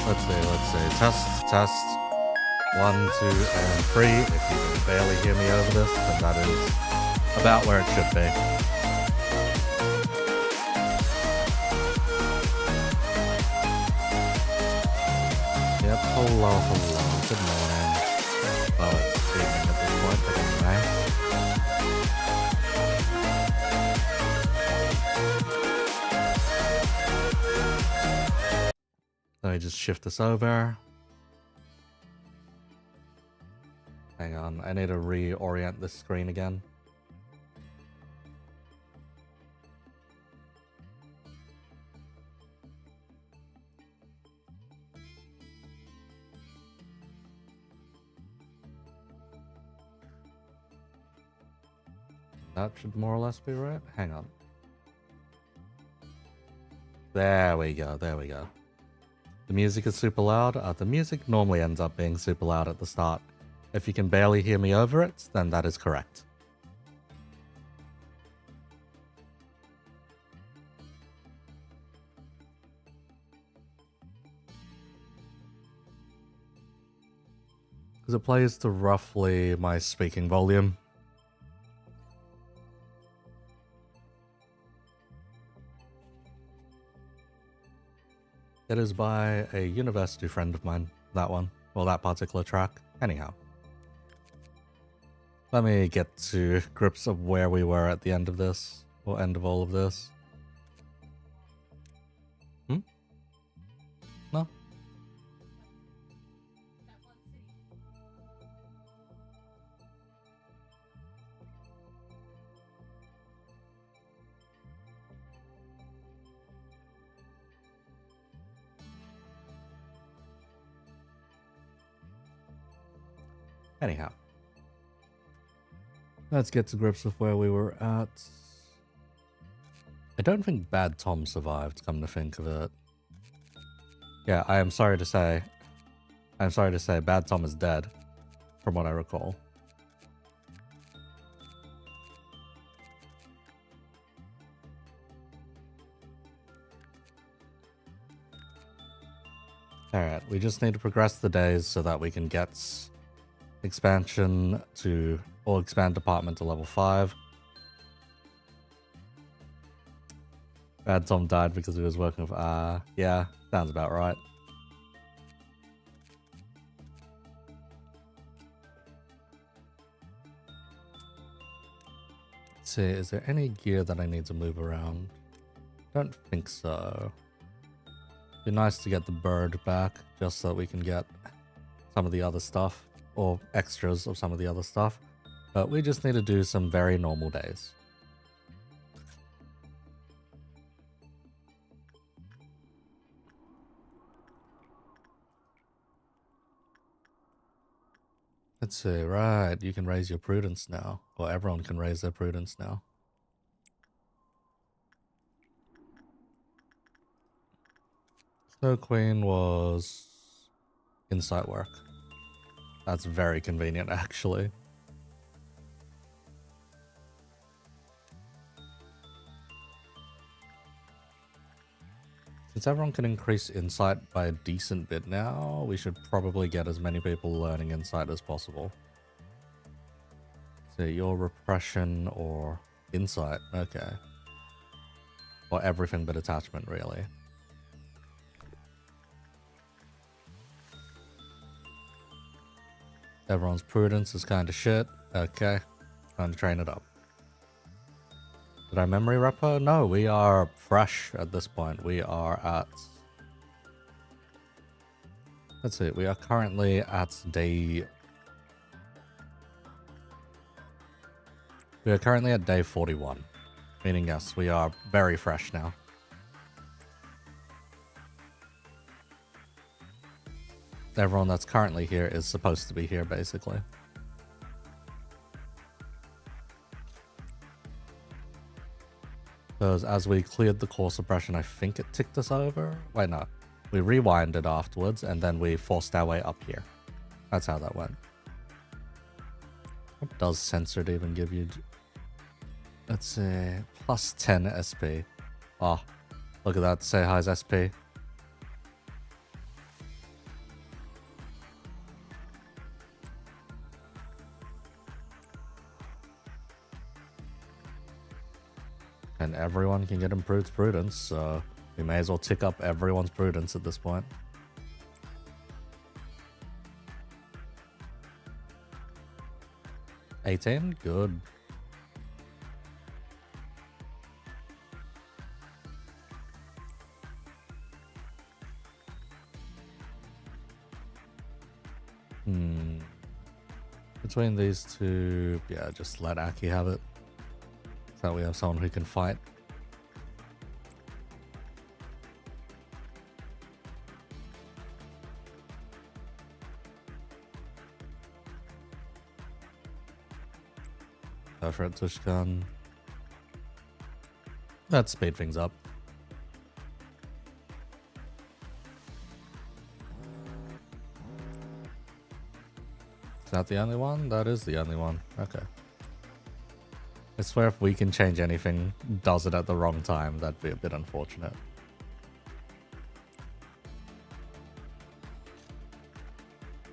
Let's see. Test, test. 1, 2, and 3. If you can barely hear me over this, then that is about where it should be. Yep, hello. Good morning. Well, it's evening at this point, but anyway. Let me just shift this over. Hang on, I need to reorient this screen again. That should more or less be right. Hang on. There we go. The music is super loud. The music normally ends up being super loud at the start. If you can barely hear me over it, then that is correct. Because it plays to roughly my speaking volume. It is by a university friend of mine, that one. Well, that particular track. Anyhow. Let me get to grips of where we were at the end of this, or end of all of this. No? Anyhow. Let's get to grips with where we were at. I don't think Bad Tom survived, come to think of it. Yeah, I am sorry to say. Bad Tom is dead, from what I recall. Alright, we just need to progress the days so that we can get expansion to, or expand department to level 5. Bad Tom died because he was working with, yeah, sounds about right. Let's see, is there any gear that I need to move around? Don't think so. Be nice to get the bird back, just so we can get some of the other stuff, or extras of some of the other stuff. But we just need to do some very normal days. Let's see, right, you can raise your prudence now. Or everyone can raise their prudence now. Snow Queen was insight work. That's very convenient, actually. Since everyone can increase insight by a decent bit now, we should probably get as many people learning insight as possible. So your repression or insight, okay. Or everything but attachment, really. Everyone's prudence is kind of shit. Okay, time to train it up. Did I memory rep her? No, we are fresh at this point. We are at... Let's see, we are currently at day... We are currently at day 41. Meaning, yes, we are very fresh now. Everyone that's currently here is supposed to be here, basically. Because as we cleared the core suppression, I think it ticked us over. Wait, no. We rewinded afterwards, and then we forced our way up here. That's how that went. What does censored even give you? Let's see. Plus 10 SP. Oh, look at that. Say hi's SP. And everyone can get improved prudence, so we may as well tick up everyone's prudence at this point. $18? Good. Between these two, yeah, just let Aki have it. So we have someone who can fight. Go for it, Tushkan. Let's speed things up. Is that the only one? That is the only one. Okay. I swear if we can change anything, does it at the wrong time, that'd be a bit unfortunate.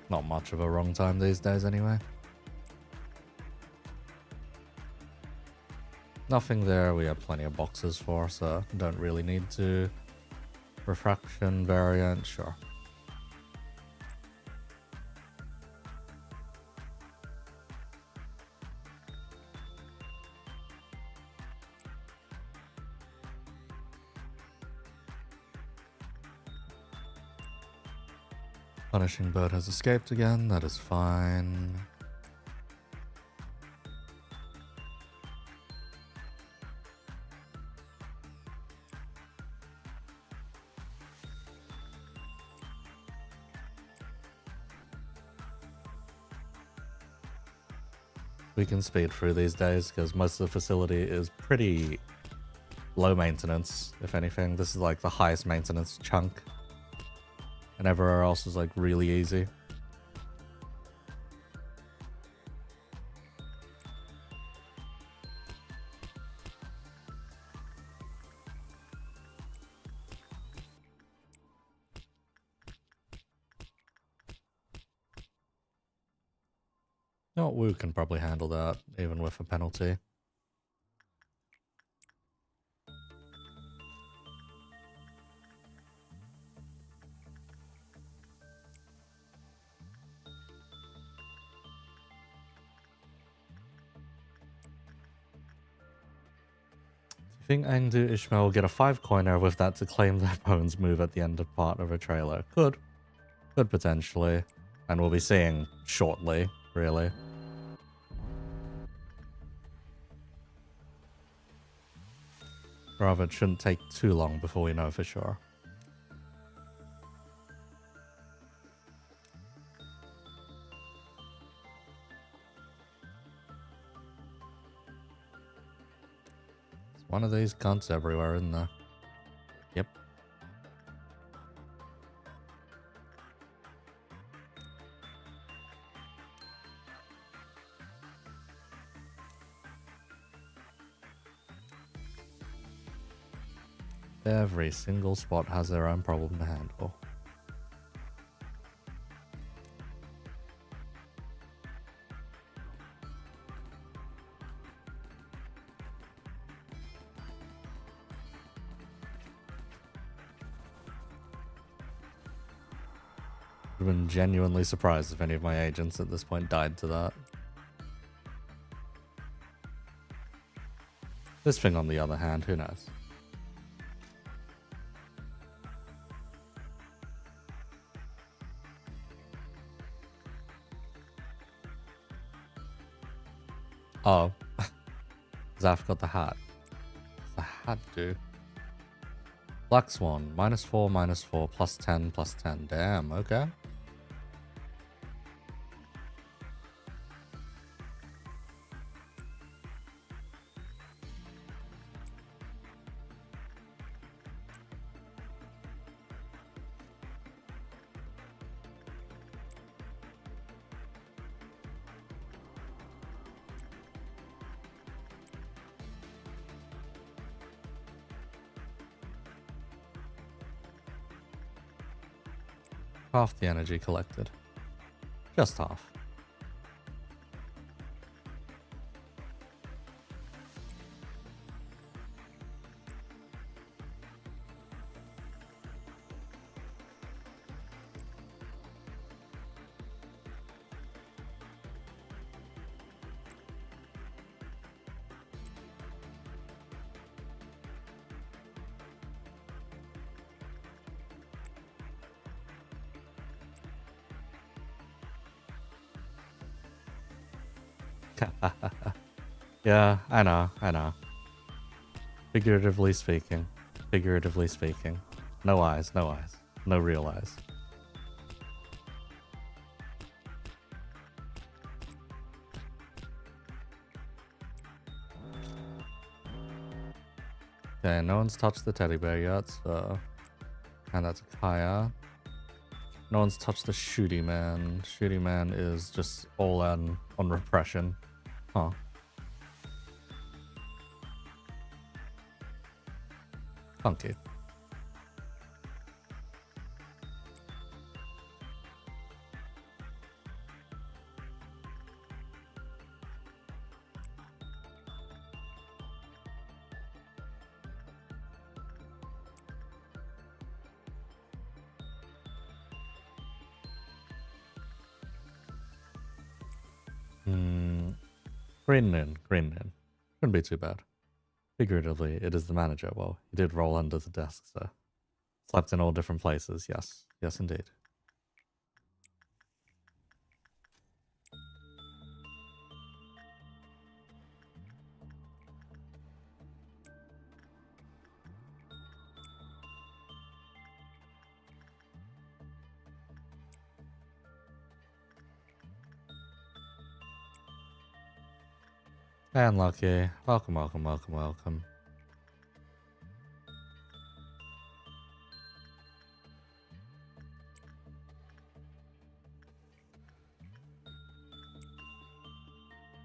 Not much of a wrong time these days anyway. Nothing there we have plenty of boxes for, so don't really need to. Refraction variant, sure. Punishing bird has escaped again, that is fine. We can speed through these days because most of the facility is pretty low maintenance, if anything. This is like the highest maintenance chunk. And everywhere else is like really easy. No, we can probably handle that even with a penalty. I think Angdu Ishmael will get a 5-coiner with that to claim their opponent's move at the end of part of a trailer. Could potentially. And we'll be seeing shortly, really. Rather, it shouldn't take too long before we know for sure. One of these cunts everywhere, isn't there? Yep. Every single spot has their own problem to handle. I've been genuinely surprised if any of my agents at this point died to that. This thing, on the other hand, who knows? Oh. Zaf got the hat. What's the hat do? Black Swan, -4, -4, +10, +10. Damn, okay. Half the energy collected. Just half. Yeah, I know. Figuratively speaking. Figuratively speaking. No eyes. No real eyes. Okay, no one's touched the teddy bear yet, so... And that's a Kaya. No one's touched the Shooty Man. Shooty Man is just all in on repression. Huh. Funky. Green Noon. Shouldn't be too bad. Figuratively, it is the manager. Well, he did roll under the desk, so... Slept in all different places, yes. Yes, indeed. And Lucky. Welcome.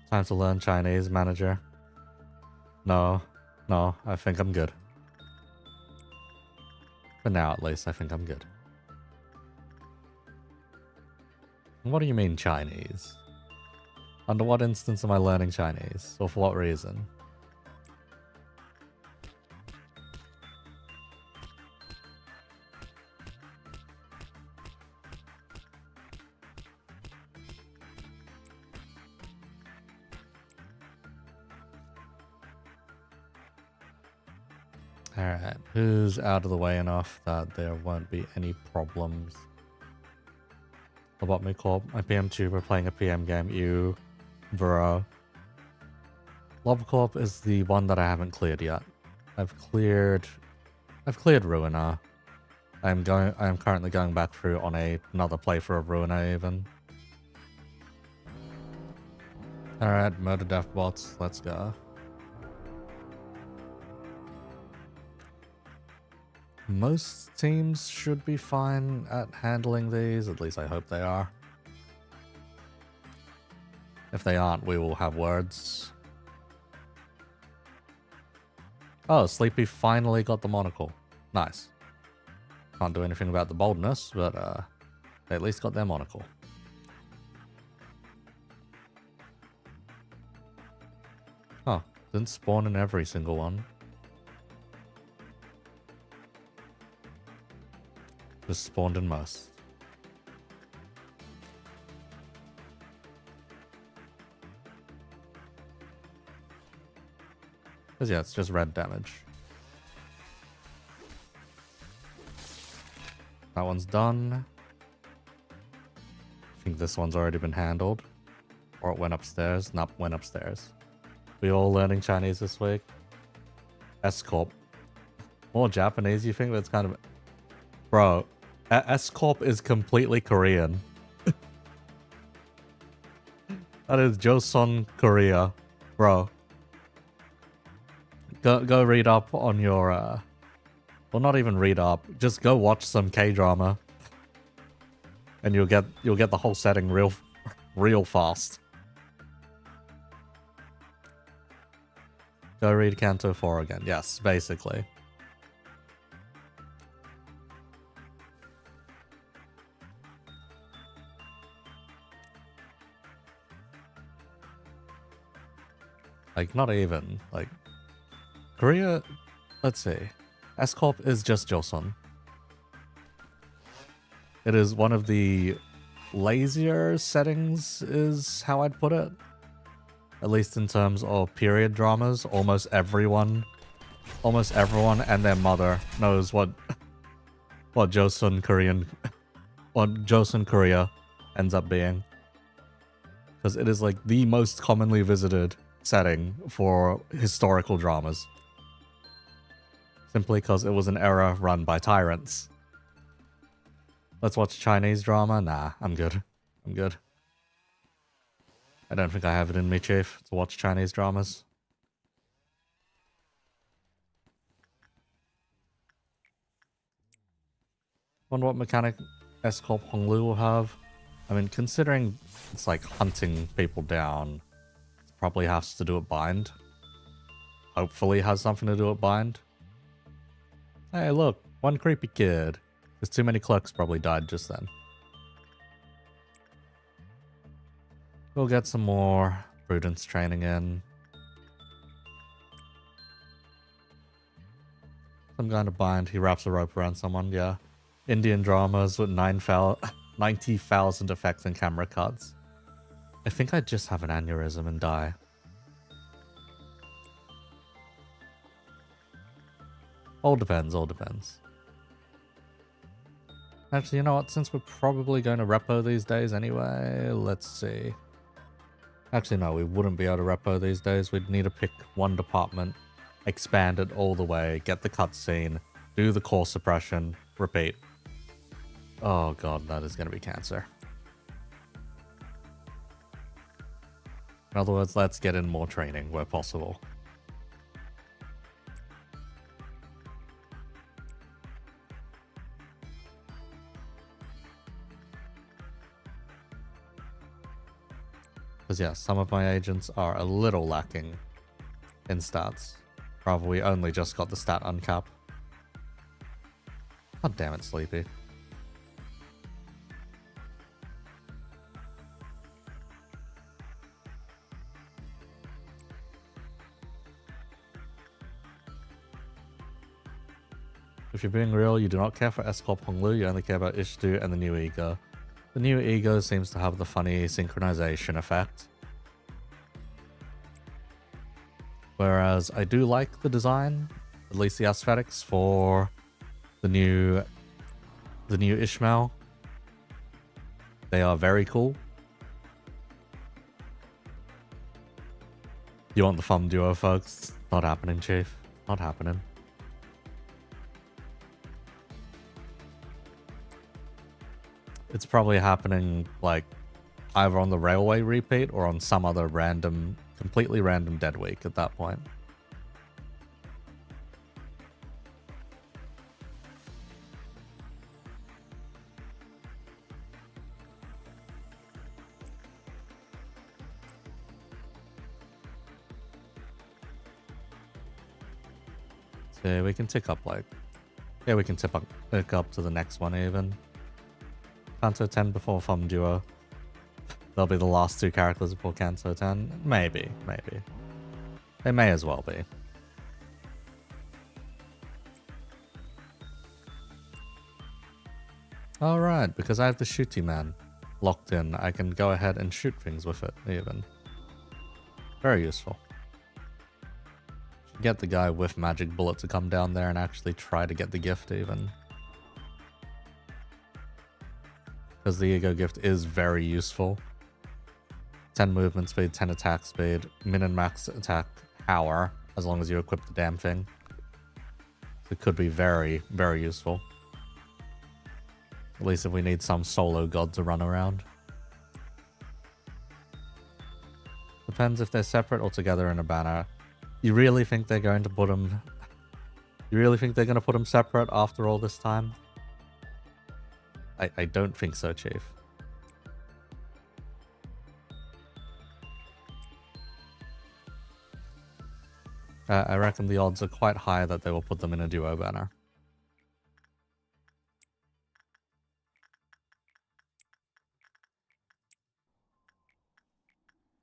Time to learn Chinese, manager. No, I think I'm good. For now, at least, I think I'm good. What do you mean Chinese? Under what instance am I learning Chinese? Or for what reason? Alright, who's out of the way enough that there won't be any problems? About me, Corp. My PM tuber playing a PM game. You, bro. Lob Corp is the one that I haven't cleared yet. I've cleared Ruiner. I am currently going back through on another playthrough of Ruiner even. Alright, murder death bots, let's go. Most teams should be fine at handling these, at least I hope they are. If they aren't, we will have words. Oh, Sleepy finally got the monocle. Nice. Can't do anything about the boldness, but they at least got their monocle. Huh, didn't spawn in every single one. Just spawned in most. Because yeah, it's just red damage. That one's done. I think this one's already been handled. Or it went upstairs. Nope, went upstairs. We all learning Chinese this week. S-Corp. More Japanese, you think? That's kind of... Bro, S-Corp is completely Korean. That is Joseon, Korea. Bro. Go read up on your, well, not even read up. Just go watch some K-drama. And you'll get the whole setting real fast. Go read Canto 4 again. Yes, basically. Like, not even. Like, Korea, let's see. S-Corp is just Joseon. It is one of the lazier settings, is how I'd put it. At least in terms of period dramas. Almost everyone and their mother knows what Joseon Korea ends up being. because it is like the most commonly visited setting for historical dramas. Simply because it was an era run by tyrants. Let's watch Chinese drama? Nah, I'm good. I'm good. I don't think I have it in me, Chief, to watch Chinese dramas. Wonder what mechanic S-Corp Honglu will have. I mean, considering it's like hunting people down, it probably has to do it bind. Hopefully it has something to do with bind. Hey, look, one creepy kid. Because too many clerks probably died just then. We'll get some more prudence training in. Some kind of bind. He wraps a rope around someone, yeah. Indian dramas with 90,000 effects and camera cuts. I think I'd just have an aneurysm and die. All depends, all depends. Actually, you know what? Since we're probably going to repo these days anyway, let's see. Actually, no, we wouldn't be able to repo these days. We'd need to pick one department, expand it all the way, get the cutscene, do the core suppression, repeat. Oh god, that is going to be cancer. In other words, let's get in more training where possible. Because yeah, some of my agents are a little lacking in stats. Rather, we only just got the stat uncap. God damn it, Sleepy. If you're being real, you do not care for S-Corp Honglu, you only care about Ishtu and the new ego. The new ego seems to have the funny synchronization effect. Whereas I do like the design, at least the aesthetics for the new Ishmael. They are very cool. You want the fun duo, folks? Not happening, Chief. Not happening. It's probably happening, like, either on the railway repeat or on some other random, completely random dead week at that point. So we can tick up, like, yeah, we can tick up to the next one even. Kanto 10 before Fum Duo. They'll be the last two characters before Kanto 10. Maybe, maybe. They may as well be. Alright, because I have the shooty man locked in, I can go ahead and shoot things with it, even. Very useful. Should get the guy with magic bullet to come down there and actually try to get the gift, even. Because the ego gift is very useful. 10 movement speed, 10 attack speed, min and max attack power, as long as you equip the damn thing. So it could be very, very useful. At least if we need some solo god to run around. Depends if they're separate or together in a banner. You really think they're going to put them... You really think they're going to put them separate after all this time? I don't think so, Chief. I reckon the odds are quite high that they will put them in a duo banner.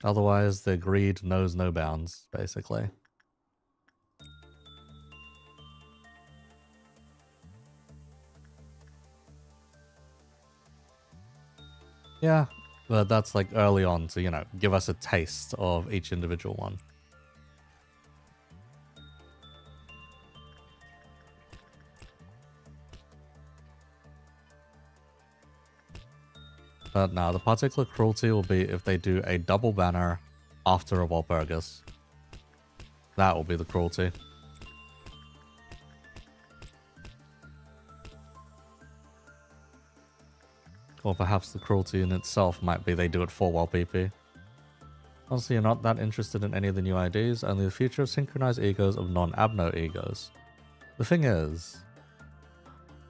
Otherwise, their greed knows no bounds, basically. Yeah, but that's like early on to, you know, give us a taste of each individual one. But now the particular cruelty will be if they do a double banner after a Walpurgis. That will be the cruelty. Or perhaps the cruelty in itself might be they do it for Wal PP. Honestly, you're not that interested in any of the new IDs, only the future of synchronized egos of non-Abno egos. The thing is,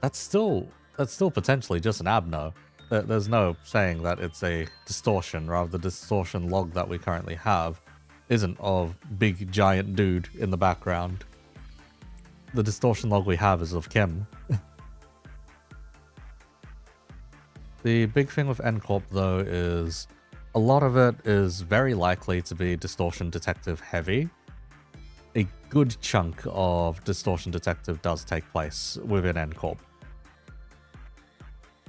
that's still potentially just an Abno. There's no saying that it's a distortion. Rather, the distortion log that we currently have isn't of big giant dude in the background. The distortion log we have is of Kim. The big thing with Corp though is a lot of it is very likely to be distortion detective heavy. A good chunk of distortion detective does take place within Corp.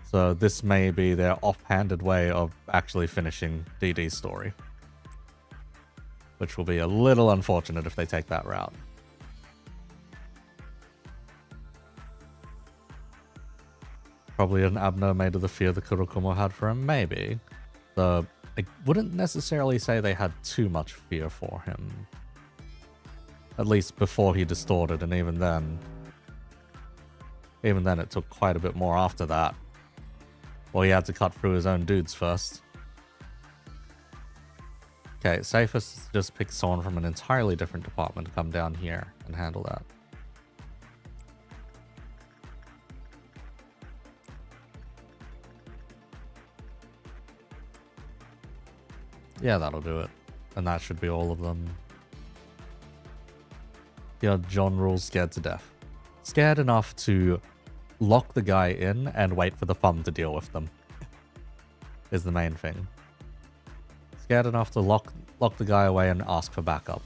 So this may be their offhanded way of actually finishing DD's story. Which will be a little unfortunate if they take that route. Probably an Abno made of the fear the Kurokumo had for him, maybe. Though I wouldn't necessarily say they had too much fear for him. At least before he distorted, and even then it took quite a bit more after that. Well, he had to cut through his own dudes first. Okay, safest is just pick someone from an entirely different department to come down here and handle that. Yeah, that'll do it. And that should be all of them. Yeah, John rules scared to death. Scared enough to lock the guy in and wait for the thumb to deal with them. Is the main thing. Scared enough to lock the guy away and ask for backup.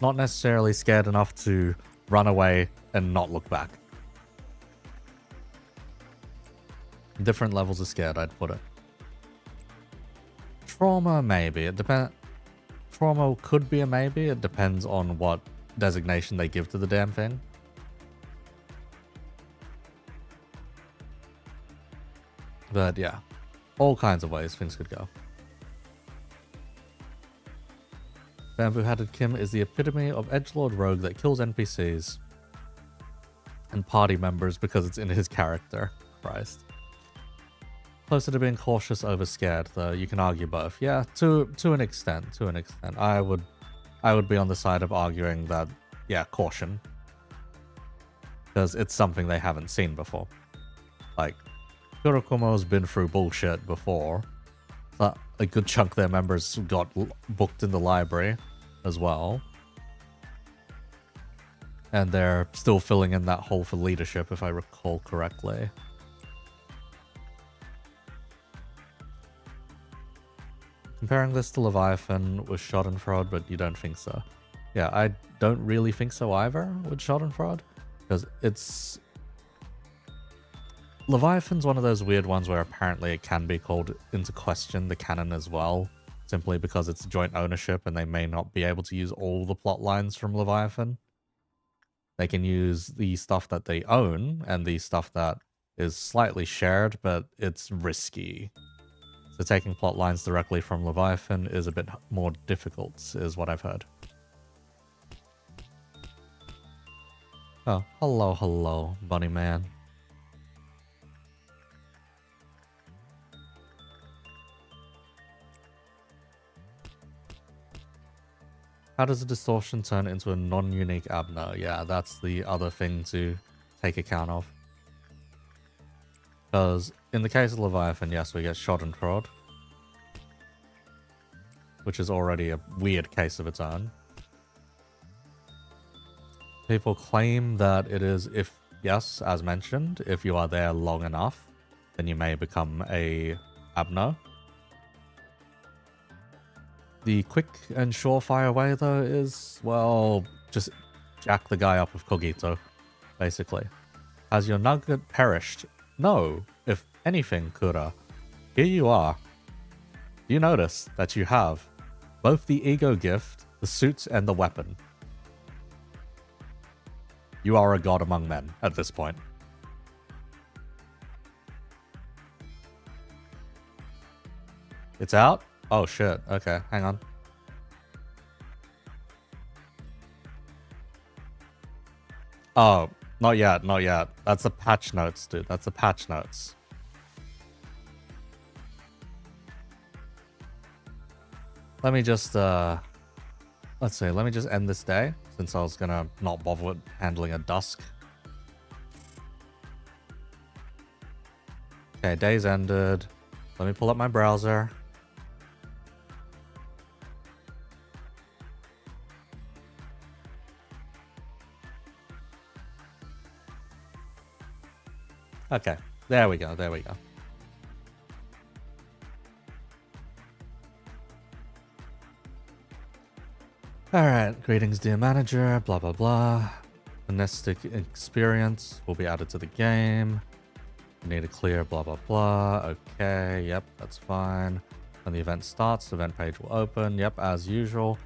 Not necessarily scared enough to run away and not look back. Different levels of scared, I'd put it. Trauma, maybe. It depends. Trauma could be a maybe. It depends on what designation they give to the damn thing. But yeah, all kinds of ways things could go. Bamboo-Hatted Kim is the epitome of edgelord rogue that kills NPCs and party members because it's in his character. Christ. Closer to being cautious over scared, though. You can argue both. Yeah, to an extent. To an extent. I would be on the side of arguing that, yeah, caution. Because it's something they haven't seen before. Like, Kurokumo's been through bullshit before. A good chunk of their members got booked in the library as well. And they're still filling in that hole for leadership, if I recall correctly. Comparing this to Leviathan with Schadenfreude, but you don't think so. Yeah, I don't really think so either with Schadenfreude. Because it's... Leviathan's one of those weird ones where apparently it can be called into question, the canon as well. Simply because it's joint ownership and they may not be able to use all the plot lines from Leviathan. They can use the stuff that they own and the stuff that is slightly shared, but it's risky. So taking plot lines directly from Leviathan is a bit more difficult, is what I've heard. Oh, hello, bunny man. How does a distortion turn into a non-unique Abno? Yeah, that's the other thing to take account of. Because in the case of Leviathan, yes, we get Schadenfreude, which is already a weird case of its own. People claim that it is, if, yes, as mentioned, if you are there long enough, then you may become a Abno. The quick and surefire way, though, is, well, just jack the guy up with Cogito, basically. Has your nugget perished? No. If anything, Kura, here you are. You notice that you have both the ego gift, the suit, and the weapon. You are a god among men at this point. It's out? Oh shit. Okay, hang on. Oh, not yet, not yet. That's the patch notes, dude. That's the patch notes. Let me just, let's see, let me just end this day, since I was gonna not bother with handling a dusk. Okay, day's ended. Let me pull up my browser. Okay, there we go, there we go. Alright, greetings dear manager, blah blah blah. Monastic experience will be added to the game. You need to clear blah blah blah. Okay, yep, that's fine. When the event starts, the event page will open. Yep, as usual.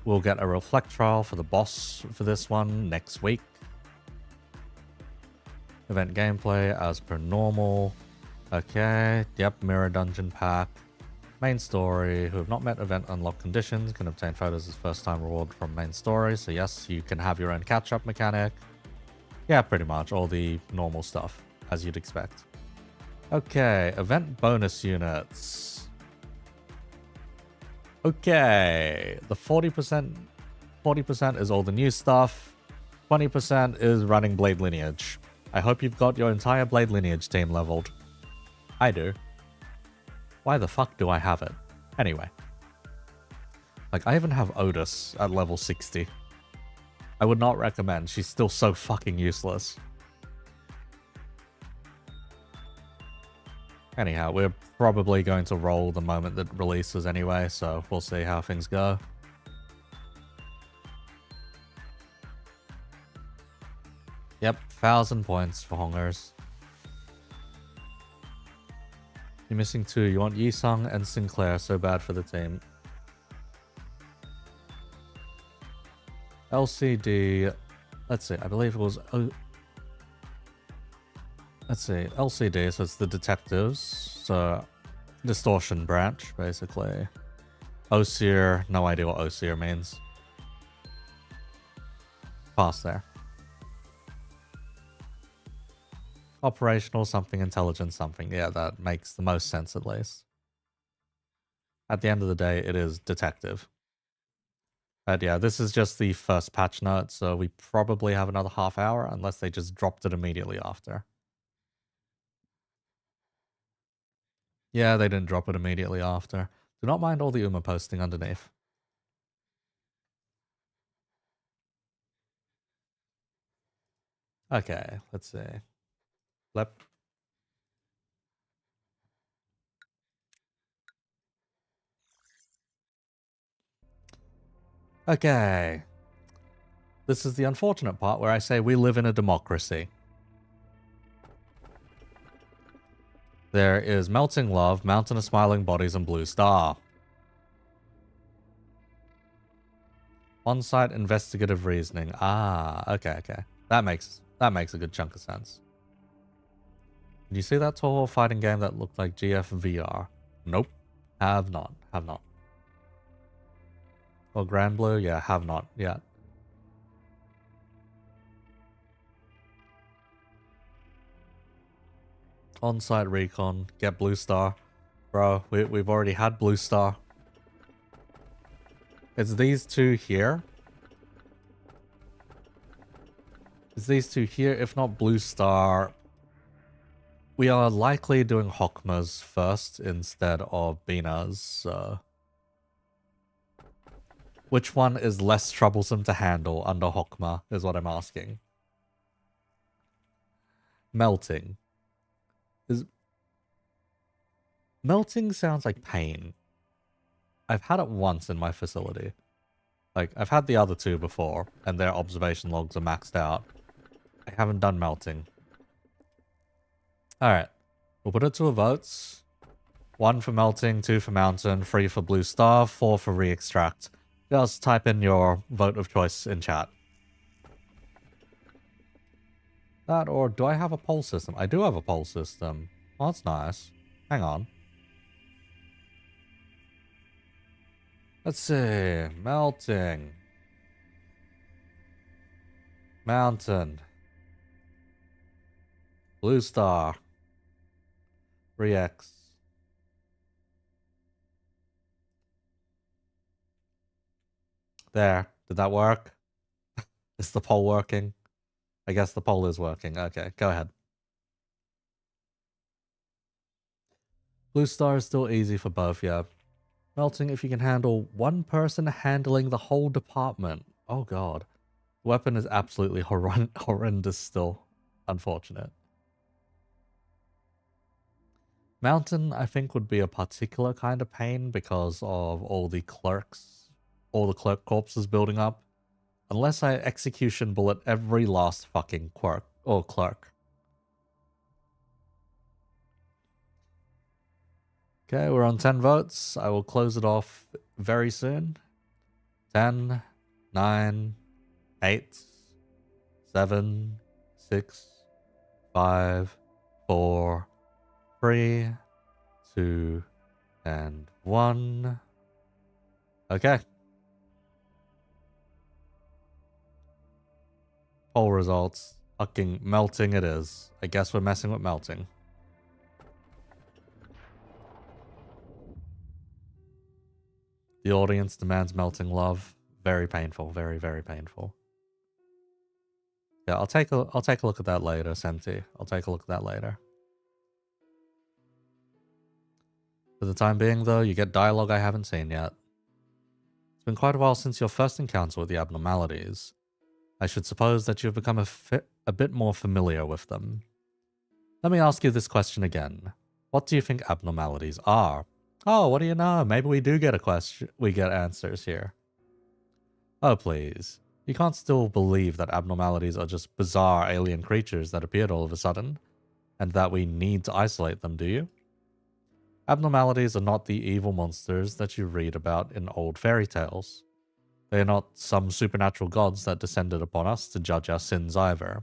We'll get a reflect trial for the boss for this one next week. Event gameplay as per normal. Okay, yep, mirror dungeon pack. Main story, who have not met event unlock conditions can obtain photos as first time reward from main story. So yes, you can have your own catch up mechanic. Yeah, pretty much all the normal stuff as you'd expect. Okay, event bonus units. Okay, the 40% is all the new stuff. 20% is running Blade Lineage. I hope you've got your entire Blade Lineage team leveled. I do. Why the fuck do I have it? Anyway. Like, I even have Otis at level 60. I would not recommend. She's still so fucking useless. Anyhow, we're probably going to roll the moment that releases anyway, so we'll see how things go. Yep, 1,000 points for Hongers. You're missing 2. You want Yisung and Sinclair so bad for the team. LCD... Let's see, I believe it was... Let's see, LCD, so it's the detectives. So, distortion branch, basically. Osier, no idea what Osier means. Pass there. Operational something, intelligence something. Yeah, that makes the most sense at least. At the end of the day, it is detective. But yeah, this is just the first patch note, so we probably have another half hour unless they just dropped it immediately after. Yeah, they didn't drop it immediately after. Do not mind all the Uma posting underneath. Okay, let's see. Lep. Okay. This is the unfortunate part where I say we live in a democracy. There is Melting Love, Mountain of Smiling Bodies, and Blue Star. On-site investigative reasoning. Ah, okay, okay. That makes a good chunk of sense. Did you see that Toho fighting game that looked like GFVR? Nope. Have not. Have not. Or Grand Blue? Yeah, have not yet. On-site recon. Get Blue Star. Bro, we've already had Blue Star. It's these two here. It's these two here. If not Blue Star, we are likely doing Hokmas first instead of Bina's. So. Which one is less troublesome to handle under Hokma is what I'm asking. Melting. Melting sounds like pain. I've had it once in my facility. Like, I've had the other two before, and their observation logs are maxed out. I haven't done melting. Alright. We'll put it to a votes. 1 for melting, 2 for mountain, 3 for blue star, 4 for re-extract. Just type in your vote of choice in chat. That, or do I have a poll system? I do have a poll system. Oh, that's nice. Hang on. Let's see. Melting. Mountain. Blue star. 3x. There. Did that work? Is the poll working? I guess the poll is working. Okay, go ahead. Blue star is still easy for both, yeah. Melting if you can handle one person handling the whole department. Oh god. Weapon is absolutely horrendous still. Unfortunate. Mountain, I think, would be a particular kind of pain because of all the clerk corpses building up. Unless I execution bullet every last fucking clerk. Okay, we're on 10 votes. I will close it off very soon. 10, 9, 8, 7, 6, 5, 4, 3, 2, and 1. Okay. Poll results. Fucking melting it is. I guess we're messing with melting. The audience demands melting love. Very painful. Very, very painful. Yeah, I'll take a look at that later, Senti. I'll take a look at that later. For the time being, though, you get dialogue I haven't seen yet. It's been quite a while since your first encounter with the abnormalities. I should suppose that you've become a bit more familiar with them. Let me ask you this question again. What do you think abnormalities are? Oh, what do you know? Maybe we do get answers here. Oh, please. You can't still believe that abnormalities are just bizarre alien creatures that appeared all of a sudden, and that we need to isolate them, do you? Abnormalities are not the evil monsters that you read about in old fairy tales. They are not some supernatural gods that descended upon us to judge our sins either.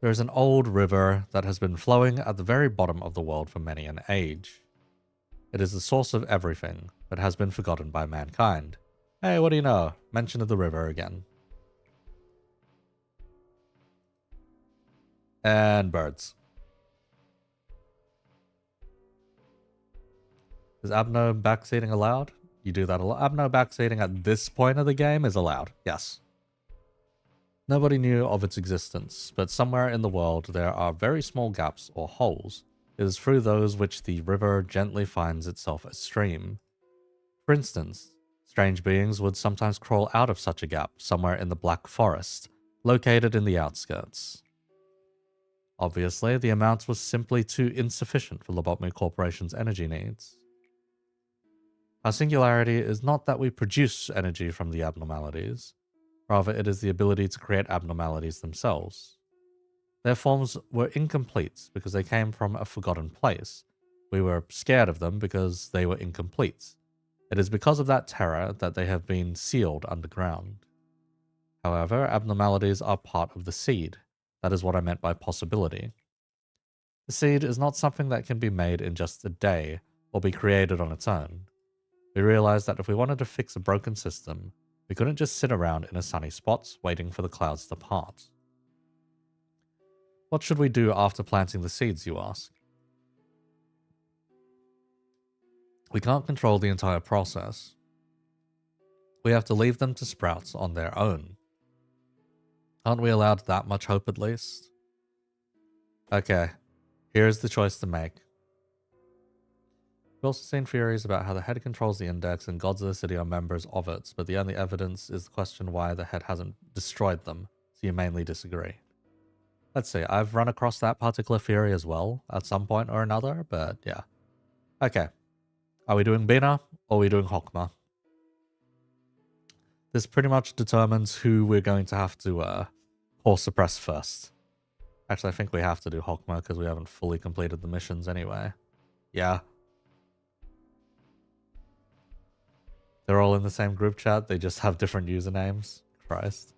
There is an old river that has been flowing at the very bottom of the world for many an age. It is the source of everything, but has been forgotten by mankind. Hey, what do you know? Mention of the river again. And birds. Is Abno backseating allowed? You do that a lot. Abno backseating at this point of the game is allowed. Yes. Nobody knew of its existence, but somewhere in the world there are very small gaps or holes. It is through those which the river gently finds itself a stream. For instance, strange beings would sometimes crawl out of such a gap somewhere in the Black Forest, located in the outskirts. Obviously, the amount was simply too insufficient for Lobotomy Corporation's energy needs. Our singularity is not that we produce energy from the abnormalities. Rather, it is the ability to create abnormalities themselves. Their forms were incomplete because they came from a forgotten place. We were scared of them because they were incomplete. It is because of that terror that they have been sealed underground. However, abnormalities are part of the seed. That is what I meant by possibility. The seed is not something that can be made in just a day or be created on its own. We realized that if we wanted to fix a broken system, we couldn't just sit around in a sunny spot waiting for the clouds to part. What should we do after planting the seeds, you ask? We can't control the entire process. We have to leave them to sprout on their own. Aren't we allowed that much hope at least? Okay, here's the choice to make. We've also seen theories about how the head controls the index and gods of the city are members of it, but the only evidence is the question why the head hasn't destroyed them, so you mainly disagree. Let's see, I've run across that particular theory as well at some point or another, but yeah. Okay, are we doing Bina or are we doing Hokma? This pretty much determines who we're going to have to core suppress first. Actually, I think we have to do Hokma because we haven't fully completed the missions anyway. Yeah. They're all in the same group chat, they just have different usernames. Christ.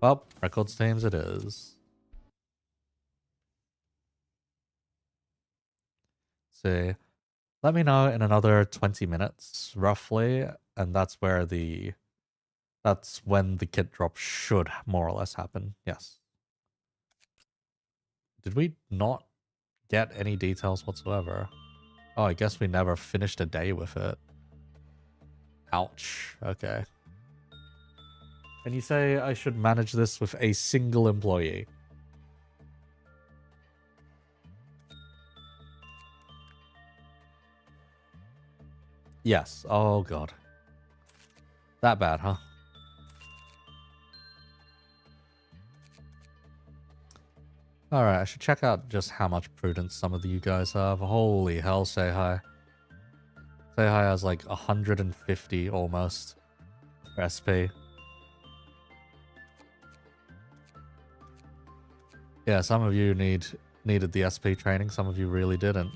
Well, records teams it is. Let's see. Let me know in another 20 minutes, roughly, and that's when the kit drop should more or less happen. Yes. Did we not get any details whatsoever? Oh, I guess we never finished a day with it. Ouch. Okay. And you say I should manage this with a single employee? Yes. Oh, God. That bad, huh? Alright, I should check out just how much prudence some of you guys have. Holy hell, say hi. Say hi has like 150 almost for SP. Yeah, some of you needed the SP training, some of you really didn't.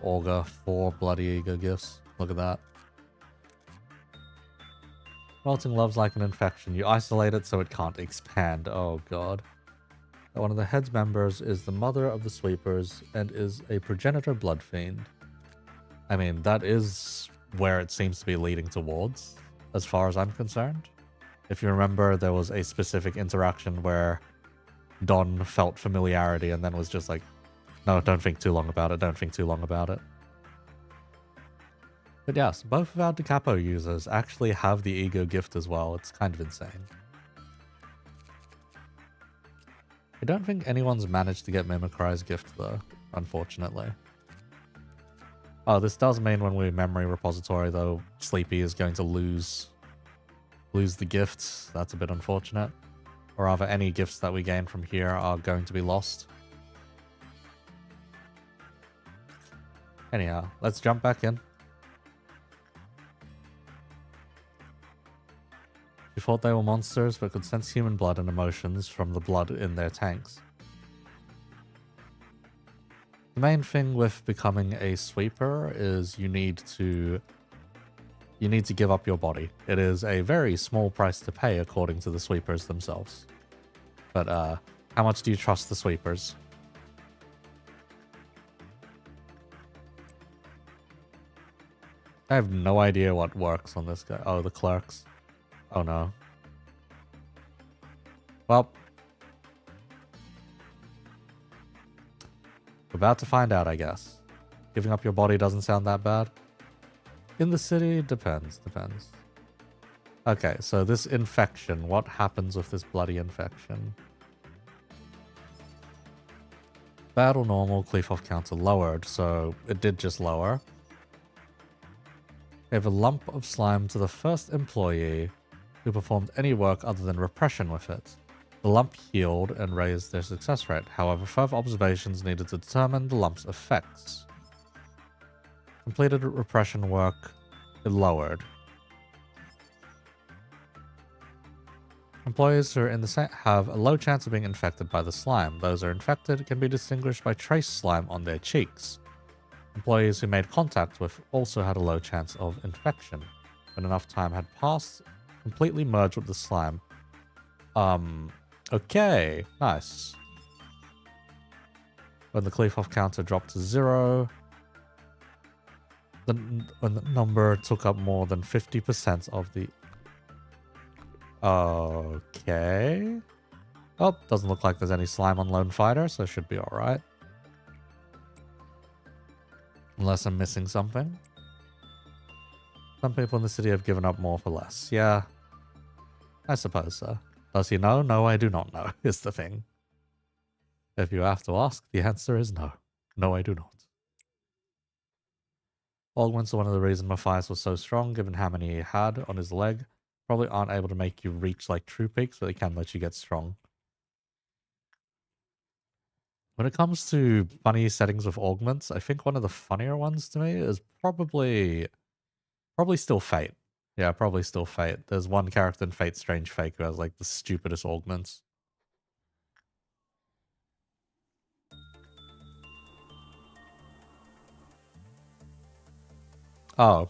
Augur, 4 bloody ego gifts. Look at that. Melting love's like an infection. You isolate it so it can't expand. Oh god. One of the head's members is the mother of the sweepers and is a progenitor blood fiend. I mean, that is where it seems to be leading towards, as far as I'm concerned. If you remember, there was a specific interaction where Don felt familiarity and then was just like, no, don't think too long about it, don't think too long about it. But yes, both of our Da Capo users actually have the ego gift as well. It's kind of insane. I don't think anyone's managed to get Mimicry's gift though, unfortunately. Oh, this does mean when we memory repository though, Sleepy is going to lose the gifts. That's a bit unfortunate. Or rather, any gifts that we gain from here are going to be lost. Anyhow, let's jump back in. We thought they were monsters, but could sense human blood and emotions from the blood in their tanks. The main thing with becoming a sweeper is you need to give up your body. It is a very small price to pay according to the sweepers themselves. But how much do you trust the sweepers? I have no idea what works on this guy. Oh, the clerks. Oh no. Well, we're about to find out, I guess. Giving up your body doesn't sound that bad. In the city, depends. Okay, so this infection, what happens with this bloody infection? Battle normal, Cleafoff counter lowered, so it did just lower. Gave a lump of slime to the first employee who performed any work other than repression with it. The lump healed and raised their success rate. However, further observations needed to determine the lump's effects. Completed repression work, it lowered. Employees who are in the set have a low chance of being infected by the slime. Those who are infected can be distinguished by trace slime on their cheeks. Employees who made contact with also had a low chance of infection. When enough time had passed, completely merged with the slime. Okay, nice. When the Cleafoff counter dropped to 0, when the number took up more than 50% of the... Okay. Oh, doesn't look like there's any slime on Lone Fighter, so it should be alright. Unless I'm missing something. Some people in the city have given up more for less. Yeah, I suppose so. Does he know? No, I do not know, is the thing. If you have to ask, the answer is no. No, I do not. Augments are one of the reasons Matthias was so strong, given how many he had on his leg. Probably aren't able to make you reach like true peaks, but they can let you get strong. When it comes to funny settings with augments, I think one of the funnier ones to me is probably still Fate. Yeah, probably still Fate. There's one character in Fate Strange Fake who has like the stupidest augments. Oh.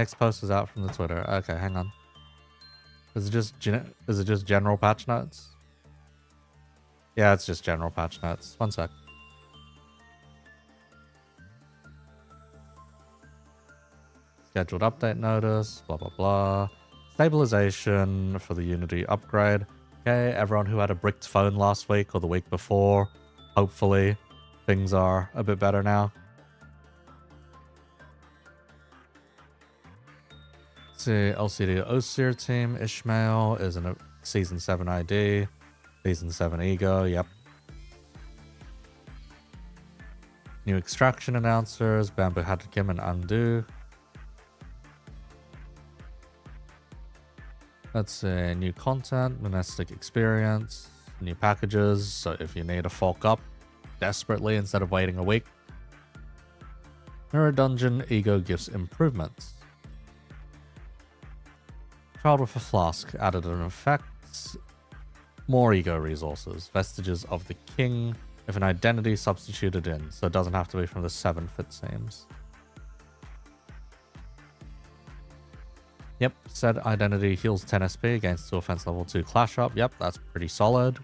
Next post is out from the Twitter. Okay, hang on. Is it just general patch notes? Yeah, it's just general patch notes. One sec. Scheduled update notice, blah, blah, blah. Stabilization for the Unity upgrade. Okay, everyone who had a bricked phone last week or the week before, hopefully things are a bit better now. Let's see, LCD Osir team, Ishmael is in a Season 7 ID. Season 7 Ego, yep. New extraction announcers, Bamboo Hatakim and Undo. Let's see, new content, monastic experience, new packages, so if you need to fork up desperately instead of waiting a week. Mirror Dungeon, Ego Gifts improvements. Child with a Flask added an effect. More Ego resources. Vestiges of the King with an identity substituted in, so it doesn't have to be from the 7th, it seems. Yep, said identity heals 10 SP against 2 offense level 2 clash up. Yep, that's pretty solid.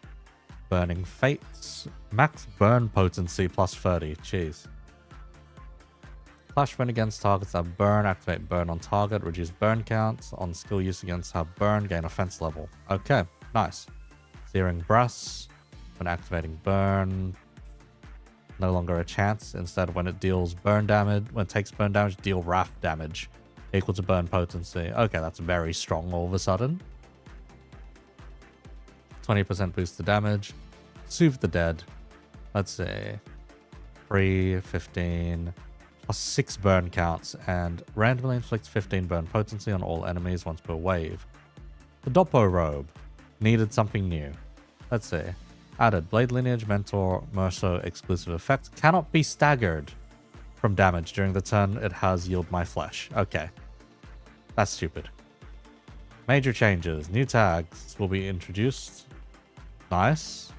Burning Fates. Max burn potency plus 30. Jeez. Clash when against targets that burn. Activate burn on target. Reduce burn counts. On skill use against have burn. Gain offense level. Okay, nice. Searing Brass. When activating burn. No longer a chance. Instead, when it deals burn damage. When it takes burn damage, deal wrath damage. Equal to burn potency. Okay, that's very strong all of a sudden. 20% boost to damage. Soothe the Dead. Let's see. 3, 15, plus 6 burn counts, and randomly inflicts 15 burn potency on all enemies once per wave. The Doppo Robe. Needed something new. Let's see. Added Blade Lineage Mentor Meursault exclusive effect. Cannot be staggered from damage during the turn it has Yield My Flesh. Okay. That's stupid. Major changes. New tags will be introduced. Nice.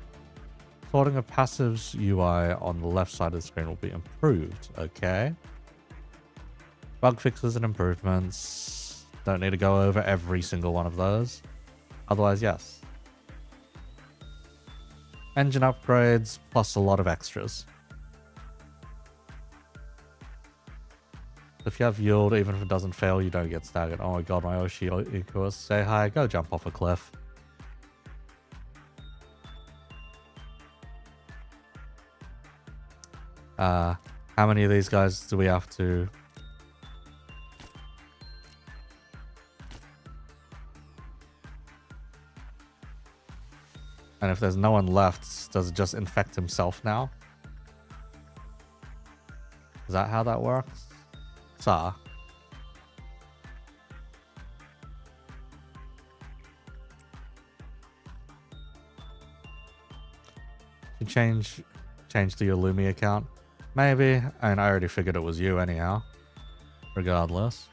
Sorting of passives UI on the left side of the screen will be improved. Okay. Bug fixes and improvements. Don't need to go over every single one of those. Otherwise, yes. Engine upgrades plus a lot of extras. If you have yield, even if it doesn't fail, you don't get staggered. Oh my god, my Oshi Ikuos. Say hi, go jump off a cliff. How many of these guys do we have to... And if there's no one left, does it just infect himself now? Is that how that works? Sa. You change to your Lumi account? Maybe. I mean, I already figured it was you anyhow. Regardless.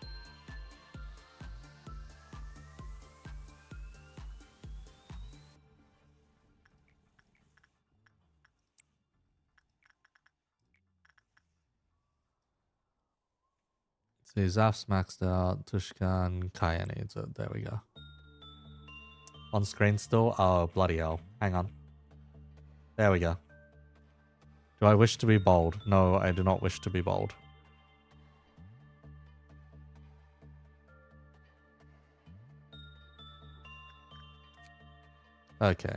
See, Zaf's maxed out. Tushkan, Kaya needs it. There we go. On screen still? Oh, bloody hell. Hang on. There we go. Do I wish to be bold? No, I do not wish to be bold. Okay.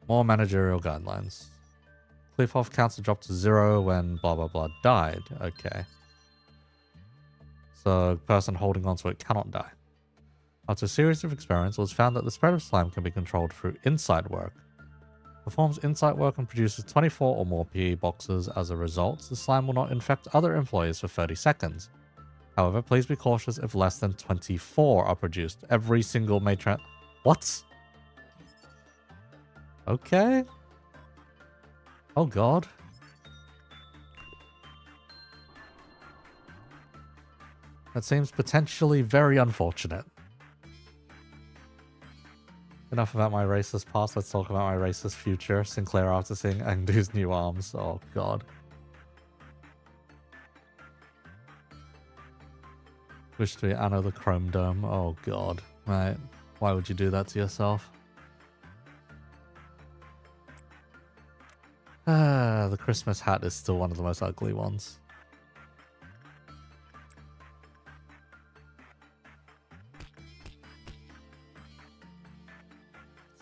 More managerial guidelines. Cliff off counts to drop to 0 when blah blah blah died. Okay. So, person holding onto it cannot die. After a series of experiments, it was found that the spread of slime can be controlled through insight work. Performs insight work and produces 24 or more PE boxes. As a result, the slime will not infect other employees for 30 seconds. However, please be cautious if less than 24 are produced. Every single matron... What? Okay. Oh god. That seems potentially very unfortunate. Enough about my racist past, let's talk about my racist future. Sinclair after seeing Angdu's new arms. Oh god. Wish to be Anna the Chrome Dome. Oh god. Right. Why would you do that to yourself? The Christmas hat is still one of the most ugly ones.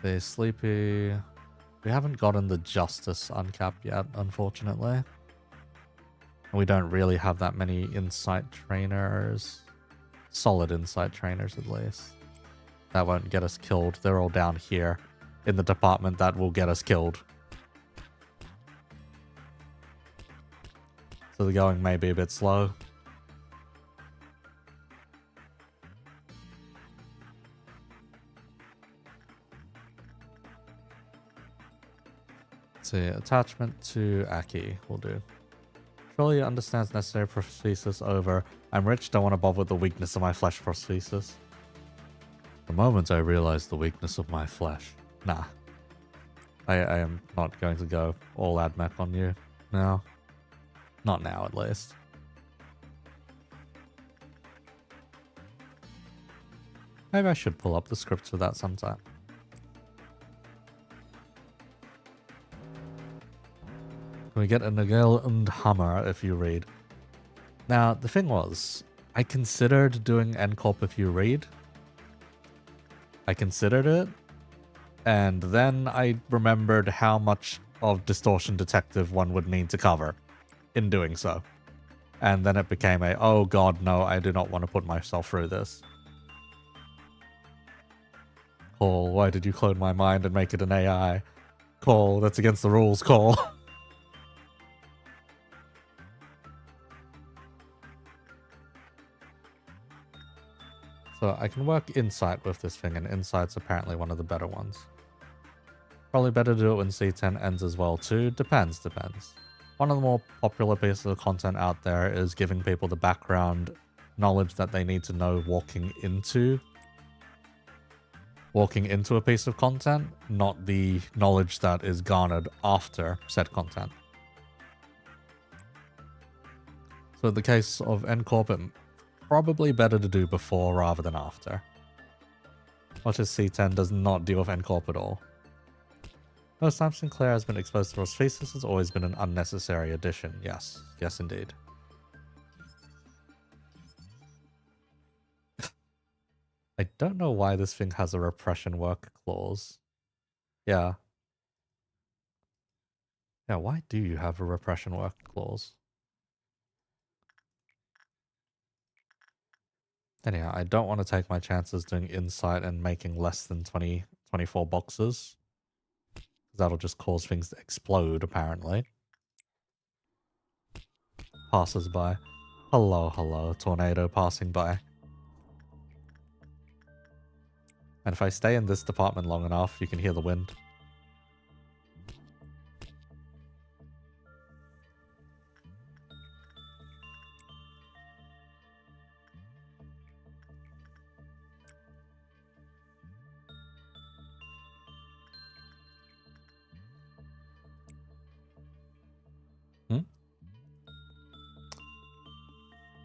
See, Sleepy. We haven't gotten the Justice uncap yet, unfortunately. And we don't really have that many insight trainers. Solid insight trainers, at least. That won't get us killed. They're all down here in the department that will get us killed. So the going may be a bit slow. Let's see, attachment to Aki will do. Surely understands necessary prosthesis over. I'm rich, don't want to bother with the weakness of my flesh prosthesis. The moment I realize the weakness of my flesh. Nah. I am not going to go all admech on you now. Not now, at least. Maybe I should pull up the scripts for that sometime. Can we get a Nagel und Hammer if you read? Now, the thing was, I considered doing NCorp if you read. I considered it. And then I remembered how much of Distortion Detective one would need to cover in doing so. And then it became a, oh god, no, I do not want to put myself through this. Cole, why did you clone my mind and make it an AI? Cole, that's against the rules, Cole. So I can work Insight with this thing, and Insight's apparently one of the better ones. Probably better to do it when C10 ends as well too. Depends. One of the more popular pieces of content out there is giving people the background knowledge that they need to know walking into a piece of content, not the knowledge that is garnered after said content. So in the case of NCorp, it's probably better to do before rather than after. Much as C10 does not deal with NCorp at all. Most times Sinclair has been exposed to prosthesis has always been an unnecessary addition. Yes. Yes, indeed. I don't know why this thing has a repression work clause. Yeah. Yeah, why do you have a repression work clause? Anyhow, I don't want to take my chances doing Insight and making less than 24 boxes. That'll just cause things to explode, apparently. Passes by. Hello, tornado passing by. And if I stay in this department long enough, you can hear the wind.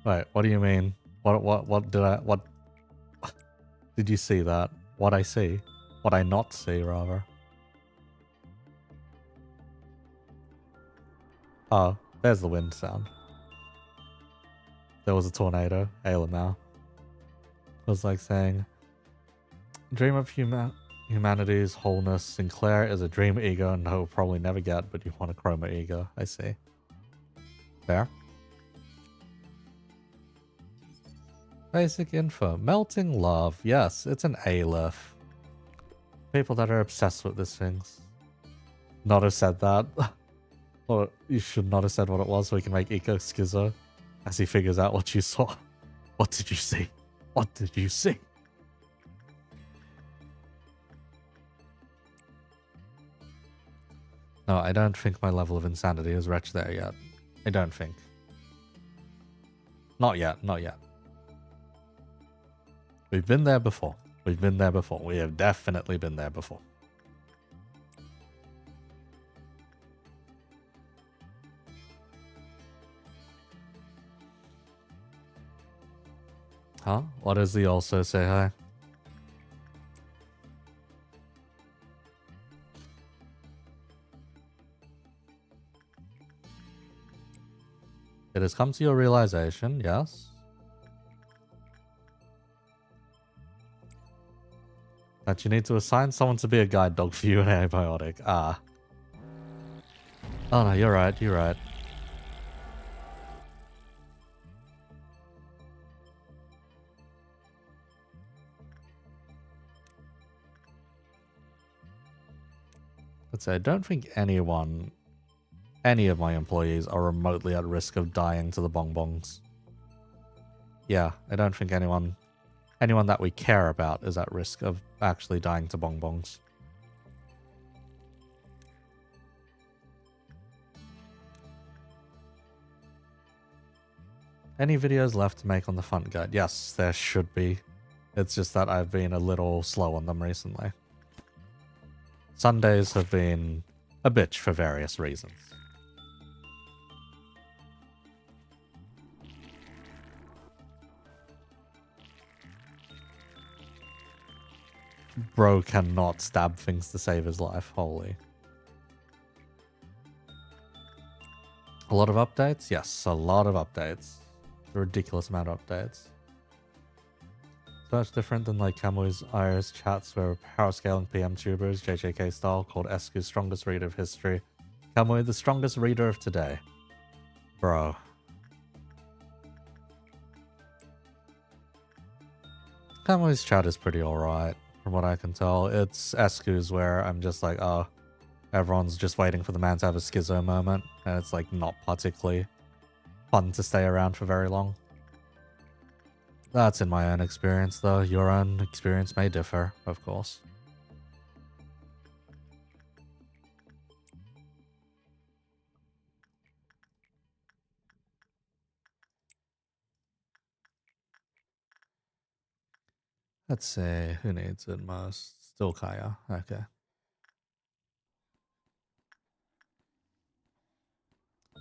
Wait, what do you mean? What did you see that? What I see? What I not see, rather? Oh, there's the wind sound. There was a tornado. Ailamau. It was like saying, dream of humanity's wholeness. Sinclair is a dream ego and he'll probably never get, but you want a chroma ego. I see. Fair. Basic info. Melting love. Yes, it's an Aleph. People that are obsessed with these things. Not have said that. Or you should not have said what it was so we can make Eco Schizo as he figures out what you saw. What did you see? What did you see? No, I don't think my level of insanity is reached there yet. I don't think. Not yet, not yet. We've been there before. We've been there before. We have definitely been there before. Huh? What is the also say hi? It has come to your realization, yes? That you need to assign someone to be a guide dog for you and antibiotic. Ah. Oh no, you're right, you're right. Let's say I don't think any of my employees are remotely at risk of dying to the bonbons. Yeah, I don't think anyone that we care about is at risk of actually dying to bonbons. Any videos left to make on the font guide? Yes, there should be. It's just that I've been a little slow on them recently. Sundays have been a bitch for various reasons. Bro cannot stab things to save his life, holy. A lot of updates? Yes, a lot of updates. A ridiculous amount of updates. So much different than like Camu's Iris chats where power scaling PM tubers, JJK style, called Esku's strongest reader of history. Camu, the strongest reader of today. Bro. Camu's chat is pretty alright, from what I can tell. It's Esku's where I'm just like, oh, everyone's just waiting for the man to have a schizo moment, and it's like not particularly fun to stay around for very long. That's in my own experience, though. Your own experience may differ, of course. Let's see, who needs it most? Still Kaya, okay.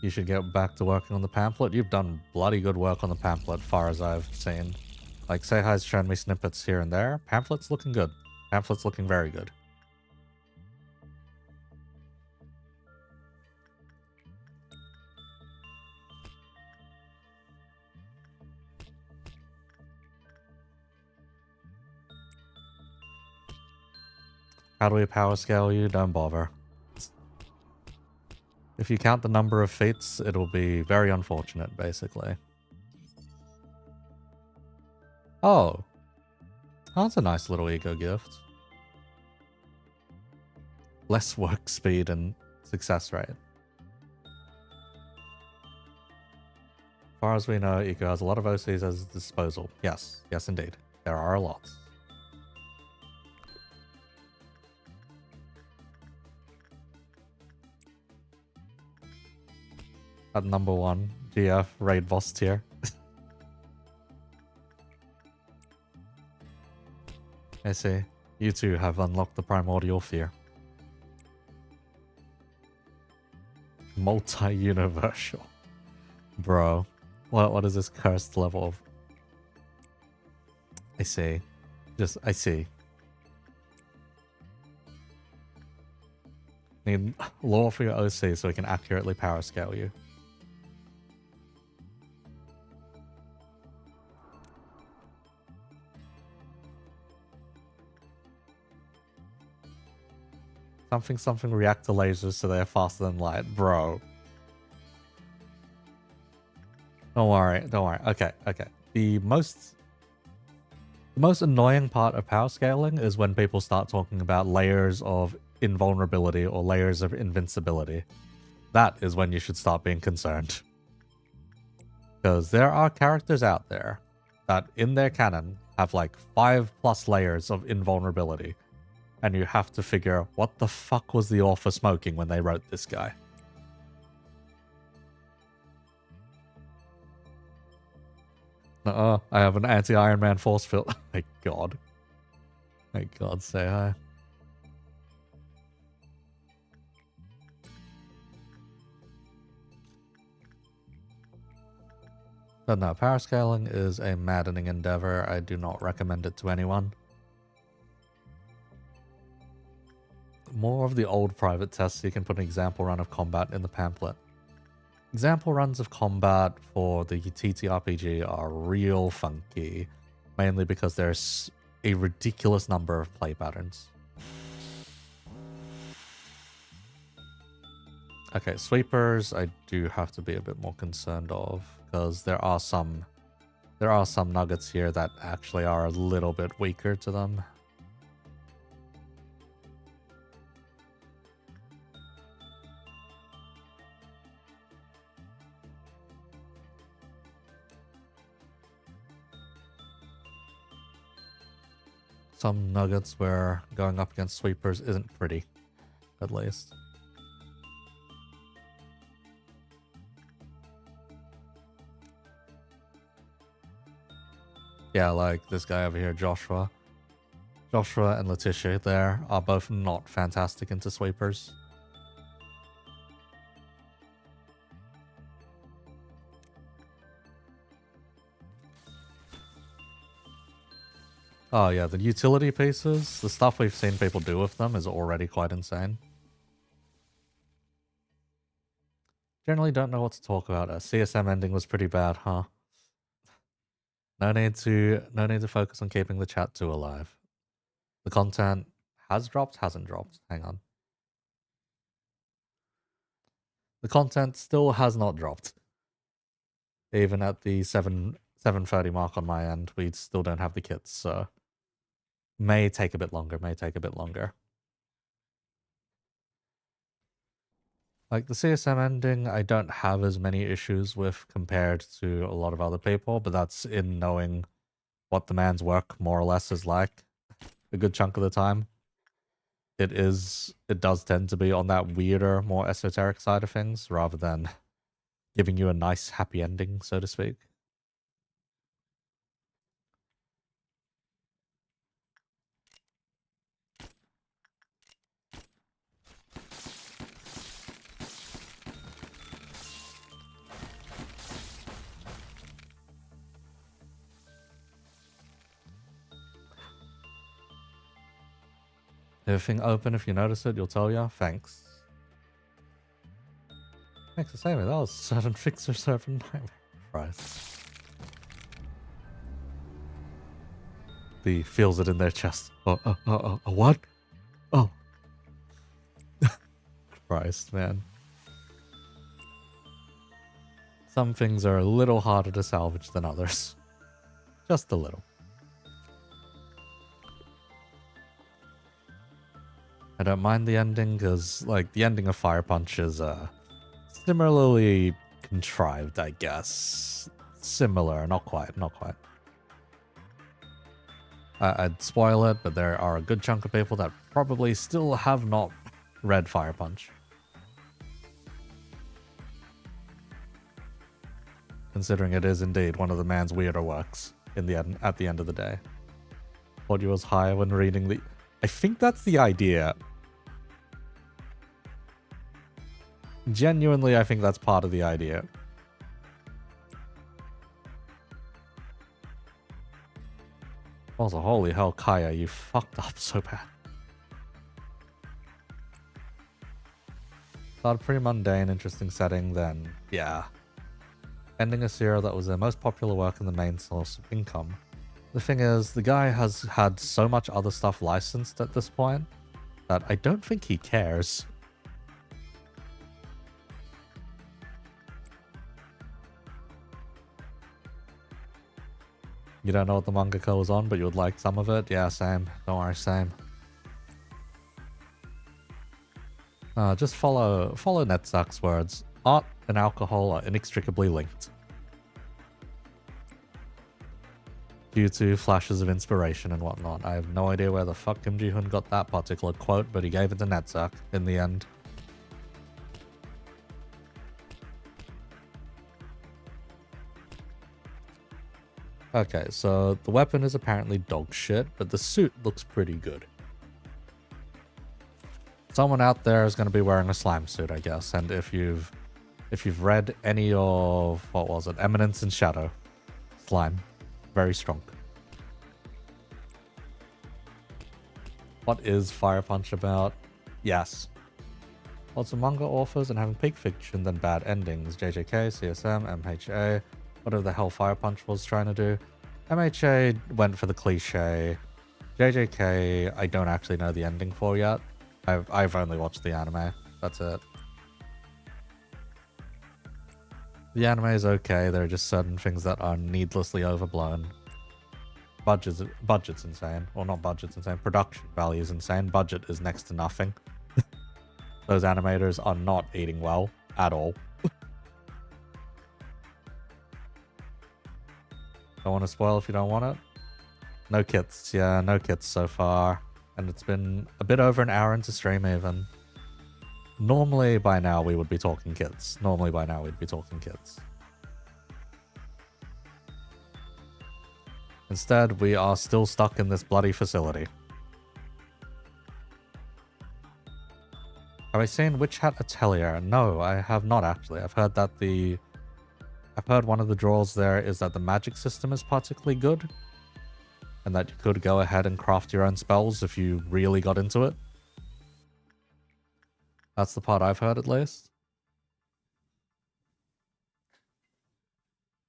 You should get back to working on the pamphlet. You've done bloody good work on the pamphlet, far as I've seen. Like, Seihai's shown me snippets here and there. Pamphlet's looking good. Pamphlet's looking very good. How do we power scale you? Don't bother. If you count the number of feats, it'll be very unfortunate, basically. Oh. That's a nice little ego gift. Less work speed and success rate. As far as we know, Eco has a lot of OCs at his disposal. Yes. Yes, indeed. There are a lot. At number 1, GF raid boss tier. I see. You two have unlocked the primordial fear. Multi-universal. Bro. What is this cursed level of... I see. I see. Need lore for your OC so we can accurately power scale you. Something reactor lasers so they are faster than light. Bro. Don't worry. Okay. The most annoying part of power scaling is when people start talking about layers of invulnerability or layers of invincibility. That is when you should start being concerned. Because there are characters out there that in their canon have like 5+ layers of invulnerability. And you have to figure what the fuck was the author smoking when they wrote this guy. I have an anti-Iron Man force field. My god. My god, say hi. But no, parascaling is a maddening endeavor. I do not recommend it to anyone. More of the old private tests, you can put an example run of combat in the pamphlet. Example runs of combat for the TTRPG are real funky, mainly because there's a ridiculous number of play patterns. Okay, sweepers I do have to be a bit more concerned of, because there are some nuggets here that actually are a little bit weaker to them. Some nuggets where going up against sweepers isn't pretty, at least. Yeah, like this guy over here, Joshua. Joshua and Letitia there are both not fantastic into sweepers. Oh yeah, the utility pieces, the stuff we've seen people do with them is already quite insane. Generally don't know what to talk about. CSM ending was pretty bad, huh? No need to focus on keeping the chat too alive. The content has dropped, hasn't dropped. Hang on. The content still has not dropped. Even at the 7:30 mark on my end, we still don't have the kits, so may take a bit longer, Like the CSM ending, I don't have as many issues with compared to a lot of other people, but that's in knowing what the man's work more or less is like a good chunk of the time. It does tend to be on that weirder, more esoteric side of things, rather than giving you a nice happy ending, so to speak. Everything open, if you notice it, you'll tell ya. Thanks. Thanks for saving me. That was 7 fixer 7 nightmare. Christ. The feels it in their chest. What? Oh. Christ, man. Some things are a little harder to salvage than others. Just a little. I don't mind the ending, because, like, the ending of Fire Punch is, similarly contrived, I guess. Similar, not quite. I'd spoil it, but there are a good chunk of people that probably still have not read Fire Punch. Considering it is indeed one of the man's weirder works at the end of the day. Audio was higher when reading the... I think that's the idea. Genuinely, I think that's part of the idea. Also, holy hell, Kaya, you fucked up so bad. Started pretty mundane, interesting setting, then, yeah. Ending a serial that was their most popular work and the main source of income. The thing is, the guy has had so much other stuff licensed at this point that I don't think he cares. You don't know what the mangaka was on, but you would like some of it? Yeah, same. Don't worry, same. Just follow Netzak's words. Art and alcohol are inextricably linked. Due to flashes of inspiration and whatnot. I have no idea where the fuck Kim Ji-hoon got that particular quote, but he gave it to Netzak in the end. Okay, so the weapon is apparently dog shit, but the suit looks pretty good. Someone out there is going to be wearing a slime suit, I guess, and if you've If you've read any of, what was it, Eminence and Shadow, slime, very strong. What is Fire Punch about? Yes. Lots of manga authors and having peak fiction than bad endings. JJK, CSM, MHA, whatever the hell Fire Punch was trying to do. MHA went for the cliche. JJK, I don't actually know the ending for yet. I've only watched the anime. That's it. The anime is okay. There are just certain things that are needlessly overblown. Budget's insane. Well, not budget's insane. Production value is insane. Budget is next to nothing. Those animators are not eating well at all. Don't want to spoil if you don't want it. No kits. Yeah, no kits so far. And it's been a bit over an hour into stream even. Normally by now we would be talking kits. Normally by now we'd be talking kits. Instead, we are still stuck in this bloody facility. Have I seen Witch Hat Atelier? No, I have not actually. I've heard that I've heard one of the draws there is that the magic system is particularly good. And that you could go ahead and craft your own spells if you really got into it. That's the part I've heard at least.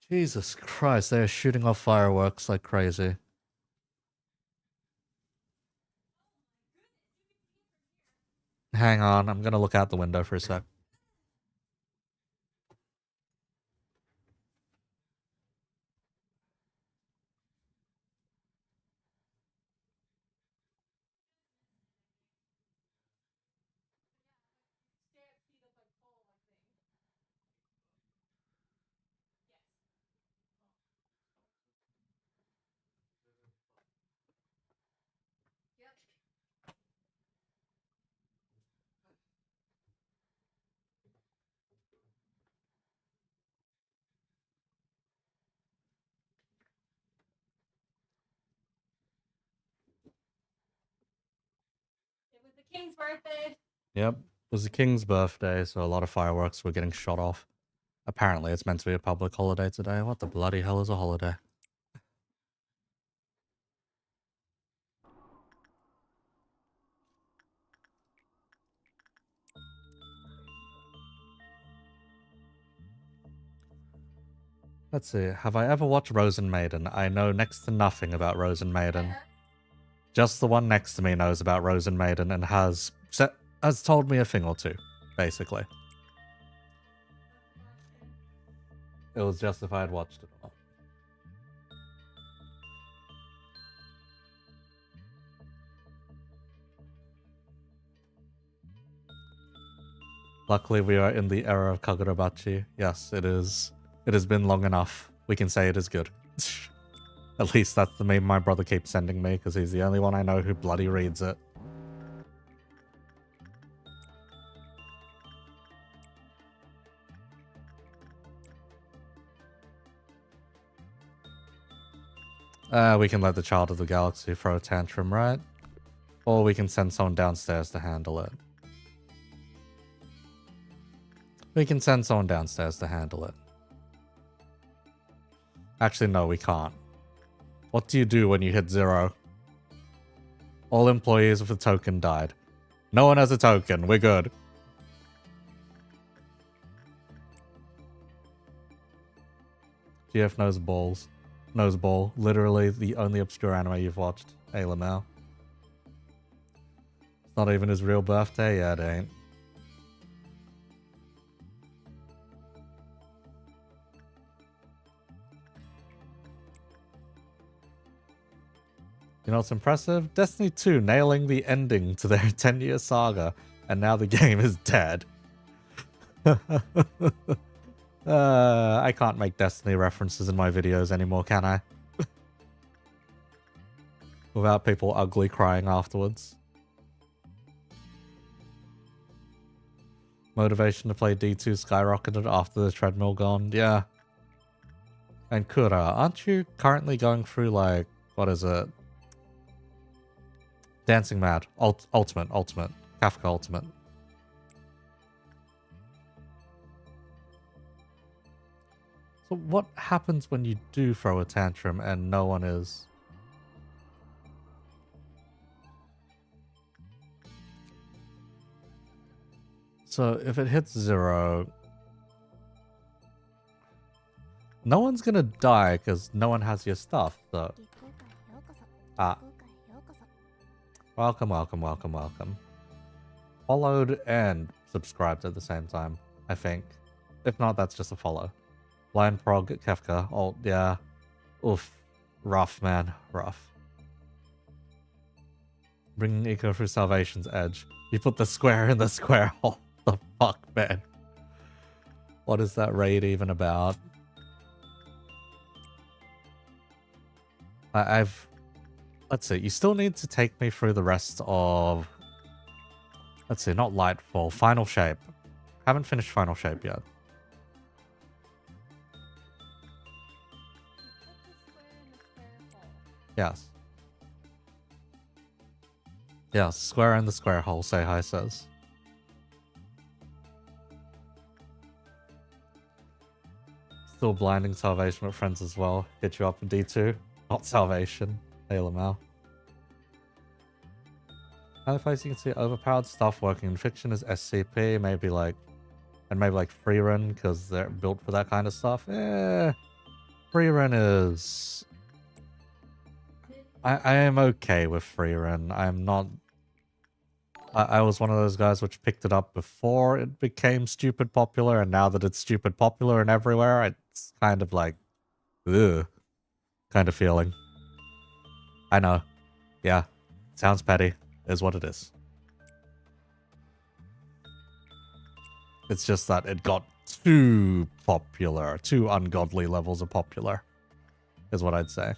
Jesus Christ, they are shooting off fireworks like crazy. Hang on, I'm gonna look out the window for a sec. King's birthday. Yep, it was the king's birthday, so a lot of fireworks were getting shot off. Apparently, it's meant to be a public holiday today. What the bloody hell is a holiday? Let's see. Have I ever watched Rosen Maiden? I know next to nothing about Rosen Maiden. Just the one next to me knows about Rosen Maiden and has told me a thing or two, basically. It was just if I had watched it or not. Luckily, we are in the era of Kagurabachi. Yes, it is. It has been long enough. We can say it is good. At least that's the meme my brother keeps sending me, because he's the only one I know who bloody reads it. We can let the Child of the Galaxy throw a tantrum, right? Or we can send someone downstairs to handle it. We can send someone downstairs to handle it. Actually, no, we can't. What do you do when you hit 0? All employees with a token died. No one has a token. We're good. GF knows balls. Knows ball. Literally the only obscure anime you've watched. Hey, Lamau. It's not even his real birthday. Yeah, it ain't. You know what's impressive? Destiny 2 nailing the ending to their 10-year saga, and now the game is dead. I can't make Destiny references in my videos anymore, can I? Without people ugly crying afterwards. Motivation to play D2 skyrocketed after the treadmill gone. Yeah. And Kura, aren't you currently going through, like, what is it? Dancing Mad. Ultimate. Kafka Ultimate. So what happens when you do throw a tantrum and no one is... So if it hits 0, no one's gonna die because no one has your stuff, so... Ah. Welcome, welcome, welcome, welcome. Followed and subscribed at the same time, I think. If not, that's just a follow. Blind Prog, Kefka. Oh, yeah. Oof. Rough, man. Rough. Bringing Eco through Salvation's Edge. You put the square in the square hole. The fuck, man? What is that raid even about? I've... Let's see. You still need to take me through the rest of... Let's see. Not Lightfall. Final Shape. Haven't finished Final Shape yet. Yes. Yes, square in the square hole, say hi says. Still blinding Salvation with friends as well. Hit you up with D2. Not Salvation. Hey, Lamau. Other place you can see overpowered stuff working in fiction is SCP, maybe like... And maybe like free run, because they're built for that kind of stuff. Free run is... I am okay with free run. I'm not... I was one of those guys which picked it up before it became stupid popular, and now that it's stupid popular and everywhere, it's kind of like... Ugh. Kind of feeling. I know. Yeah. Sounds petty. Is what it is. It's just that it got too popular. Too ungodly levels of popular. Is what I'd say.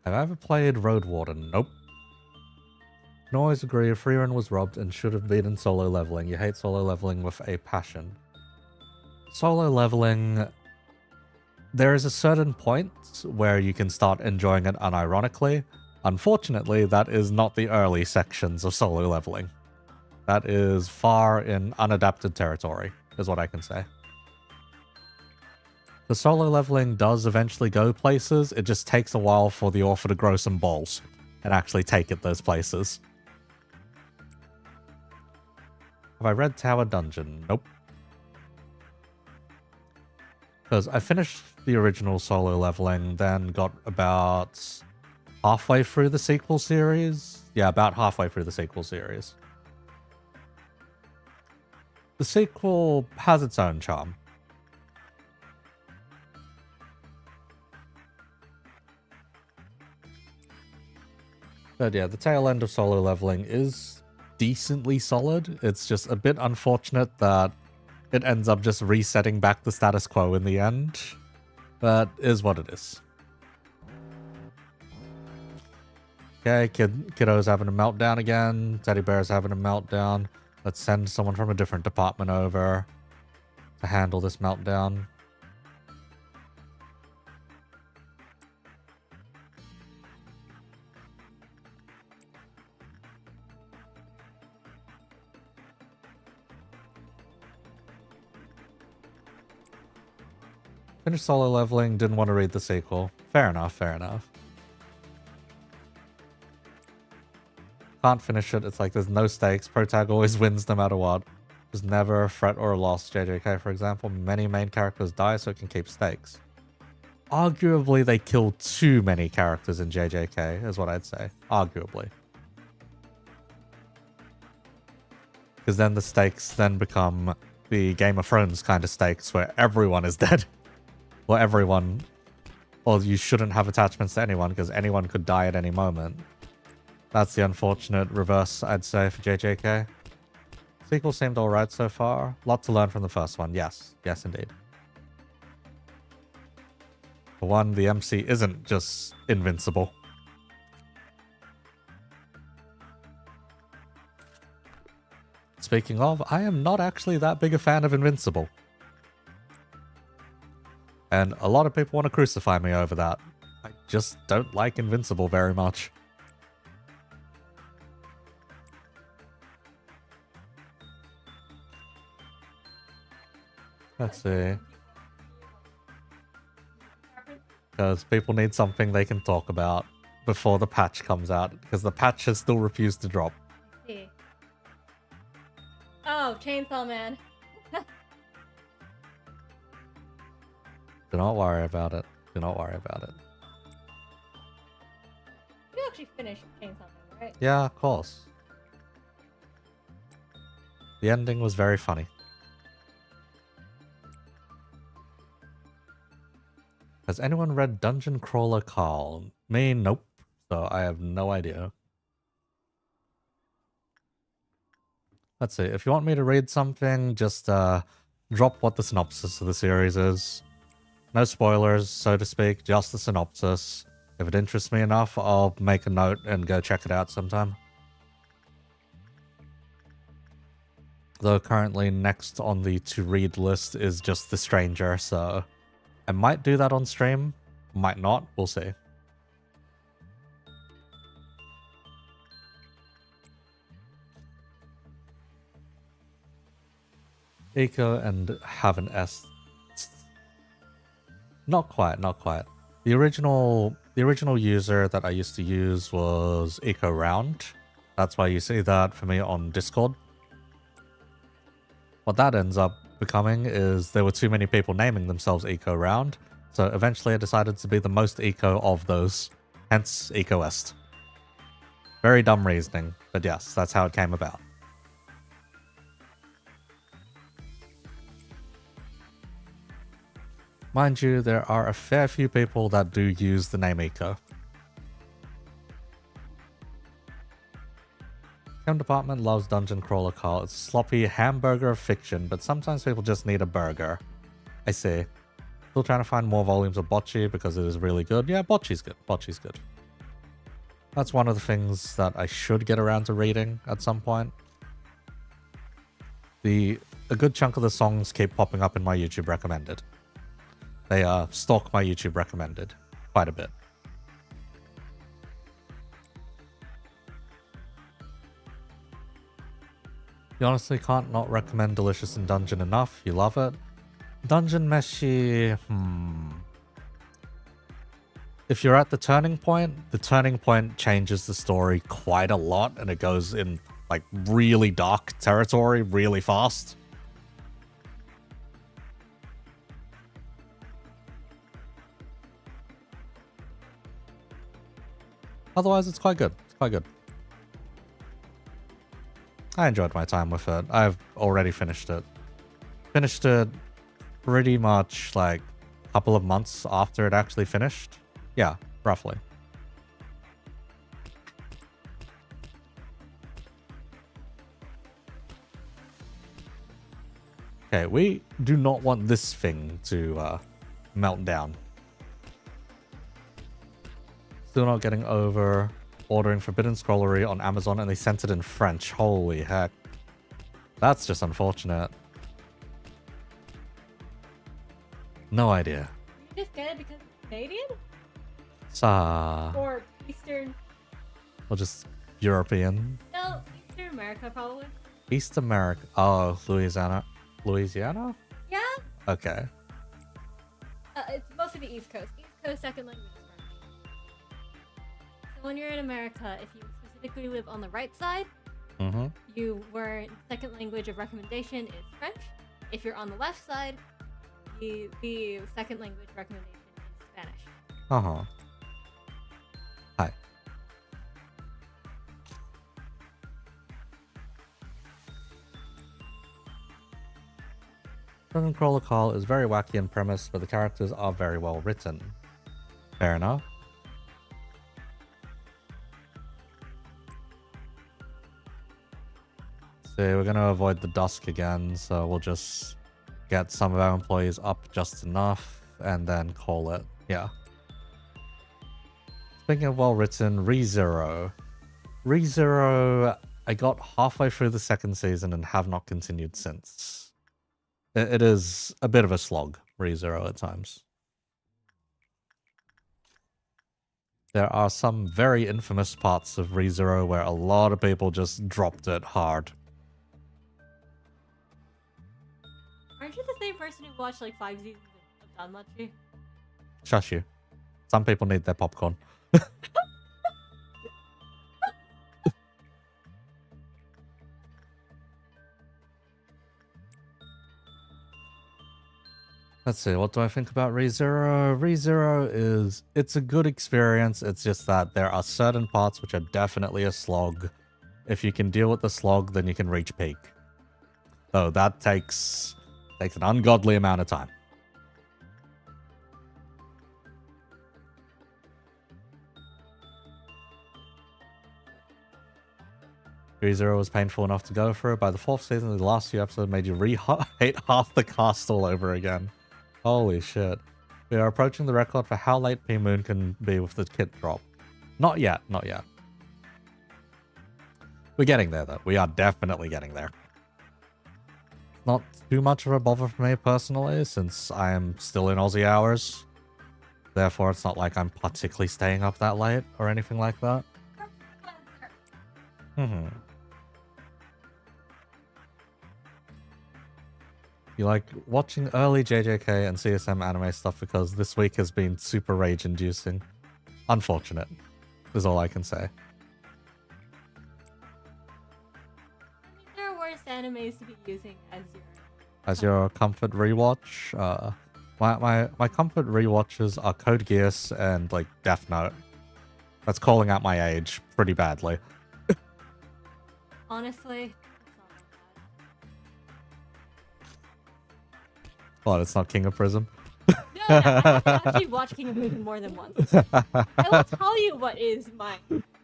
Have I ever played Road Warden? Nope. Can always agree Freerun was robbed and should have been in solo leveling. You hate solo leveling with a passion. Solo leveling... There is a certain point where you can start enjoying it unironically. Unfortunately, that is not the early sections of solo leveling. That is far in unadapted territory, is what I can say. The solo leveling does eventually go places, it just takes a while for the author to grow some balls and actually take it those places. Have I read Tower Dungeon? Nope. Because I finished the original solo leveling, then got about halfway through the sequel series. Yeah, about halfway through the sequel series. The sequel has its own charm. But yeah, the tail end of solo leveling is decently solid. It's just a bit unfortunate that it ends up just resetting back the status quo in the end. But is what it is. Okay, kiddo's having a meltdown again. Teddy bear's having a meltdown. Let's send someone from a different department over to handle this meltdown. Finished solo leveling, didn't want to read the sequel. Fair enough, fair enough. Can't finish it, it's like there's no stakes. Protag always wins no matter what. There's never a threat or a loss. JJK, for example, many main characters die so it can keep stakes. Arguably, they kill too many characters in JJK, is what I'd say. Arguably. Because then the stakes then become the Game of Thrones kind of stakes where everyone is dead. Or everyone, or you shouldn't have attachments to anyone because anyone could die at any moment. That's the unfortunate reverse, I'd say, for JJK. Sequel seemed alright so far. Lot to learn from the first one. Yes. Yes, indeed. For one, the MC isn't just invincible. Speaking of, I am not actually that big a fan of Invincible. And a lot of people want to crucify me over that. I just don't like Invincible very much. Let's see. Because people need something they can talk about before the patch comes out, because the patch has still refused to drop. See. Oh, Chainsaw Man. Do not worry about it. Do not worry about it. You actually finished Chainsaw Man, right? Yeah, of course. The ending was very funny. Has anyone read Dungeon Crawler Carl? Me, nope. So I have no idea. Let's see. If you want me to read something, just drop what the synopsis of the series is. No spoilers, so to speak, just the synopsis. If it interests me enough, I'll make a note and go check it out sometime. Though currently next on the to-read list is just The Stranger, so I might do that on stream, might not, we'll see. Eco and have an S. Not quite, not quite. The original user that I used to use was Eco Round. That's why you see that for me on Discord. What that ends up becoming is there were too many people naming themselves Eco Round, so eventually I decided to be the most eco of those, hence EcoEst. Very dumb reasoning, but yes, that's how it came about. Mind you, there are a fair few people that do use the name Eco. Game Department loves Dungeon Crawler Carl. It's a sloppy hamburger of fiction, but sometimes people just need a burger. I see. Still trying to find more volumes of Bocce because it is really good. Yeah, Bocce's good. Bocce's good. That's one of the things that I should get around to reading at some point. A good chunk of the songs keep popping up in my YouTube recommended. They stalk my YouTube recommended quite a bit. You honestly can't not recommend Delicious in Dungeon enough. You love it. Dungeon Meshi, If you're at the turning point changes the story quite a lot and it goes in like really dark territory really fast. Otherwise, it's quite good. It's quite good. I enjoyed my time with it. I've already finished it. Finished it pretty much like a couple of months after it actually finished. Yeah, roughly. Okay, we do not want this thing to melt down. Still not getting over ordering Forbidden Scrollery on Amazon and they sent it in French. Holy heck. That's just unfortunate. No idea. You just get it because it's Canadian? Or Eastern? Or just European? No, Eastern America probably. East America. Oh, Louisiana. Louisiana? Yeah? Okay. It's mostly the East Coast. East Coast second language is French. So when you're in America, if you specifically live on the right side, your second language of recommendation is French. If you're on the left side, the second language recommendation is Spanish. Hi. Dungeon Crawler Call is very wacky in premise, but the characters are very well written. Fair enough. So we're going to avoid the dusk again, so we'll just get some of our employees up just enough and then call it. Yeah. Speaking of well written, ReZero. ReZero, I got halfway through the second season and have not continued since. It is a bit of a slog, ReZero at times. There are some very infamous parts of ReZero where a lot of people just dropped it hard. Aren't you the same person who watched like 5 seasons of Danmachi? Shush you. Some people need their popcorn. Let's see, what do I think about ReZero? ReZero is, it's a good experience. It's just that there are certain parts which are definitely a slog. If you can deal with the slog, then you can reach peak. Though that takes an ungodly amount of time. ReZero was painful enough to go through. By the 4th season, the last few episodes made you hate half the cast all over again. Holy shit. We are approaching the record for how late P-Moon can be with the kit drop. Not yet, not yet. We're getting there, though. We are definitely getting there. Not too much of a bother for me, personally, since I am still in Aussie hours. Therefore, it's not like I'm particularly staying up that late or anything like that. You like watching early JJK and CSM anime stuff because this week has been super rage-inducing. Unfortunate, is all I can say. There are worse animes to be using as your comfort rewatch. My comfort rewatches are Code Geass and like Death Note. That's calling out my age pretty badly. Honestly. Well, it's not King of Prism. No, I actually watched King of Prism more than once. I will tell you what is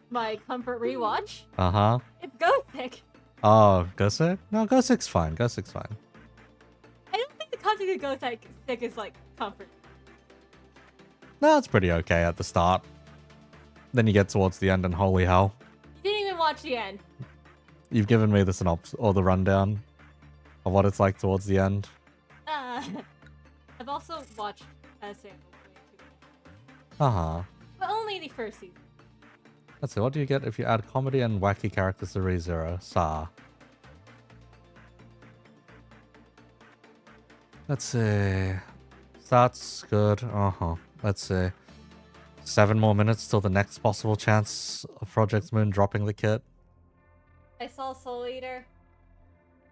my comfort rewatch. Uh-huh. It's Gothic. Oh, Gothic? No, Gothic's fine. Gothic's fine. I don't think the concept of Gothic is like comfort. No, it's pretty okay at the start. Then you get towards the end and holy hell. You didn't even watch the end. You've given me the synopsis or the rundown of what it's like towards the end. I've also watched Samuel. Uh-huh. But only the first season. Let's see, what do you get if you add comedy and wacky characters to ReZero? Sa. Let's see. That's good. Uh-huh. Let's see. 7 more minutes till the next possible chance of Project Moon dropping the kit. I saw Soul Eater.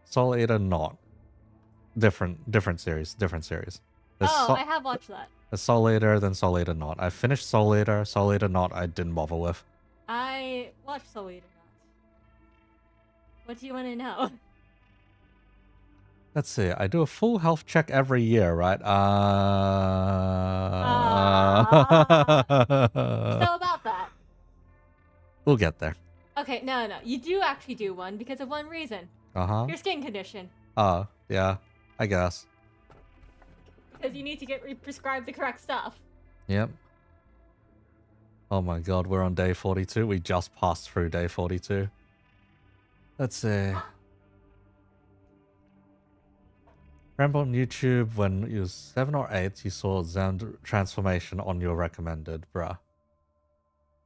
Soul Eater not. Different series. There's I have watched that. There's Soul Eater, then Soul Eater not. I finished Soul Eater. Soul Eater not I didn't bother with. I watched Soul Eater not. What do you want to know? Let's see. I do a full health check every year, right? So about that. We'll get there. Okay, no. You do actually do one because of one reason. Uh-huh. Your skin condition. Oh, yeah. I guess. Because you need to get prescribed the correct stuff. Yep. Oh my god, we're on day 42. We just passed through day 42. Let's see. Remember on YouTube when you was 7 or 8, you saw Zen transformation on your recommended, bruh.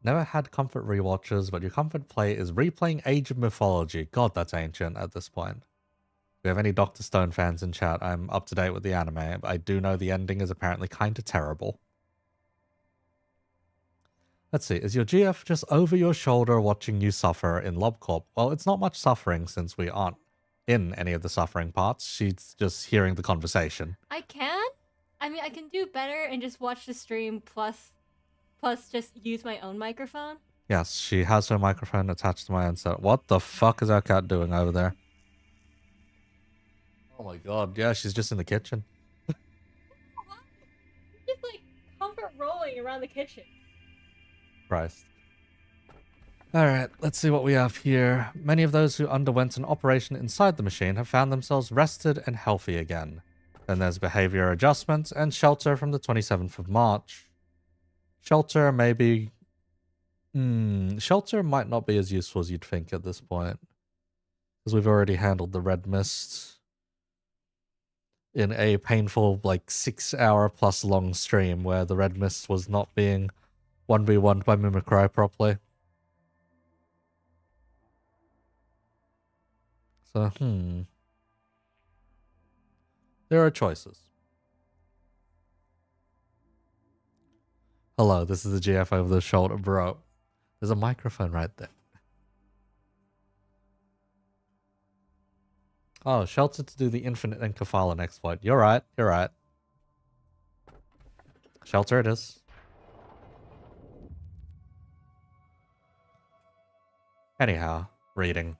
Never had comfort rewatches, but your comfort play is replaying Age of Mythology. God, that's ancient at this point. Do we have any Dr. Stone fans in chat? I'm up to date with the anime, but I do know the ending is apparently kind of terrible. Let's see, is your GF just over your shoulder watching you suffer in Corp? Well, it's not much suffering since we aren't in any of the suffering parts. She's just hearing the conversation. I can? I mean, I can do better and just watch the stream plus just use my own microphone. Yes, she has her microphone attached to my headset. What the fuck is our cat doing over there? Oh my god, yeah, she's just in the kitchen. Just like comfort rolling around the kitchen. Christ. Alright, let's see what we have here. Many of those who underwent an operation inside the machine have found themselves rested and healthy again. Then there's behavior adjustments and shelter from the 27th of March. Shelter maybe... shelter might not be as useful as you'd think at this point. Because we've already handled the red mist in a painful, like, 6 hour plus long stream where the red mist was not being 1v1 by Mimicry properly. So, there are choices. Hello, this is the GF over the shoulder, bro. There's a microphone right there. Oh, shelter to do the infinite and Kafala exploit. You're right, you're right. Shelter it is. Anyhow, reading.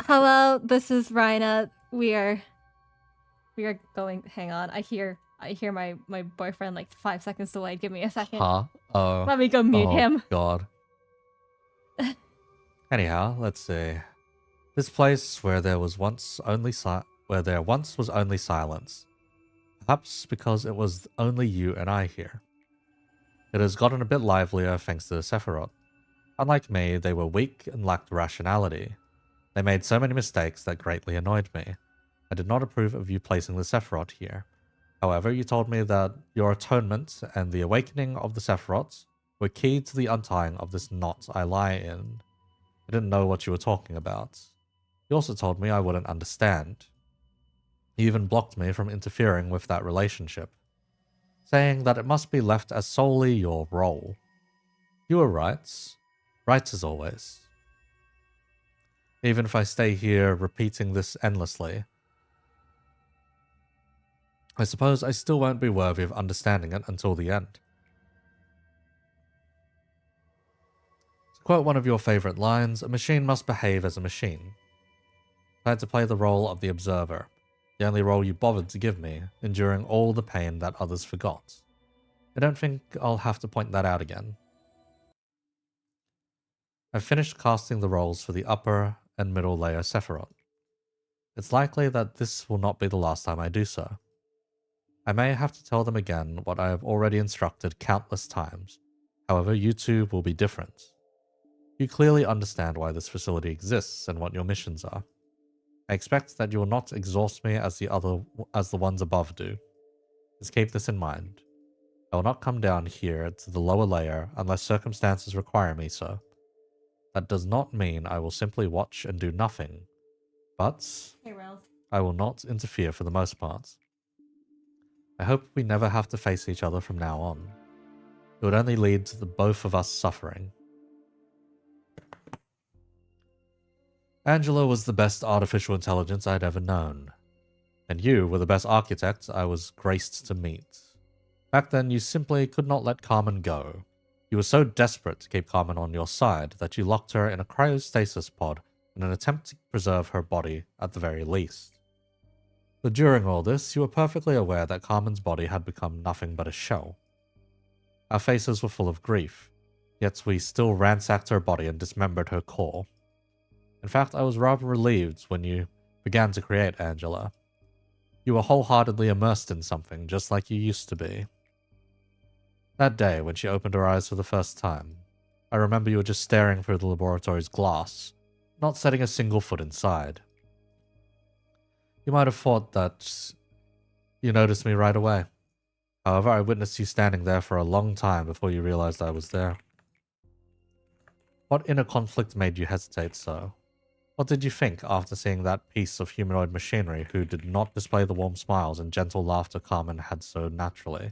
Hello, this is Rhina. We are going. Hang on, I hear my boyfriend like 5 seconds delayed. Give me a second. Huh? Oh. Let me go mute him. God. Anyhow, let's see. This place where there once was only silence. Perhaps because it was only you and I here. It has gotten a bit livelier thanks to the Sephiroth. Unlike me, they were weak and lacked rationality. They made so many mistakes that greatly annoyed me. I did not approve of you placing the Sephiroth here. However, you told me that your atonement and the awakening of the Sephiroths were key to the untying of this knot I lie in. I didn't know what you were talking about. You also told me I wouldn't understand. You even blocked me from interfering with that relationship, saying that it must be left as solely your role. You were right. Right as always. Even if I stay here repeating this endlessly, I suppose I still won't be worthy of understanding it until the end. To quote one of your favorite lines, a machine must behave as a machine. I had to play the role of the observer, the only role you bothered to give me, enduring all the pain that others forgot. I don't think I'll have to point that out again. I've finished casting the roles for the upper and middle layer Sephiroth. It's likely that this will not be the last time I do so. I may have to tell them again what I have already instructed countless times. However, you two will be different. You clearly understand why this facility exists and what your missions are. I expect that you will not exhaust me as the ones above do. Just keep this in mind. I will not come down here to the lower layer unless circumstances require me so. That does not mean I will simply watch and do nothing, but I will not interfere for the most part. I hope we never have to face each other from now on. It would only lead to the both of us suffering. Angela was the best artificial intelligence I'd ever known. And you were the best architect I was graced to meet. Back then, you simply could not let Carmen go. You were so desperate to keep Carmen on your side that you locked her in a cryostasis pod in an attempt to preserve her body at the very least. But during all this, you were perfectly aware that Carmen's body had become nothing but a shell. Our faces were full of grief, yet we still ransacked her body and dismembered her core. In fact, I was rather relieved when you began to create Angela. You were wholeheartedly immersed in something, just like you used to be. That day, when she opened her eyes for the first time, I remember you were just staring through the laboratory's glass, not setting a single foot inside. You might have thought that you noticed me right away. However, I witnessed you standing there for a long time before you realized I was there. What inner conflict made you hesitate so? What did you think after seeing that piece of humanoid machinery who did not display the warm smiles and gentle laughter Carmen had so naturally?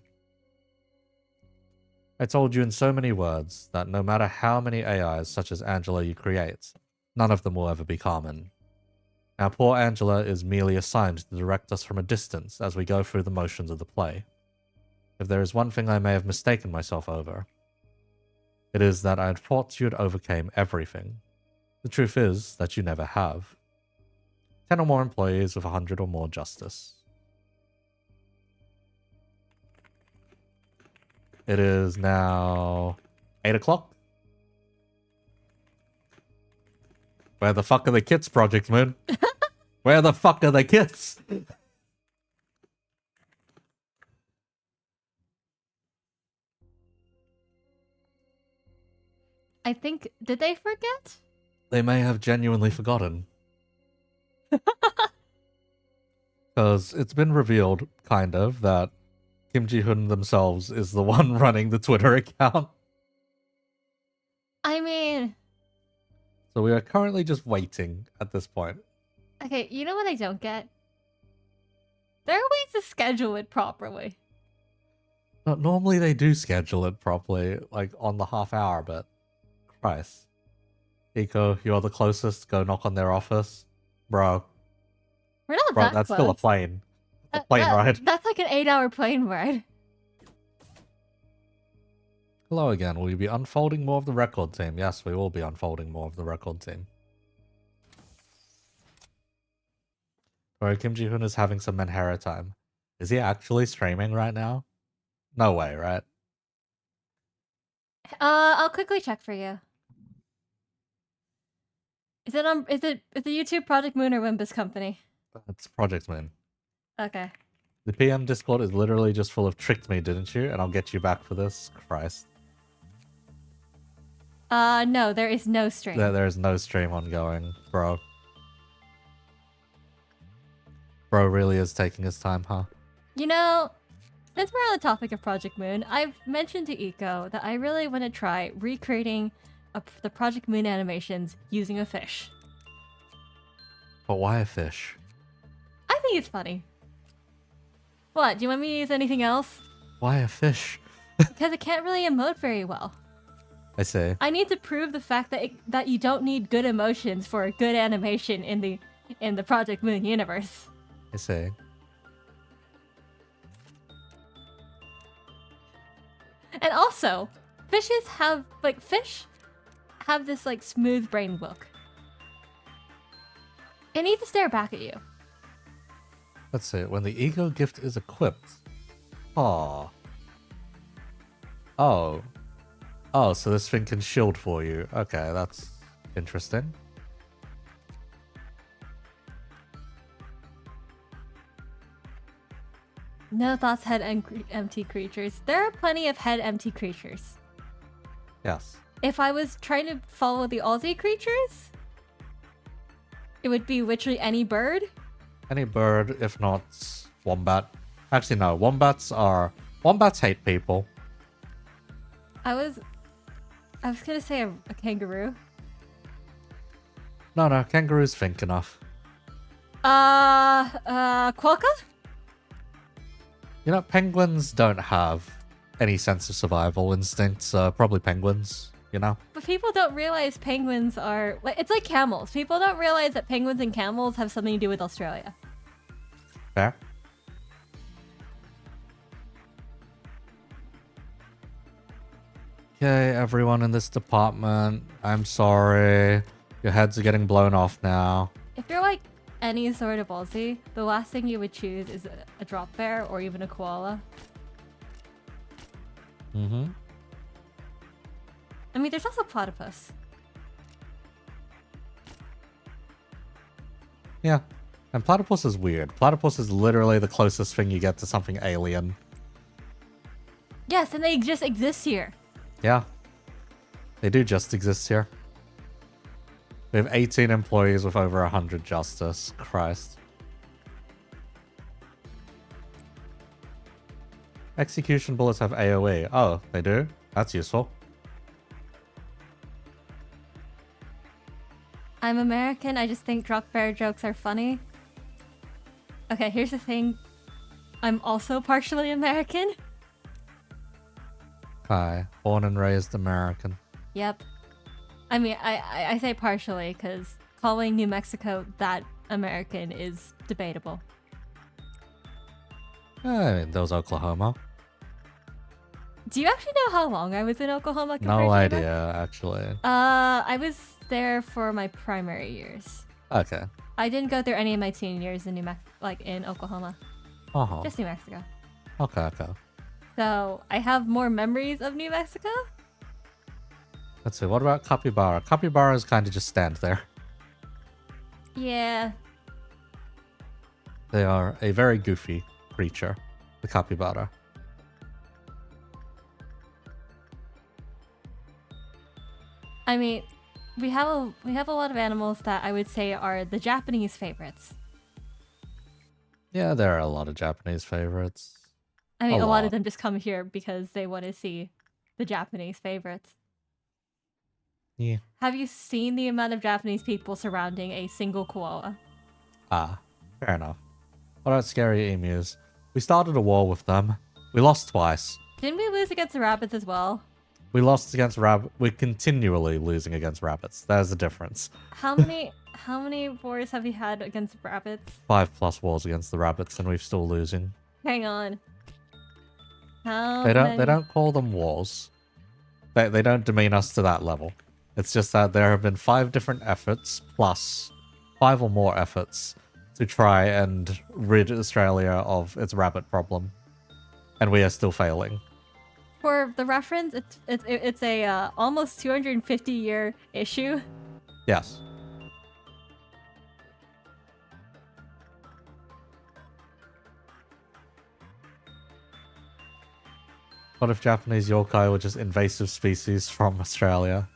I told you in so many words that no matter how many AIs such as Angela you create, none of them will ever be Carmen. Now poor Angela is merely assigned to direct us from a distance as we go through the motions of the play. If there is one thing I may have mistaken myself over, it is that I had thought you had overcame everything. The truth is that you never have. 10 or more employees with 100 or more justice. It is now 8 o'clock. Where the fuck are the kits, Project Moon? Where the fuck are the kits? I think, did they forget? They may have genuinely forgotten. Because it's been revealed, kind of, that Kim Ji-hoon themselves is the one running the Twitter account. I mean... So we are currently just waiting at this point. Okay, you know what I don't get? There are ways to schedule it properly. No, normally they do schedule it properly, like on the half hour, but Christ. Eco, you're the closest, go knock on their office. Bro. We're not Bro, that that's close. still a plane. A plane ride. That's like an 8-hour plane ride. Hello again, will you be unfolding more of the record team? Yes, we will be unfolding more of the record team. Alright, Kim Ji-hoon is having some Menhera time. Is he actually streaming right now? No way, right? I'll quickly check for you. Is it the YouTube Project Moon or Limbus company? It's Project Moon. Okay. The PM Discord is literally just full of tricked me, didn't you? And I'll get you back for this. Christ. No, there is no stream. There is no stream ongoing, bro. Bro really is taking his time, huh? You know, since we're on the topic of Project Moon, I've mentioned to Eco that I really want to try recreating the Project Moon animations using a fish. But why a fish? I think it's funny. What, do you want me to use anything else? Why a fish? Because it can't really emote very well. I see. I need to prove the fact that you don't need good emotions for a good animation in the Project Moon universe. I see. And also, fish have this like smooth brain look. They need to stare back at you. Let's see. When the ego gift is equipped. Aww. Oh. Oh, so this thing can shield for you. Okay, that's interesting. No thoughts, head empty creatures. There are plenty of head empty creatures. Yes. If I was trying to follow the Aussie creatures, it would be literally any bird. Any bird, if not wombat. Actually, no. Wombats hate people. I was gonna say a kangaroo. No, kangaroos think enough. Quokka? You know, penguins don't have any sense of survival instincts. Probably penguins, you know? But people don't realize penguins are... It's like camels. People don't realize that penguins and camels have something to do with Australia. Fair. Okay, everyone in this department, I'm sorry. Your heads are getting blown off now. If you're like any sort of Aussie, the last thing you would choose is a drop bear or even a koala. Mm-hmm. I mean, there's also platypus. Yeah. And platypus is weird. Platypus is literally the closest thing you get to something alien. Yes, and they just exist here. Yeah. They do just exist here. We have 18 employees with over 100 justice. Christ. Execution bullets have AoE. Oh, they do? That's useful. I'm American, I just think drop bear jokes are funny. Okay, here's the thing. I'm also partially American. Hi. Born and raised American. Yep. I mean, I say partially because calling New Mexico that American is debatable. I mean, there was Oklahoma. Do you actually know how long I was in Oklahoma? No idea, actually. I was there for my primary years. Okay. I didn't go through any of my teen years in in Oklahoma. Uh-huh. Just New Mexico. Okay. So I have more memories of New Mexico. Let's see, what about capybara? Capybaras kind of just stand there. Yeah. They are a very goofy creature, the capybara. I mean, we have a lot of animals that I would say are the Japanese favorites. Yeah, there are a lot of Japanese favorites. I mean, a lot of lot. them just come here because they want to see the Japanese favorites. Yeah. Have you seen the amount of Japanese people surrounding a single koala? Ah, fair enough. What about scary emus? We started a war with them. We lost twice. Didn't we lose against the rabbits as well? We lost against rabbits. We're continually losing against rabbits. There's the difference. How many wars have we had against rabbits? 5+ wars against the rabbits, and we're still losing. Hang on. They don't call them wars. They don't demean us to that level. It's just that there have been 5 different efforts, plus 5 or more efforts, to try and rid Australia of its rabbit problem. And we are still failing. For the reference, it's a almost 250-year issue. Yes. What if Japanese yokai were just invasive species from Australia?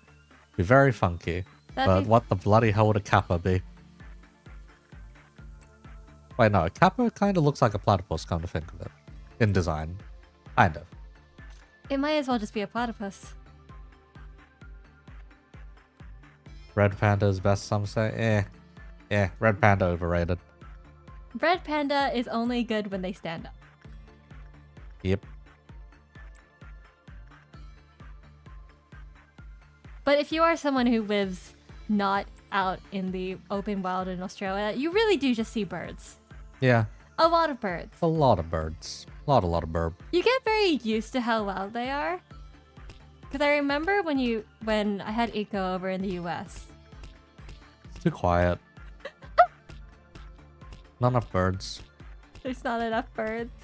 Be very funky. But what the bloody hell would a kappa be? Wait, no, a kappa kind of looks like a platypus, come to think of it. In design. Kind of. It might as well just be a platypus. Red panda is best, some say. Red panda overrated. Red panda is only good when they stand up. Yep. But if you are someone who lives not out in the open wild in Australia, you really do just see birds. Yeah. A lot of birds. A lot of birds. A lot of bird. You get very used to how loud they are. Because I remember when I had Eco over in the US. It's too quiet. Not enough birds. There's not enough birds.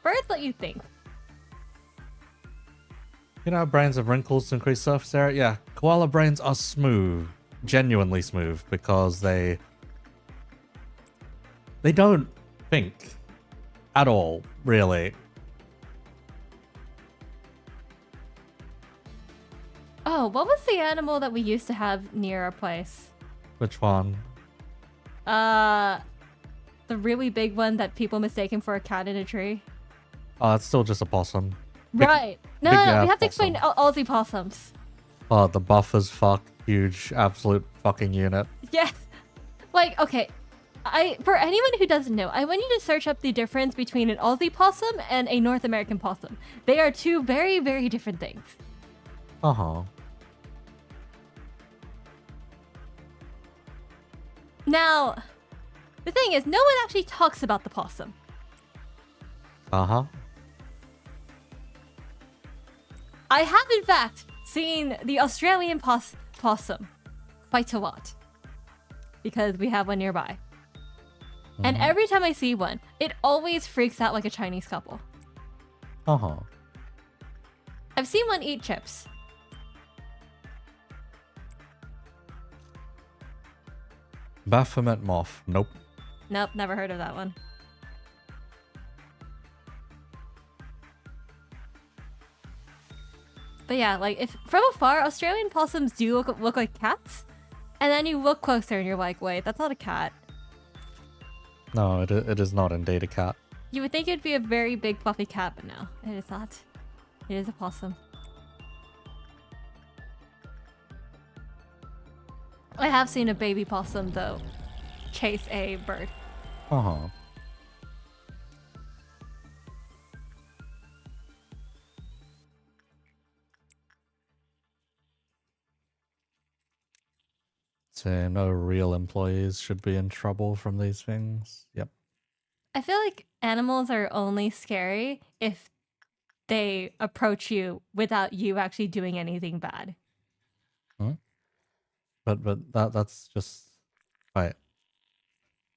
Birds let you think. You know, brains have wrinkles to increase surface area. Yeah, koala brains are smooth, genuinely smooth, because they don't think at all, really. Oh, what was the animal that we used to have near our place? Which one? The really big one that people mistaken for a cat in a tree. Oh, it's still just a possum. Right. No, we have to explain Aussie possums. Oh, the buffers fuck. Huge, absolute fucking unit. Yes. Like, okay. For anyone who doesn't know, I want you to search up the difference between an Aussie possum and a North American possum. They are two very, very different things. Uh-huh. Now, the thing is, no one actually talks about the possum. Uh-huh. I have, in fact, seen the Australian possum quite a lot. Because we have one nearby. And every time I see one, it always freaks out like a Chinese couple. Uh-huh. I've seen one eat chips. Baphomet moth. Nope. Nope, never heard of that one. But yeah, like, if from afar, Australian possums do look like cats. And then you look closer and you're like, wait, that's not a cat. No, it is not indeed a cat. You would think it'd be a very big fluffy cat, but no, it is not. It is a possum. I have seen a baby possum, though, chase a bird. Uh-huh. So no real employees should be in trouble from these things. Yep. I feel like animals are only scary if they approach you without you actually doing anything bad. Hmm? But that's just right.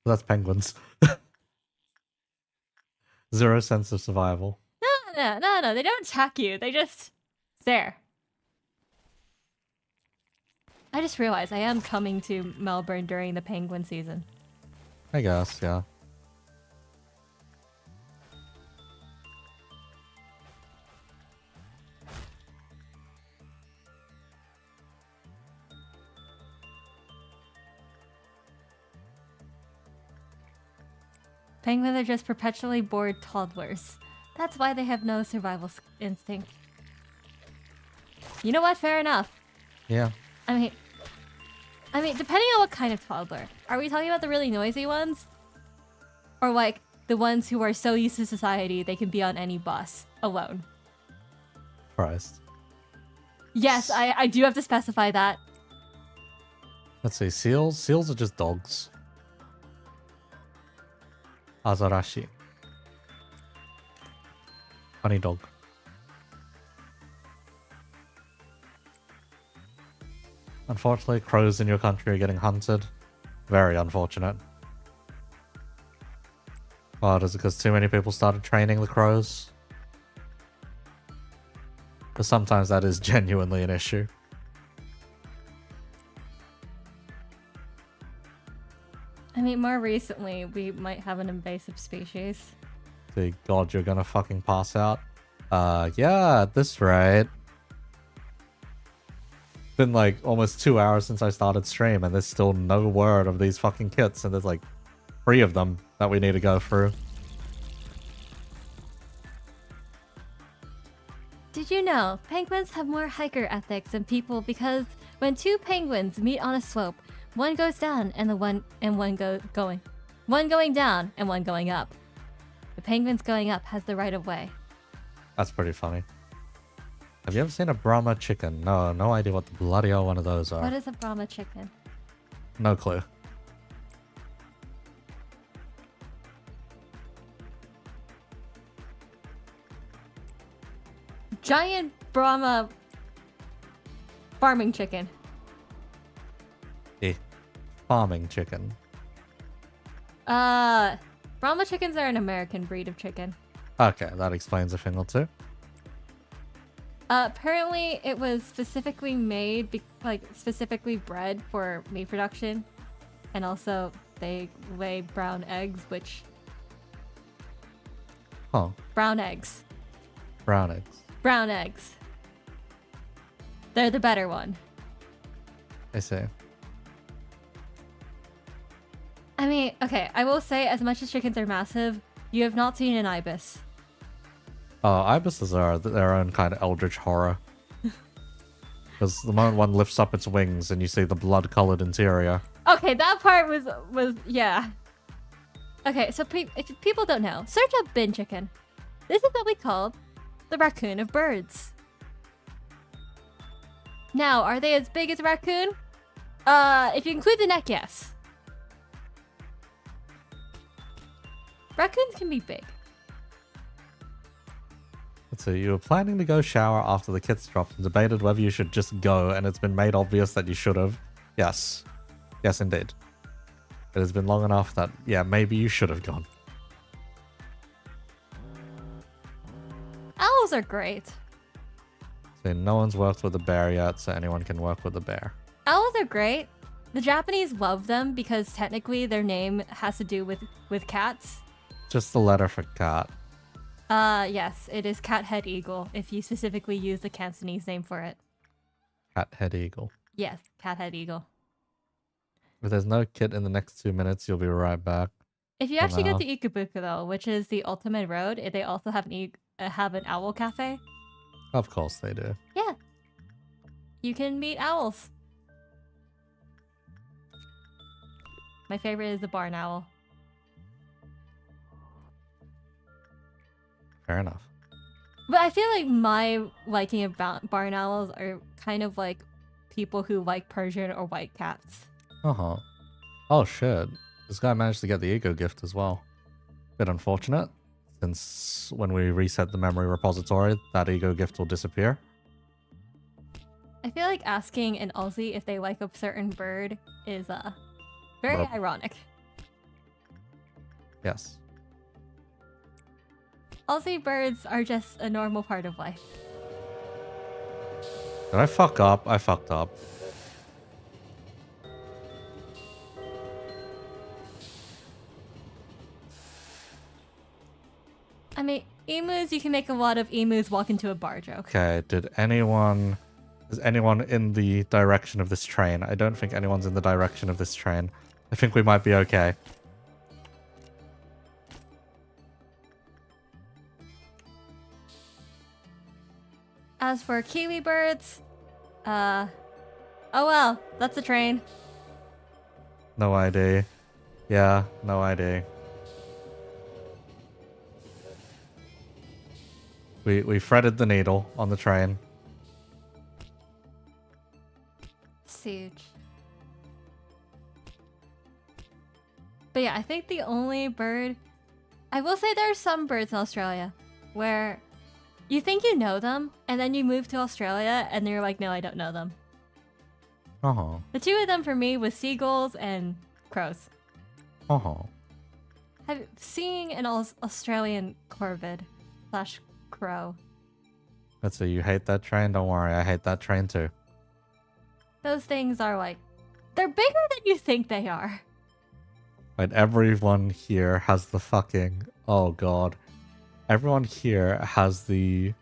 That's penguins. Zero sense of survival. No. They don't attack you. They just stare. I just realized I am coming to Melbourne during the penguin season. I guess, yeah. Penguins are just perpetually bored toddlers. That's why they have no survival instinct. You know what? Fair enough. Yeah. I mean, depending on what kind of toddler. Are we talking about the really noisy ones? Or like the ones who are so used to society they can be on any bus alone? Christ. Yes, I do have to specify that. Let's see, seals? Seals are just dogs. Azarashi. Funny dog. Unfortunately, crows in your country are getting hunted. Very unfortunate. Oh, is it because too many people started training the crows? Because sometimes that is genuinely an issue. I mean, more recently, we might have an invasive species. See, God, you're gonna fucking pass out. Yeah, at this rate. Been like almost 2 hours since I started stream, and there's still no word of these fucking kits, and there's like 3 of them that we need to go through. Did you know penguins have more hiker ethics than people because when 2 penguins meet on a slope, one goes down and one going down and one going up. The penguins going up has the right of way. That's pretty funny. Have you ever seen a Brahma chicken? No idea what the bloody hell one of those are. What is a Brahma chicken? No clue. Giant Brahma farming chicken. Farming chicken. Brahma chickens are an American breed of chicken. Okay, that explains a thing or two. Apparently it was specifically made, specifically bred for meat production. And also, they lay brown eggs, which... Huh. Brown eggs. Brown eggs. Brown eggs. They're the better one. I see. I mean, okay, I will say, as much as chickens are massive, you have not seen an ibis. Oh, ibises are their own kind of eldritch horror. Because the moment one lifts up its wings and you see the blood-colored interior. Okay, that part was yeah. Okay, so if people don't know, search up bin chicken. This is what we call the raccoon of birds. Now, are they as big as a raccoon? If you include the neck, yes. Raccoons can be big. So you were planning to go shower after the kits dropped and debated whether you should just go, and it's been made obvious that you should have. Yes. Yes, indeed. It has been long enough that, yeah, maybe you should have gone. Owls are great. So no one's worked with a bear yet, so anyone can work with a bear. Owls are great. The Japanese love them because technically their name has to do with cats. Just the letter for cat. Yes, it is cat-head eagle, if you specifically use the Cantonese name for it. Cat-head eagle. Yes, cat-head eagle. If there's no kit in the next 2 minutes, you'll be right back. If you actually go to Ikubuka, though, which is the ultimate road, they also have an owl cafe. Of course they do. Yeah. You can meet owls. My favorite is the barn owl. Fair enough. But I feel like my liking of barn owls are kind of like people who like Persian or white cats. Uh-huh. Oh shit. This guy managed to get the ego gift as well. Bit unfortunate, since when we reset the memory repository, that ego gift will disappear. I feel like asking an Aussie if they like a certain bird is very ironic. Yes. Aussie birds are just a normal part of life. Did I fuck up? I fucked up. I mean, emus, you can make a lot of emus walk into a bar joke. Okay, is anyone in the direction of this train? I don't think anyone's in the direction of this train. I think we might be okay. As for kiwi birds, oh well, that's a train. No idea. Yeah, no idea. We threaded the needle on the train. Huge. But yeah, I think the only bird... I will say there are some birds in Australia where you think you know them, and then you move to Australia, and you're like, no, I don't know them. Uh-huh. The two of them for me was seagulls and crows. Uh-huh. Seeing an Australian corvid / crow. Let's say you hate that train? Don't worry, I hate that train too. Those things are like... They're bigger than you think they are. Right, everyone here has the fucking... Oh god. Everyone here has the...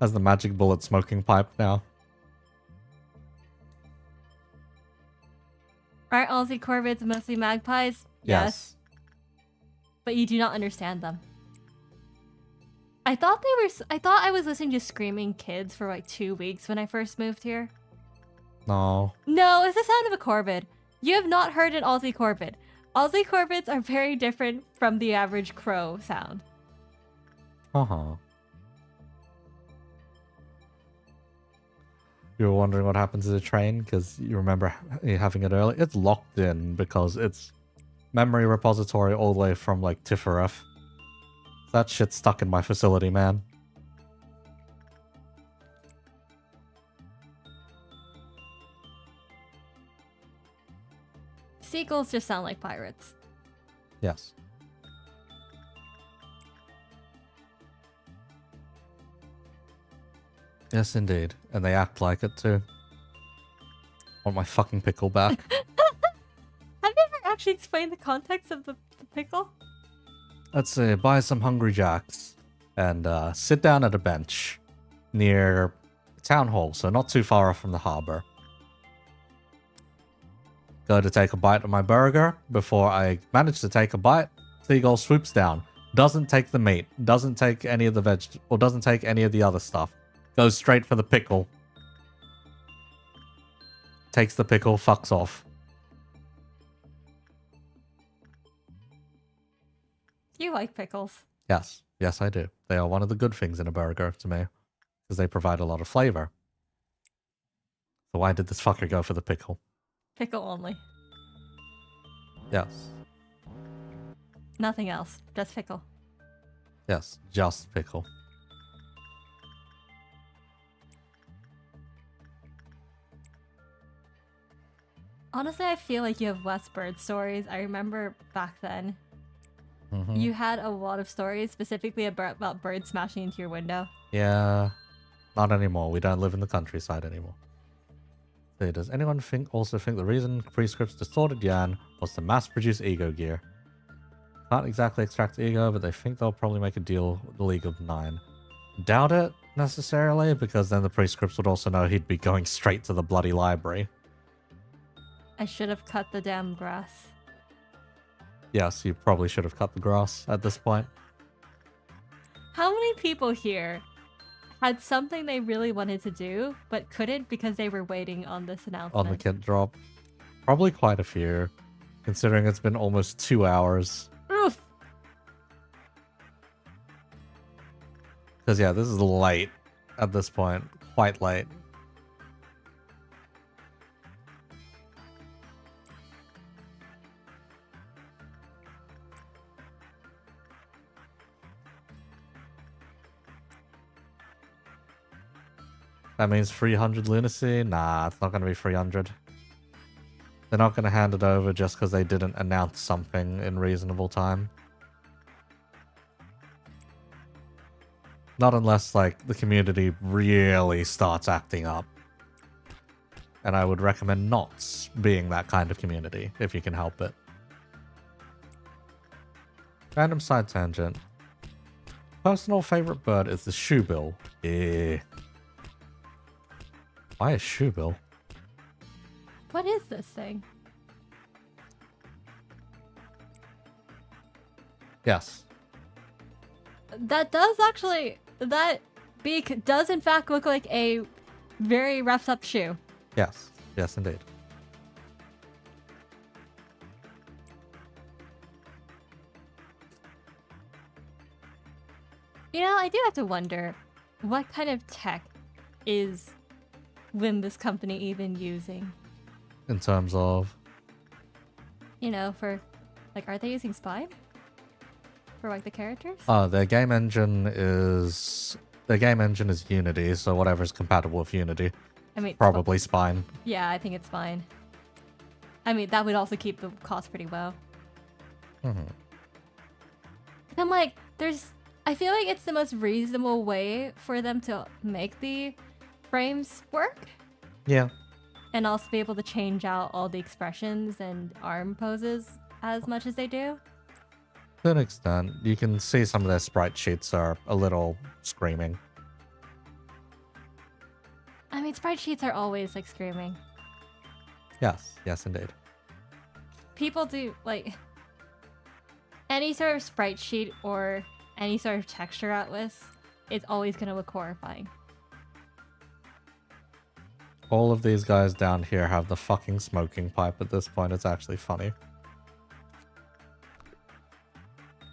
has the magic bullet smoking pipe now. Aren't Aussie corvids mostly magpies? Yes. But you do not understand them. I thought I was listening to screaming kids for like 2 weeks when I first moved here. No. No, it's the sound of a corvid. You have not heard an Aussie corvid. Aussie corvids are very different from the average crow sound. Uh-huh. You were wondering what happened to the train because you remember having it early. It's locked in because it's memory repository all the way from like Tifereth. That shit's stuck in my facility, man. Seagulls just sound like pirates. Yes. Yes, indeed. And they act like it too. Want my fucking pickle back. Have you ever actually explained the context of the pickle? Let's say buy some Hungry Jacks and sit down at a bench near town hall, so not too far off from the harbor. Go to take a bite of my burger. Before I manage to take a bite, seagull swoops down. Doesn't take the meat. Doesn't take any of the or doesn't take any of the other stuff. Goes straight for the pickle. Takes the pickle, fucks off. You like pickles. Yes. Yes, I do. They are one of the good things in a burger to me. Because they provide a lot of flavor. So why did this fucker go for the pickle? Pickle only. Yes. Nothing else. Just pickle. Yes, just pickle. Honestly, I feel like you have less bird stories. I remember back then, you had a lot of stories, specifically about birds smashing into your window. Yeah, not anymore. We don't live in the countryside anymore. So does anyone also think the reason Prescripts distorted Yan was to mass-produce ego gear? Can't exactly extract ego, but they think they'll probably make a deal with the League of Nine. Doubt it, necessarily, because then the Prescripts would also know he'd be going straight to the bloody library. I should have cut the damn grass. Yes, you probably should have cut the grass at this point. How many people here had something they really wanted to do, but couldn't because they were waiting on this announcement? On the kit drop? Probably quite a few, considering it's been almost 2 hours. Oof! Because yeah, this is late at this point. Quite late. That means 300 lunacy? Nah, it's not going to be 300. They're not going to hand it over just because they didn't announce something in reasonable time. Not unless, like, the community really starts acting up. And I would recommend not being that kind of community, if you can help it. Random side tangent. Personal favorite bird is the shoebill. Yeah. Why a shoebill? What is this thing? Yes. That does actually... That beak does in fact look like a very roughed up shoe. Yes. Yes, indeed. You know, I do have to wonder, what kind of tech is Limbus company even using? In terms of... You know, for, like, are they using Spine? For, like, the characters? Their game engine is Unity, so whatever's compatible with Unity. I mean, probably Spine. Yeah, I think it's fine. I mean, that would also keep the cost pretty low. Mm-hmm. I'm like, I feel like it's the most reasonable way for them to make the frames work. Yeah. And also be able to change out all the expressions and arm poses as much as they do. To an extent, you can see some of their sprite sheets are a little screaming. I mean, sprite sheets are always, like, screaming. Yes, yes, indeed. People do, like, any sort of sprite sheet or any sort of texture atlas, it's always going to look horrifying. All of these guys down here have the fucking smoking pipe at this point. It's actually funny.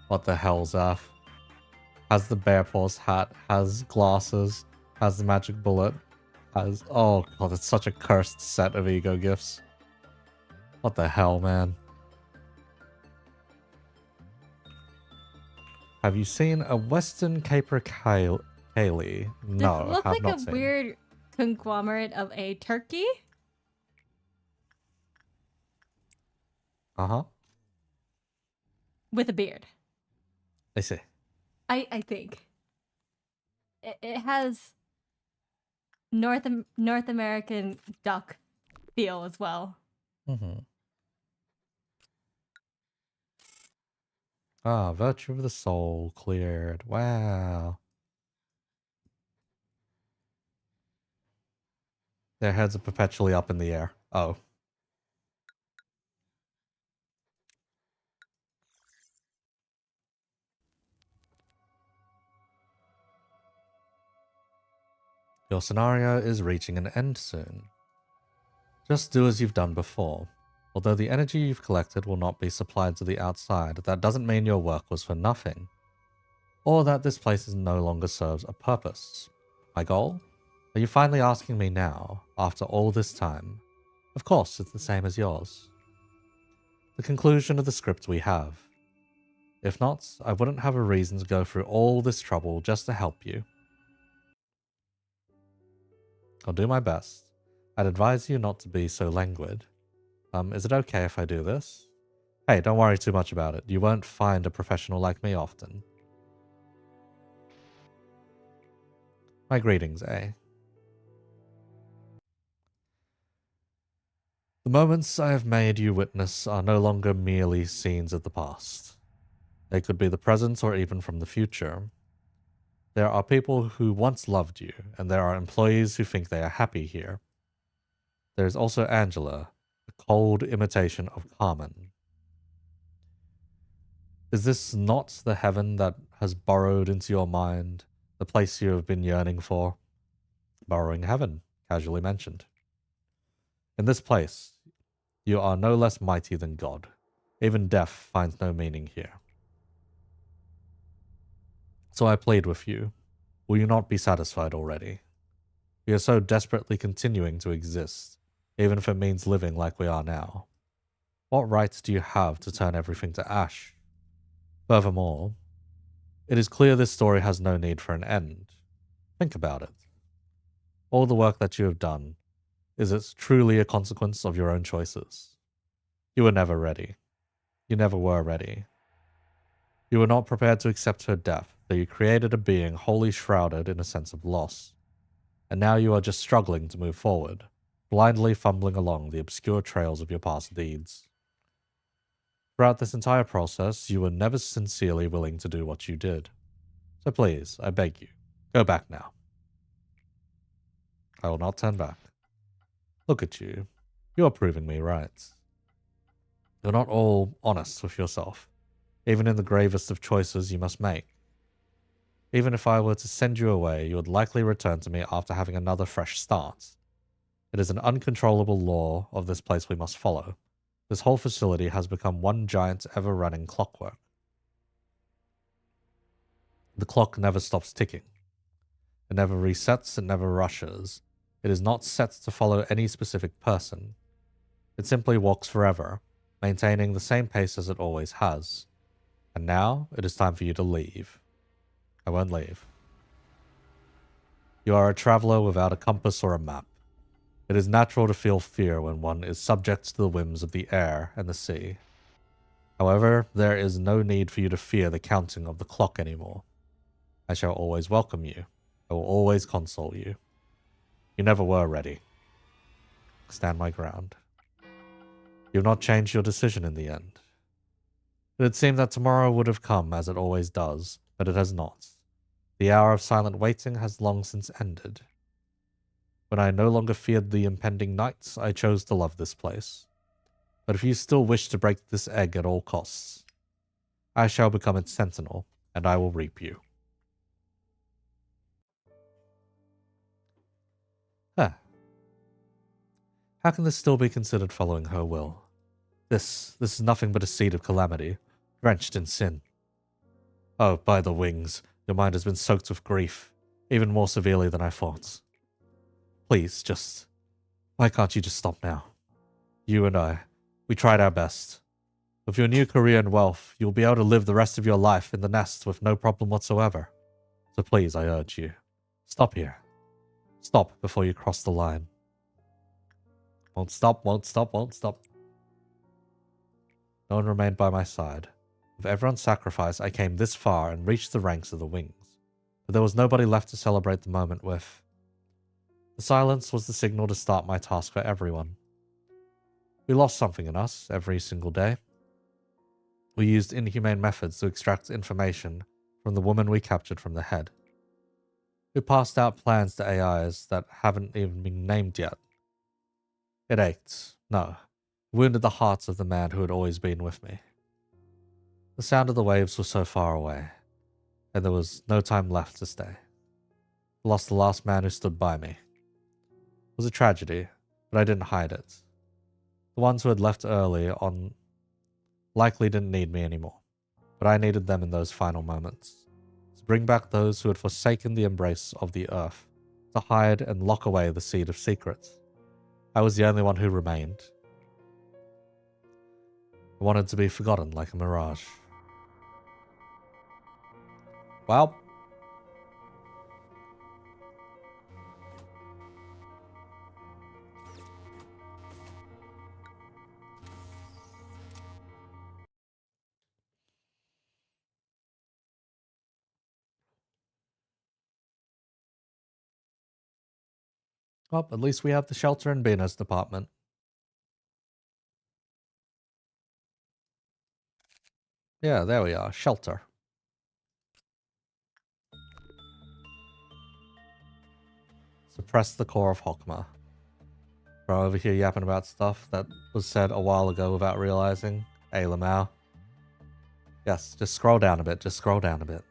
What the hell's that? Has the bear paws hat, has glasses, has the magic bullet, has... Oh god, it's such a cursed set of ego gifts. What the hell, man? Have you seen a Western capercaillie? No, This looks have like not a seen. weird conglomerate of a turkey. Uh-huh. With a beard. I see. I think. It has North American duck feel as well. Mm-hmm. Ah, virtue of the soul cleared. Wow. Their heads are perpetually up in the air. Oh. Your scenario is reaching an end soon. Just do as you've done before. Although the energy you've collected will not be supplied to the outside, that doesn't mean your work was for nothing. Or that this place no longer serves a purpose. My goal? Are you finally asking me now, after all this time? Of course, it's the same as yours. The conclusion of the script we have. If not, I wouldn't have a reason to go through all this trouble just to help you. I'll do my best. I'd advise you not to be so languid. Is it okay if I do this? Hey, don't worry too much about it. You won't find a professional like me often. My greetings, eh? The moments I have made you witness are no longer merely scenes of the past. They could be the present or even from the future. There are people who once loved you, and there are employees who think they are happy here. There is also Angela, a cold imitation of Carmen. Is this not the heaven that has burrowed into your mind, the place you have been yearning for? Burrowing heaven, casually mentioned. In this place, you are no less mighty than God. Even death finds no meaning here. So I plead with you, will you not be satisfied already? We are so desperately continuing to exist, even if it means living like we are now. What right do you have to turn everything to ash? Furthermore, it is clear this story has no need for an end. Think about it. All the work that you have done, is it truly a consequence of your own choices? You were never ready. You never were ready. You were not prepared to accept her death, so you created a being wholly shrouded in a sense of loss. And now you are just struggling to move forward, blindly fumbling along the obscure trails of your past deeds. Throughout this entire process, you were never sincerely willing to do what you did. So please, I beg you, go back now. I will not turn back. Look at you. You are proving me right. You're not all honest with yourself, even in the gravest of choices you must make. Even if I were to send you away, you would likely return to me after having another fresh start. It is an uncontrollable law of this place we must follow. This whole facility has become one giant, ever-running clockwork. The clock never stops ticking. It never resets, it never rushes. It is not set to follow any specific person. It simply walks forever, maintaining the same pace as it always has. And now, it is time for you to leave. I won't leave. You are a traveler without a compass or a map. It is natural to feel fear when one is subject to the whims of the air and the sea. However, there is no need for you to fear the counting of the clock anymore. I shall always welcome you. I will always console you. You never were ready. Stand my ground. You have not changed your decision in the end. It had seemed that tomorrow would have come as it always does, but it has not. The hour of silent waiting has long since ended. When I no longer feared the impending night, I chose to love this place. But if you still wish to break this egg at all costs, I shall become its sentinel, and I will reap you. Huh. How can this still be considered following her will? This is nothing but a seed of calamity, drenched in sin. Oh, by the wings, your mind has been soaked with grief, even more severely than I thought. Please, why can't you just stop now? You and I, we tried our best. With your new career and wealth, you'll be able to live the rest of your life in the nest with no problem whatsoever. So please, I urge you, stop here. Stop before you cross the line. Won't stop, won't stop, won't stop. No one remained by my side. With everyone's sacrifice, I came this far and reached the ranks of the wings. But there was nobody left to celebrate the moment with. The silence was the signal to start my task for everyone. We lost something in us every single day. We used inhumane methods to extract information from the woman we captured from the head. We passed out plans to AIs that haven't even been named yet. It ached. No. Wounded the hearts of the man who had always been with me. The sound of the waves was so far away, and there was no time left to stay. I lost the last man who stood by me. It was a tragedy, but I didn't hide it. The ones who had left early on likely didn't need me anymore, but I needed them in those final moments. To bring back those who had forsaken the embrace of the earth, to hide and lock away the seed of secrets. I was the only one who remained. I wanted to be forgotten like a mirage. Well. Well, at least we have the shelter and Bina's department. Yeah, there we are. Shelter. Suppress the core of Hokmah. Bro, over here yapping about stuff that was said a while ago without realizing. Hey, Lamau. Yes, just scroll down a bit. Just scroll down a bit.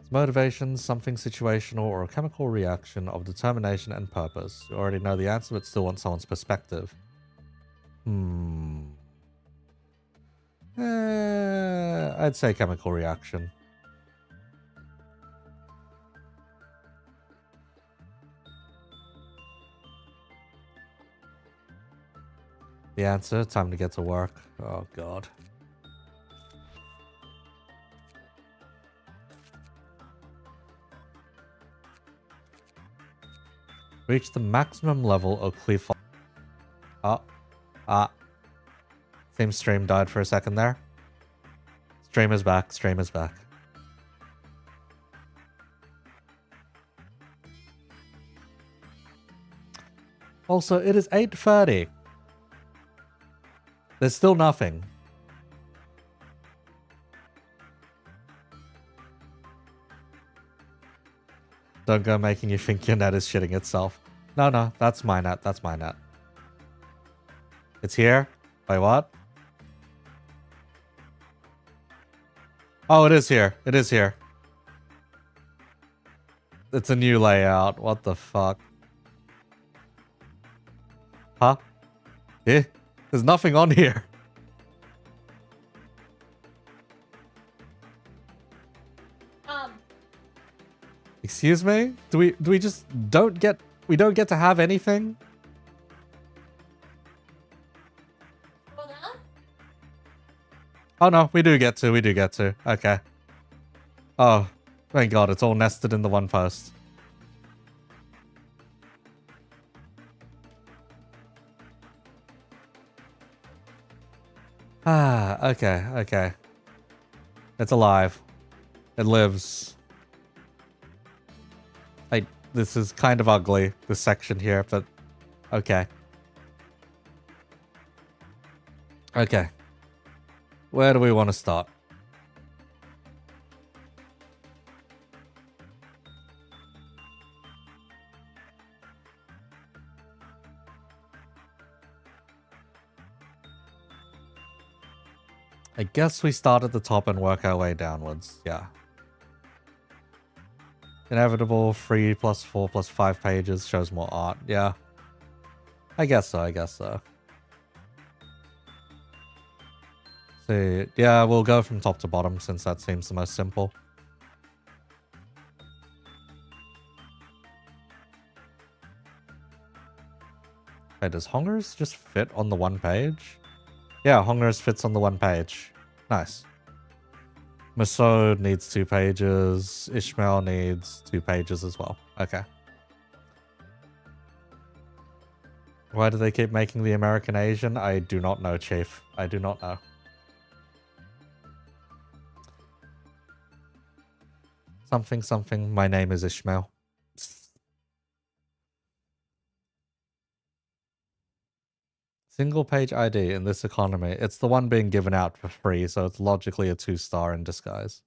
It's motivation, something situational, or a chemical reaction of determination and purpose. You already know the answer, but still want someone's perspective. I'd say chemical reaction. The answer, time to get to work. Oh, God. Reach the maximum level of clear fog. Seems stream died for a second there. Stream is back. Stream is back. Also, it is 8:30. There's still nothing. Don't go making you think your net is shitting itself. No, that's my net. That's my net. It's here? Wait, what? Oh, it is here. It is here. It's a new layout. What the fuck? Huh? Eh? There's nothing on here. Excuse me? Do we just don't get to have anything? Scroll down? Oh no, we do get to. Okay. Oh, thank God, it's all nested in the one post. Ah, okay. It's alive. It lives. This is kind of ugly, this section here, but okay. Okay. Where do we want to start? I guess we start at the top and work our way downwards. Yeah. Inevitable 3 plus 4 plus 5 pages shows more art. Yeah. I guess so. See, yeah, we'll go from top to bottom since that seems the most simple. Wait, does Hongers just fit on the one page? Yeah, Hongers fits on the one page. Nice. Meursault needs 2 pages. Ishmael needs 2 pages as well. Okay. Why do they keep making the American Asian? I do not know, Chief. I do not know. Something, my name is Ishmael. Single page ID in this economy. It's the one being given out for free, so it's logically a 2-star in disguise.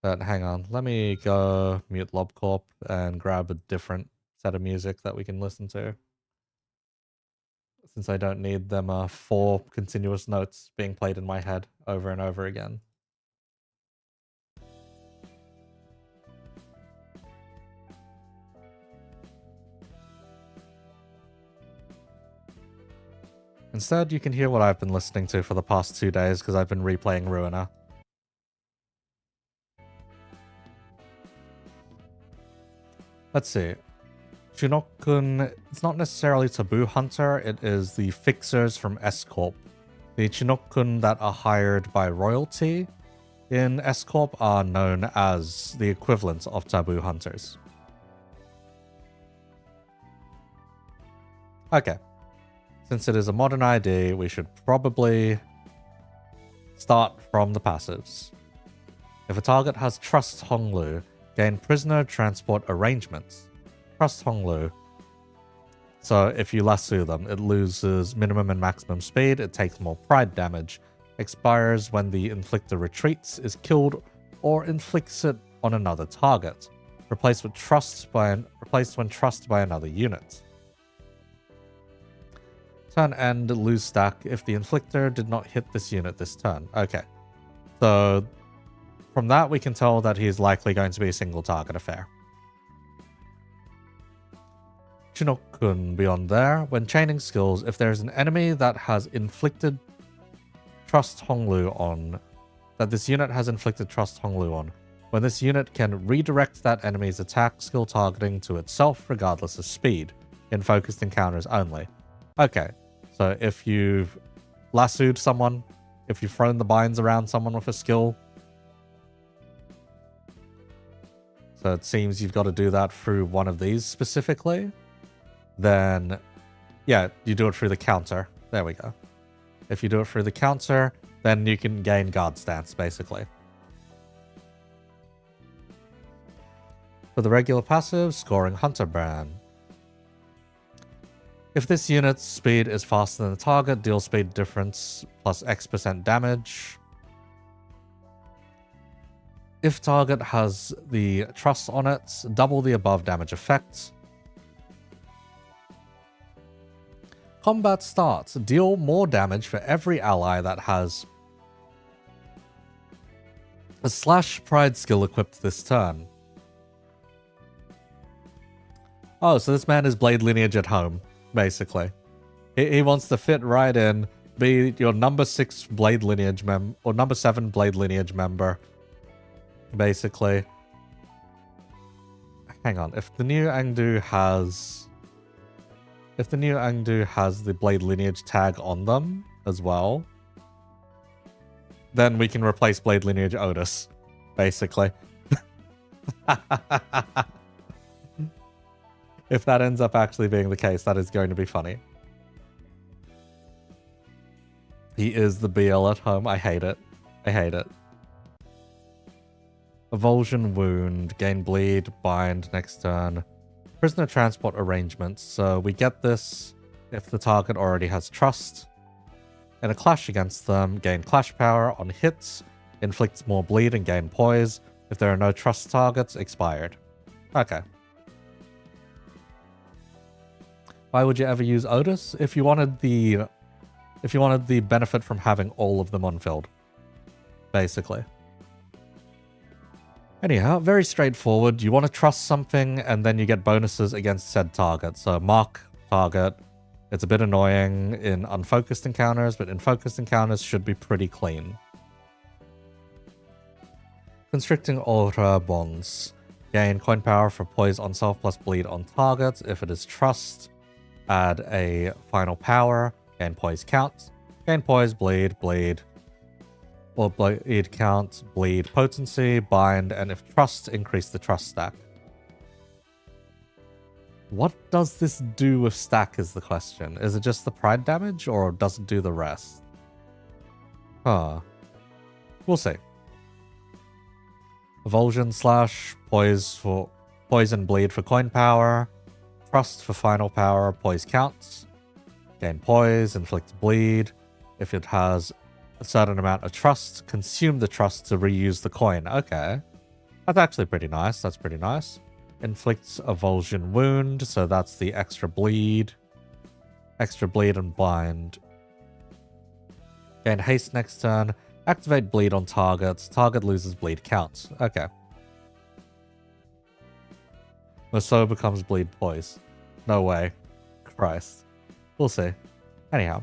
But hang on, let me go mute Corp and grab a different set of music that we can listen to. Since I don't need them 4 continuous notes being played in my head over and over again. Instead, you can hear what I've been listening to for the past 2 days because I've been replaying Ruiner. Let's see. Chinokun, it's not necessarily Taboo Hunter, it is the fixers from S-Corp. The Chinokun that are hired by royalty in S-Corp are known as the equivalent of Taboo Hunters. Okay. Since it is a modern ID, we should probably start from the passives. If a target has Trust Honglu, gain prisoner transport arrangements. Trust Honglu. So if you lasso them, it loses minimum and maximum speed, it takes more pride damage, expires when the inflictor retreats, is killed, or inflicts it on another target. Replaced when trust by another unit. Turn end, lose stack if the inflictor did not hit this unit this turn. Okay. So from that we can tell that he's likely going to be a single target affair. Chinokun beyond there. When chaining skills, if there is an enemy that has inflicted Trust Honglu on, that this unit has inflicted Trust Honglu on, when this unit can redirect that enemy's attack skill targeting to itself regardless of speed, in focused encounters only. Okay, so if you've lassoed someone, if you've thrown the binds around someone with a skill, so it seems you've got to do that through one of these specifically, then yeah, you do it through the counter. There we go. If you do it through the counter, then you can gain guard stance, basically. For the regular passive, scoring Hunter Brand. If this unit's speed is faster than the target, deal speed difference plus X% damage. If target has the trust on it, double the above damage effect. Combat starts. Deal more damage for every ally that has A slash pride skill equipped this turn. Oh, so this man is blade lineage at home, basically. He wants to fit right in, be your number 6 blade lineage or number 7 blade lineage member, basically. Hang on, if the new Angdu has the blade lineage tag on them as well, then we can replace blade lineage Otis, basically. If that ends up actually being the case, that is going to be funny. He is the BL at home. I hate it. I hate it. Avulsion Wound. Gain Bleed. Bind next turn. Prisoner Transport Arrangements. So we get this if the target already has Trust. In a clash against them, gain Clash Power on hits. Inflicts more bleed and gain Poise. If there are no Trust targets, expired. Okay. Why would you ever use Otis? If you wanted the benefit from having all of them unfilled, basically. Anyhow, very straightforward. You want to trust something, and then you get bonuses against said target. So mark target. It's a bit annoying in unfocused encounters, but in focused encounters should be pretty clean. Constricting Aura Bonds. Gain coin power for poise on self plus bleed on target. If it is trust, add a final power. Gain poise count. Gain poise, bleed, or bleed count, bleed potency, bind, and if trust, increase the trust stack. What does this do with stack is the question. Is it just the pride damage, or does it do the rest? Huh. We'll see. Avulsion slash, poise for poison bleed for coin power, trust for final power, poise counts. Gain poise, inflict bleed. If it has a certain amount of trust, consume the trust to reuse the coin. Okay. That's actually pretty nice. That's pretty nice. Inflicts avulsion wound, so that's the extra bleed. Extra bleed and bind. Gain haste next turn. Activate bleed on targets. Target loses bleed count. Okay. Meursault becomes bleed poise. No way. Christ. We'll see. Anyhow.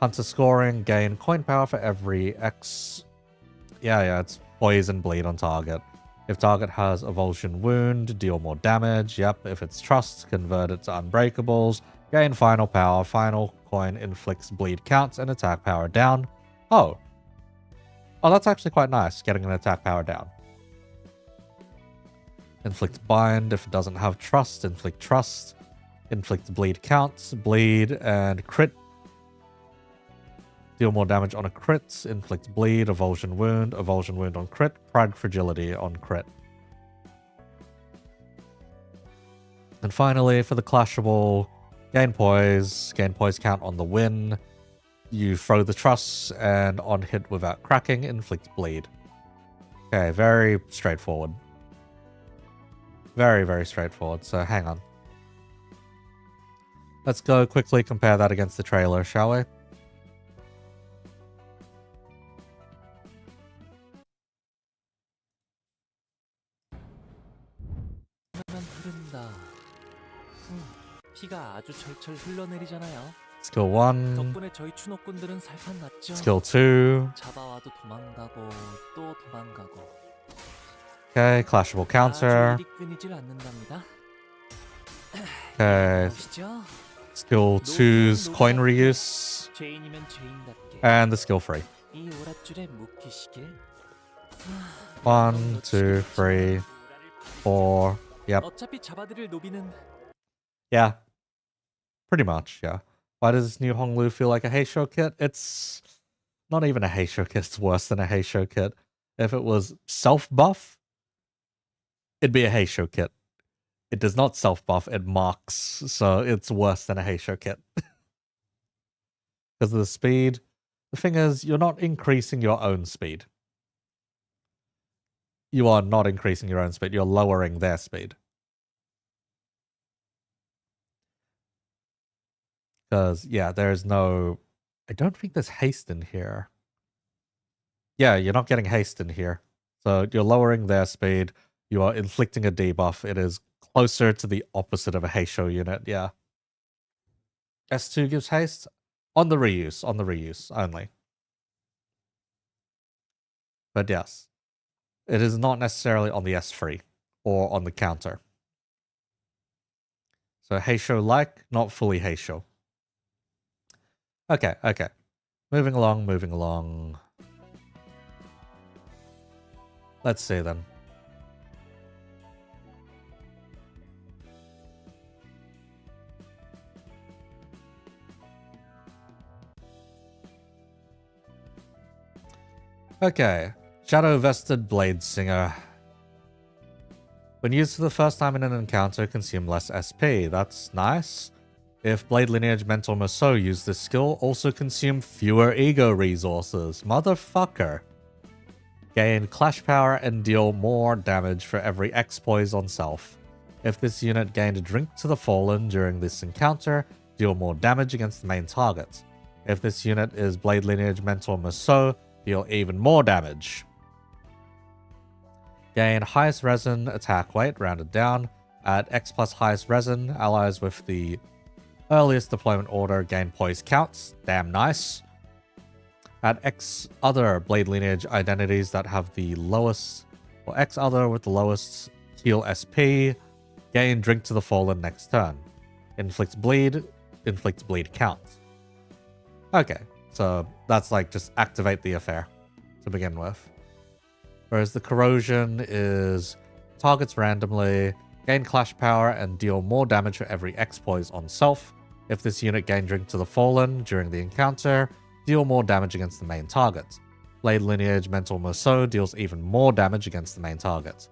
Hunter scoring. Gain coin power for every X. Yeah, it's poise and bleed on target. If target has avulsion wound, deal more damage. Yep, if it's trust, convert it to unbreakables. Gain final power. Final coin inflicts bleed counts and attack power down. Oh, that's actually quite nice, getting an attack power down. Inflict bind. If it doesn't have trust, inflict trust. Inflict bleed counts, bleed, and crit. Deal more damage on a crit. Inflict bleed, avulsion wound on crit. Pride fragility on crit. And finally, for the clashable, gain poise count on the win. You throw the truss, and on hit without cracking, inflict bleed. Okay, very straightforward. Very, very straightforward. So hang on. Let's go quickly compare that against the trailer, shall we? Skill 1. Skill 2. Okay, clashable counter. Okay. Skill 2's coin reuse. And the skill 3. 1, 2, 3, 4. Yep. Yeah. Pretty much, yeah. Why does this new Honglu feel like a Heisho kit? It's not even a Heisho kit. It's worse than a Heisho kit. If it was self-buff, it'd be a Heisho kit. It does not self-buff, it marks, so it's worse than a Heisho kit. Because of the speed. The thing is, you're not increasing your own speed. You are not increasing your own speed, you're lowering their speed. Because, yeah, there's no... I don't think there's haste in here. Yeah, you're not getting haste in here. So you're lowering their speed. You are inflicting a debuff. It is closer to the opposite of a Heisho unit, yeah. S2 gives haste? On the reuse only. But yes, it is not necessarily on the S3 or on the counter. So Heisho-like, not fully Heisho. Okay. Moving along. Let's see then. Okay, Shadow Vested Blade Singer. When used for the first time in an encounter, consume less SP. That's nice. If Blade Lineage Mentor Meursault use this skill, also consume fewer ego resources. Motherfucker. Gain Clash Power and deal more damage for every X poise on self. If this unit gained a Drink to the Fallen during this encounter, deal more damage against the main target. If this unit is Blade Lineage Mentor Meursault, deal even more damage. Gain highest resin attack weight, rounded down. At X plus highest resin, allies with the earliest deployment order gain poise counts. Damn nice. At X other Blade Lineage identities that have the lowest, or X other with the lowest heal SP, gain Drink to the Fallen next turn. Inflict bleed count. Okay, so that's like just activate the affair to begin with. Whereas the corrosion is targets randomly, gain clash power, and deal more damage for every X poise on self. If this unit gained Drink to the Fallen during the encounter, deal more damage against the main target. Blade Lineage Mentor Meursault deals even more damage against the main target.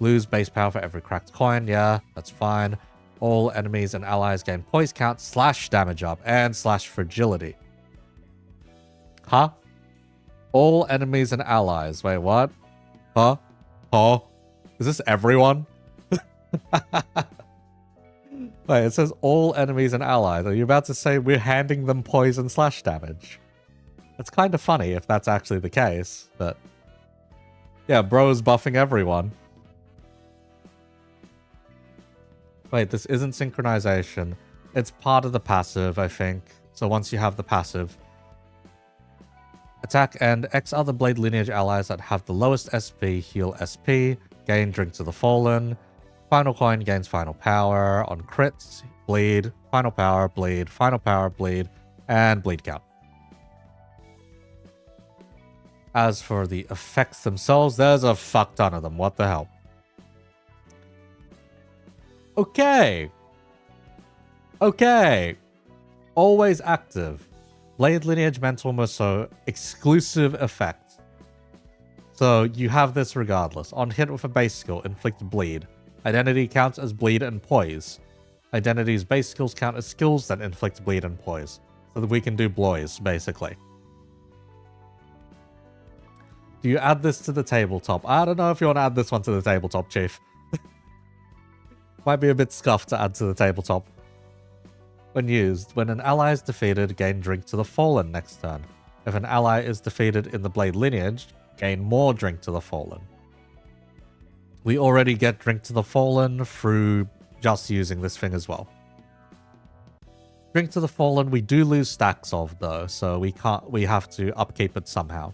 Lose base power for every cracked coin, yeah, that's fine. All enemies and allies gain poise count, slash damage up, and slash fragility. Huh? All enemies and allies. Wait, what? Huh? Huh? Is this everyone? Wait, it says all enemies and allies. Are you about to say we're handing them poison slash damage? It's kind of funny if that's actually the case, but... yeah, bro's buffing everyone. Wait, this isn't synchronization. It's part of the passive, I think. So once you have the passive... attack and X other Blade Lineage allies that have the lowest SP heal SP, gain Drink to the Fallen. Final coin gains final power on crits, bleed, final power, bleed, and bleed count. As for the effects themselves, there's a fuck ton of them. What the hell? Okay. Always active. Blade Lineage Mentor Meursault exclusive effect. So you have this regardless. On hit with a base skill, inflict bleed. Identity counts as bleed and poise. Identity's base skills count as skills that inflict bleed and poise. So that we can do blois, basically. Do you add this to the tabletop? I don't know if you want to add this one to the tabletop, Chief. Might be a bit scuffed to add to the tabletop. When used, when an ally is defeated, gain Drink to the Fallen next turn. If an ally is defeated in the Blade Lineage, gain more Drink to the Fallen. We already get Drink to the Fallen through just using this thing as well. Drink to the Fallen we do lose stacks of though, so we have to upkeep it somehow.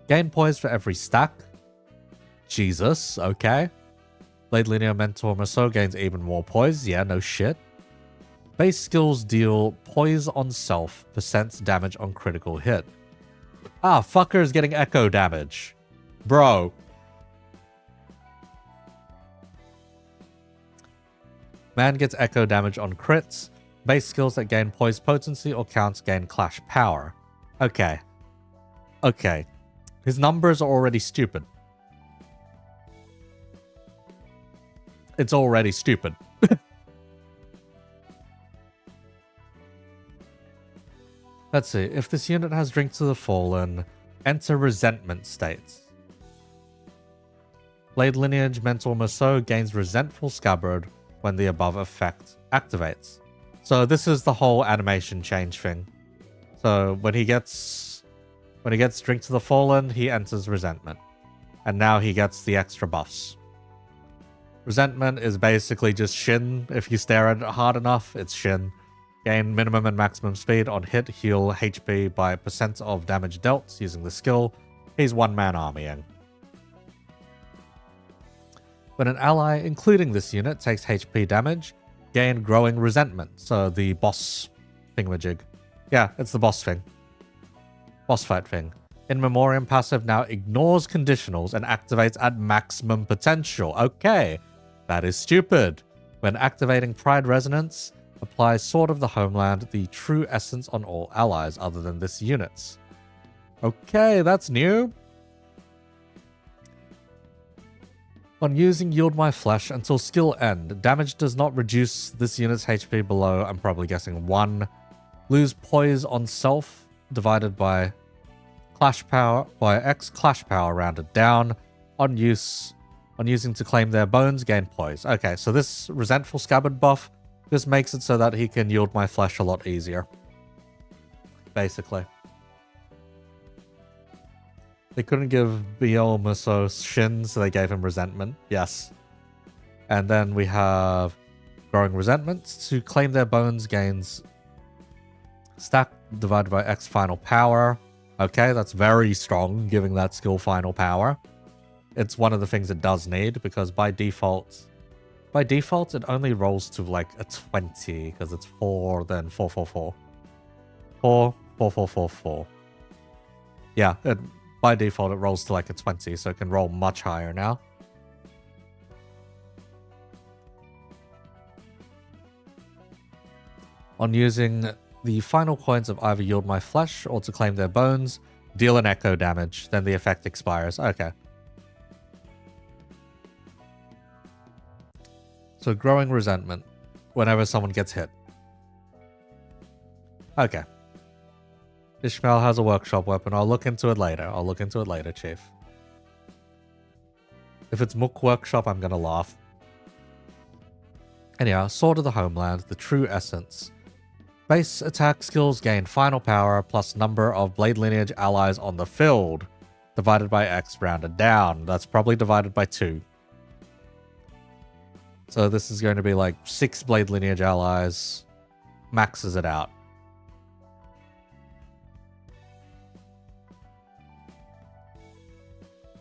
Gain poise for every stack. Jesus, okay. Blade Lineage Mentor Meursault gains even more poise, yeah, no shit. Base skills deal poise on self, % damage on critical hit. Ah, fucker is getting echo damage. Bro. Man gets echo damage on crits. Base skills that gain poise potency or counts gain clash power. Okay. His numbers are already stupid. It's already stupid. Let's see. If this unit has Drink to the Fallen, enter Resentment states. Blade Lineage Mentor Meursault gains Resentful Scabbard when the above effect activates. So this is the whole animation change thing. So when he gets When he gets Drink to the Fallen, he enters Resentment. And now he gets the extra buffs. Resentment is basically just Shin. If you stare at it hard enough, it's Shin. Gain minimum and maximum speed on hit, heal HP by % of damage dealt using the skill. He's one-man armying. When an ally, including this unit, takes HP damage, gain Growing Resentment. So the boss thingamajig. Yeah, it's the boss thing. Boss fight thing. In Memoriam passive now ignores conditionals and activates at maximum potential. Okay, that is stupid. When activating Pride Resonance, applies Sword of the Homeland, the true essence on all allies other than this unit's. Okay, that's new. On using Yield My Flesh until skill end, damage does not reduce this unit's HP below, I'm probably guessing 1. Lose Poise on self, divided by Clash Power, by X Clash Power rounded down. On using to claim their bones, gain Poise. Okay, so this Resentful Scabbard buff, this makes it so that he can Yield My Flesh a lot easier. Basically. They couldn't give Meursault Shin, so they gave him Resentment. Yes. And then we have Growing Resentment. To claim their bones gains stack divided by X final power. Okay, that's very strong, giving that skill final power. It's one of the things it does need, because by default, it only rolls to like a 20, because it's 4, then 4, 4, 4. 4, 4, 4, 4, 4. Yeah, by default, it rolls to like a 20, so it can roll much higher now. On using the final coins of either Yield My Flesh or to claim their bones, deal an echo damage, then the effect expires. Okay. So Growing Resentment whenever someone gets hit. Okay. Ishmael has a workshop weapon. I'll look into it later. Chief. If it's Mook Workshop, I'm gonna laugh. Anyhow, Sword of the Homeland, the true essence. Base attack skills gain final power plus number of Blade Lineage allies on the field. Divided by X rounded down. That's probably divided by 2. So this is going to be like 6 Blade Lineage allies. Maxes it out.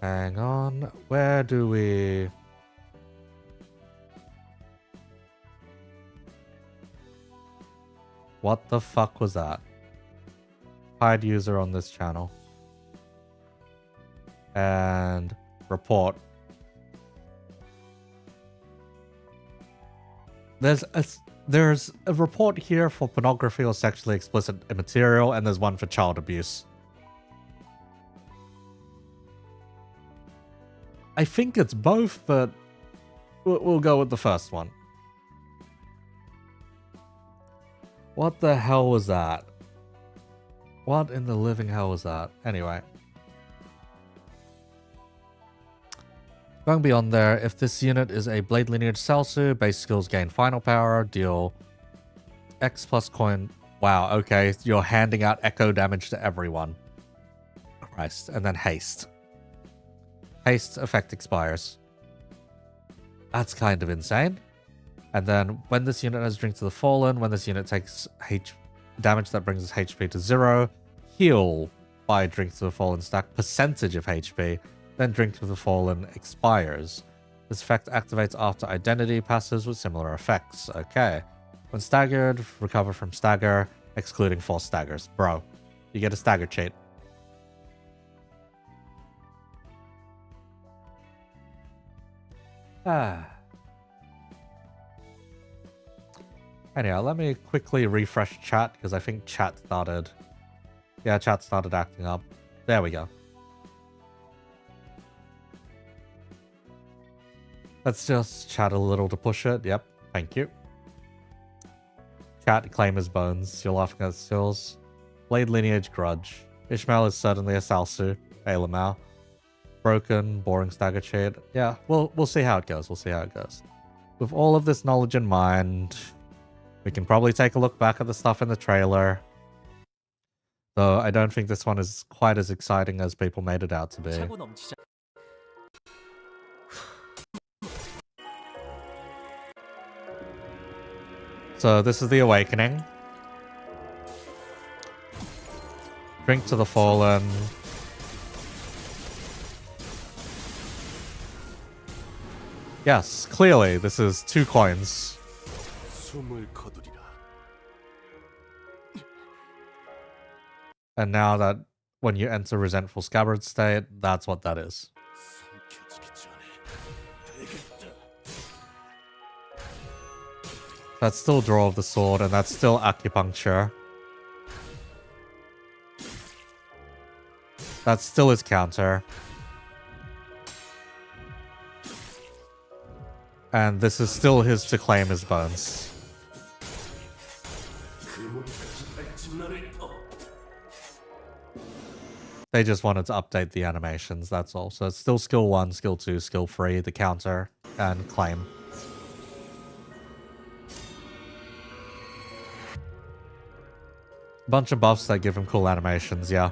Hang on. Where do we... What the fuck was that? Hide user on this channel. And report. There's a report here for pornography or sexually explicit material, and there's one for child abuse. I think it's both, but we'll go with the first one. What the hell was that? What in the living hell was that? Anyway. Going beyond there, if this unit is a Blade Lineage Selsu, base skills gain final power, deal X plus coin. Wow, okay, you're handing out echo damage to everyone. Christ, and then haste. Haste effect expires. That's kind of insane. And then when this unit has Drink to the Fallen, when this unit takes damage that brings its HP to 0, heal by Drink to the Fallen stack percentage of HP, then Drink to the Fallen expires. This effect activates after identity passes with similar effects. Okay. When staggered, recover from stagger, excluding forced staggers. Bro, you get a stagger cheat. Anyhow, let me quickly refresh chat, because I think chat started... Yeah, chat started acting up. There we go. Let's just chat a little to push it. Yep, thank you. Chat, claim his bones. You're laughing at skills. Blade Lineage Grudge. Ishmael is certainly a Salsu. Ailamau. Broken, boring stagger cheat. Yeah, we'll see how it goes. With all of this knowledge in mind, we can probably take a look back at the stuff in the trailer. Though I don't think this one is quite as exciting as people made it out to be. So this is the Awakening. Drink to the Fallen. Yes, clearly this is 2 coins. And now that when you enter Resentful Scabbard state, that's what that is. That's still Draw of the Sword, and that's still Acupuncture. That's still his counter. And this is still his to claim his bones. They just wanted to update the animations, that's all. So it's still skill 1, skill 2, skill 3, the counter, and claim. Bunch of buffs that give him cool animations, yeah.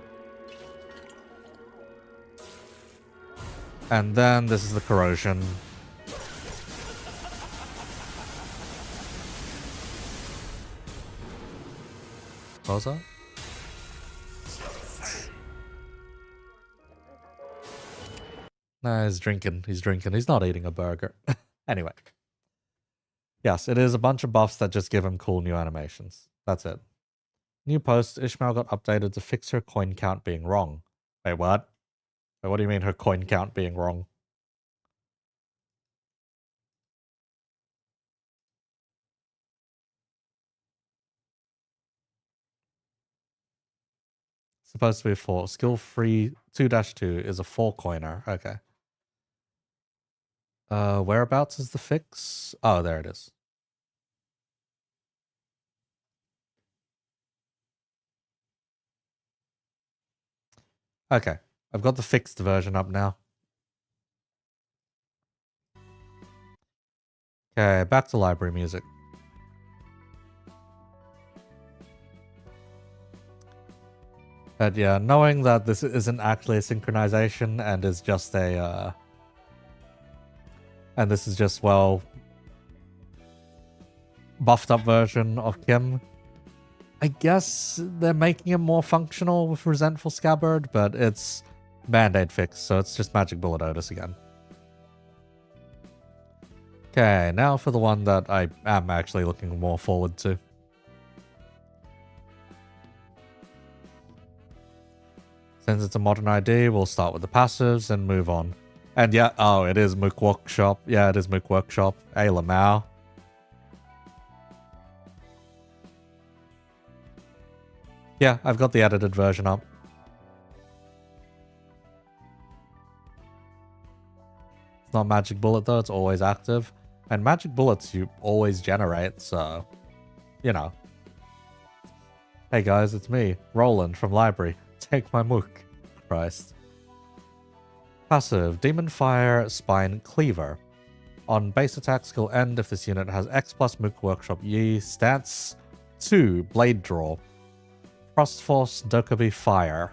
And then this is the Corrosion. What was that? No, he's drinking. He's drinking. He's not eating a burger. Anyway. Yes, it is a bunch of buffs that just give him cool new animations. That's it. New post, Ishmael got updated to fix her coin count being wrong. Wait, what? Wait, what do you mean her coin count being wrong? Supposed to be a 4. Skill free 2-2 is a 4 coiner. Okay. Whereabouts is the fix? Oh, there it is. Okay. I've got the fixed version up now. Okay, back to library music. But yeah, knowing that this isn't actually a synchronization and is just a and this is just, well, buffed up version of Kim. I guess they're making it more functional with Resentful Scabbard, but it's Band-Aid fix, so it's just Magic Bullet Otis again. Okay, now for the one that I am actually looking more forward to. Since it's a modern ID, we'll start with the passives and move on. And yeah, oh, it is Mook Workshop. Yeah, it is Mook Workshop. Hey, Lamau. Yeah, I've got the edited version up. It's not Magic Bullet though, it's always active. And Magic Bullets you always generate, so, you know. Hey guys, it's me, Roland from Library. Take my Mook. Christ. Passive, Demon Fire Spine Cleaver. On base attack skill end, if this unit has X plus Mook Workshop Yi, stats 2, Blade Draw. Frost Force Dokubi Fire.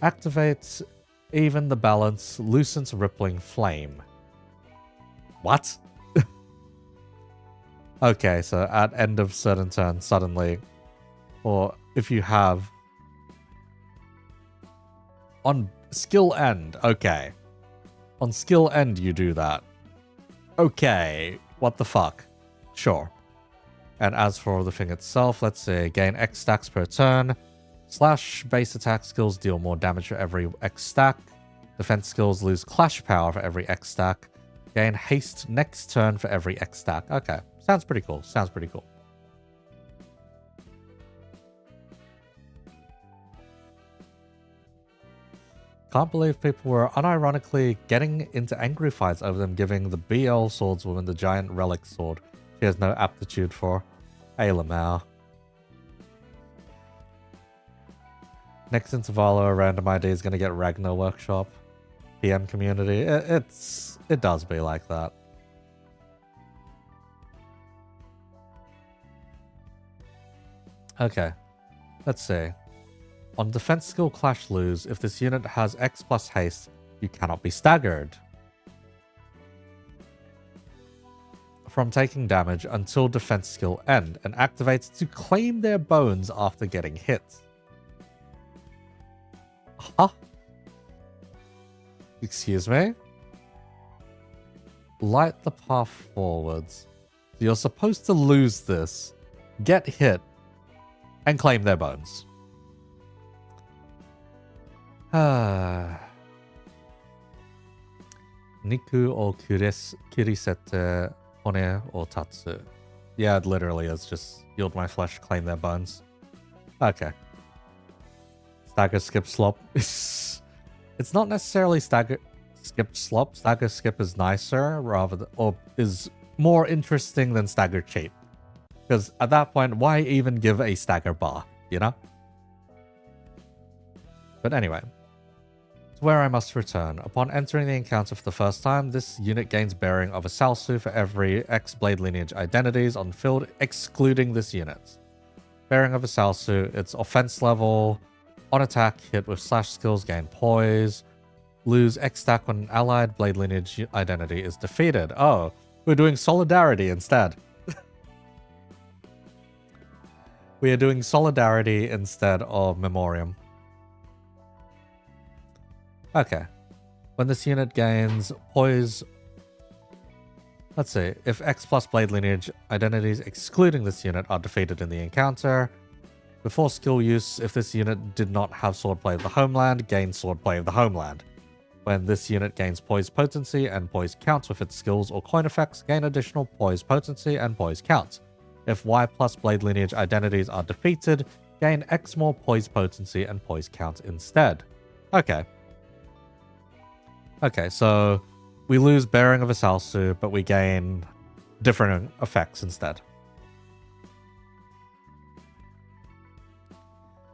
Activates Even the Balance, Loosens Rippling Flame. What? Okay, so at end of certain turn, suddenly, or if you have on skill end, okay. On skill end you do that. Okay, what the fuck? Sure. And as for the thing itself, let's say gain X stacks per turn. Slash base attack skills deal more damage for every X stack. Defense skills lose clash power for every X stack. Gain haste next turn for every X stack. Okay, sounds pretty cool. Sounds pretty cool. Can't believe people were unironically getting into angry fights over them giving the BL swordswoman the giant relic sword she has no aptitude for. Hey, Lamau. Next interval, random ID is going to get Ragnar Workshop. PM community. It does be like that. Okay. Let's see. On defense skill clash lose, if this unit has X plus haste, you cannot be staggered from taking damage until defense skill end and activates to claim their bones after getting hit. Huh? Excuse me? Light the path forwards. You're supposed to lose this, get hit, and claim their bones. Niku o kurisete hone o tatsu. Yeah, it literally is just yield my flesh, claim their bones. Okay. Stagger, skip, slop. It's not necessarily stagger, skip, slop. Stagger, skip is nicer, rather than, or is more interesting than stagger, cheat. Because at that point, why even give a stagger bar, you know? But anyway, to where I must return. Upon entering the encounter for the first time, this unit gains bearing of a Salsu for every X Blade lineage identities on field, excluding this unit. Bearing of a Salsu, its offense level, on attack, hit with slash skills, gain poise, lose X stack when an allied Blade lineage identity is defeated. Oh, we're doing solidarity instead. We are doing solidarity instead of memoriam. Okay. When this unit gains poise... Let's see. If X plus Blade lineage identities excluding this unit are defeated in the encounter, before skill use, if this unit did not have Swordplay of the Homeland, gain Swordplay of the Homeland. When this unit gains poise potency and poise counts with its skills or coin effects, gain additional poise potency and poise counts. If Y plus Blade lineage identities are defeated, gain X more poise potency and poise count instead. Okay. Okay, so we lose bearing of a Salsu, but we gain different effects instead.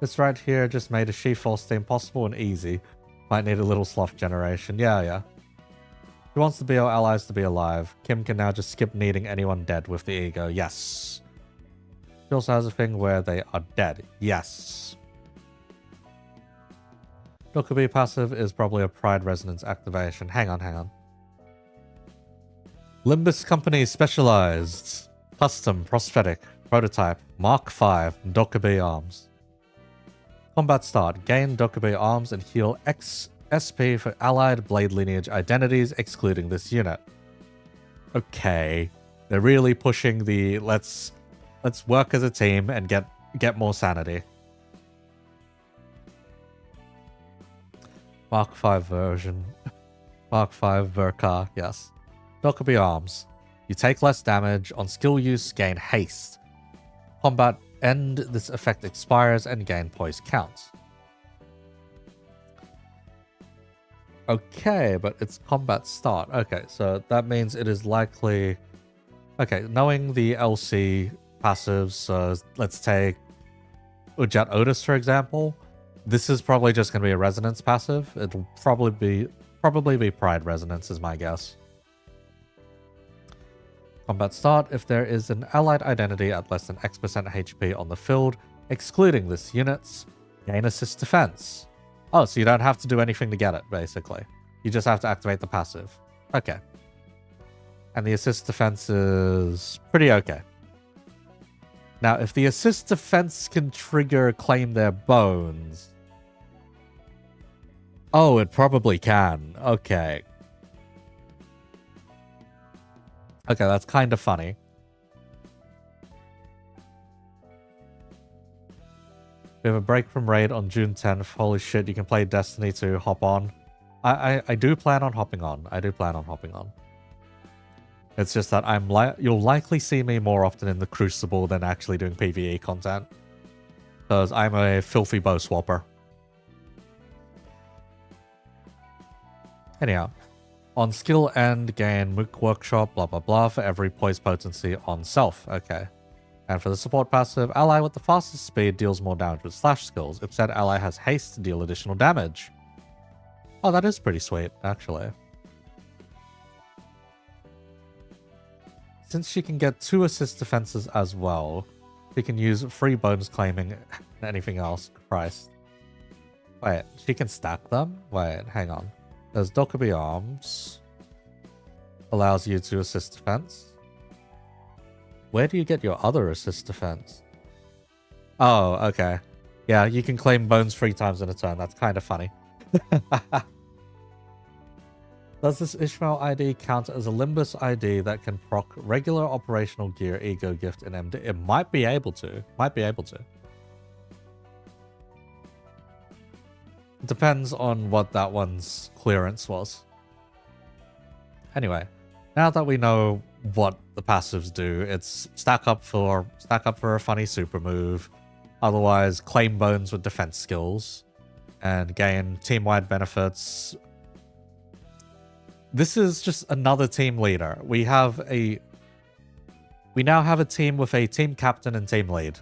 This right here just made a She-Force theme possible and easy. Might need a little sloth generation. Yeah. He wants the BO allies to be alive. Kim can now just skip needing anyone dead with the ego. Yes. She also has a thing where they are dead. Yes. Dokubi passive is probably a Pride Resonance activation. Hang on. Limbus Company Specialized. Custom, Prosthetic, Prototype, Mark 5, Dokubi Arms. Combat start. Gain Dokubi Arms and heal X SP for allied Blade lineage identities, excluding this unit. Okay. They're really pushing the let's work as a team and get more sanity. Mark 5 version. Mark 5 Verka, yes. Dokubi Arms. You take less damage. On skill use, gain haste. Combat end, this effect expires and gain poise count. Okay, but it's combat start. Okay, so that means it is likely... Okay, knowing the LC passives, so let's take Ujat Otis, for example. This is probably just going to be a resonance passive. It'll probably be Pride Resonance is my guess. Combat start. If there is an allied identity at less than X% HP on the field, excluding this unit's, gain assist defense. Oh, so you don't have to do anything to get it, basically. You just have to activate the passive. Okay. And the assist defense is pretty okay. Now, if the assist defense can trigger claim their bones... Oh, it probably can. Okay. Okay, that's kind of funny. We have a break from Raid on June 10th. Holy shit, you can play Destiny 2. Hop on. I do plan on hopping on. It's just that you'll likely see me more often in the Crucible than actually doing PvE content. Because I'm a filthy bow swapper. Anyhow. On skill end, gain Mook Workshop, blah blah blah, for every poise potency on self. Okay. And for the support passive, ally with the fastest speed deals more damage with slash skills. If said ally has haste, to deal additional damage. Oh, that is pretty sweet, actually. Since she can get 2 assist defenses as well, She can use free bonus claiming and anything else. Christ. Wait, she can stack them? Wait, hang on. There's Dokkaebi Arms. Allows you to assist defense. Where do you get your other assist defense? Oh, okay. Yeah, you can claim bones 3 times in a turn. That's kind of funny. Does this Ishmael ID count as a Limbus ID that can proc regular operational gear, ego gift, and MD? It might be able to. Might be able to. It depends on what that one's clearance was. Anyway, now that we know what the passives do, it's stack up for a funny super move. Otherwise, claim bones with defense skills and gain team-wide benefits. This is just another team leader. We now have a team with a team captain and team lead.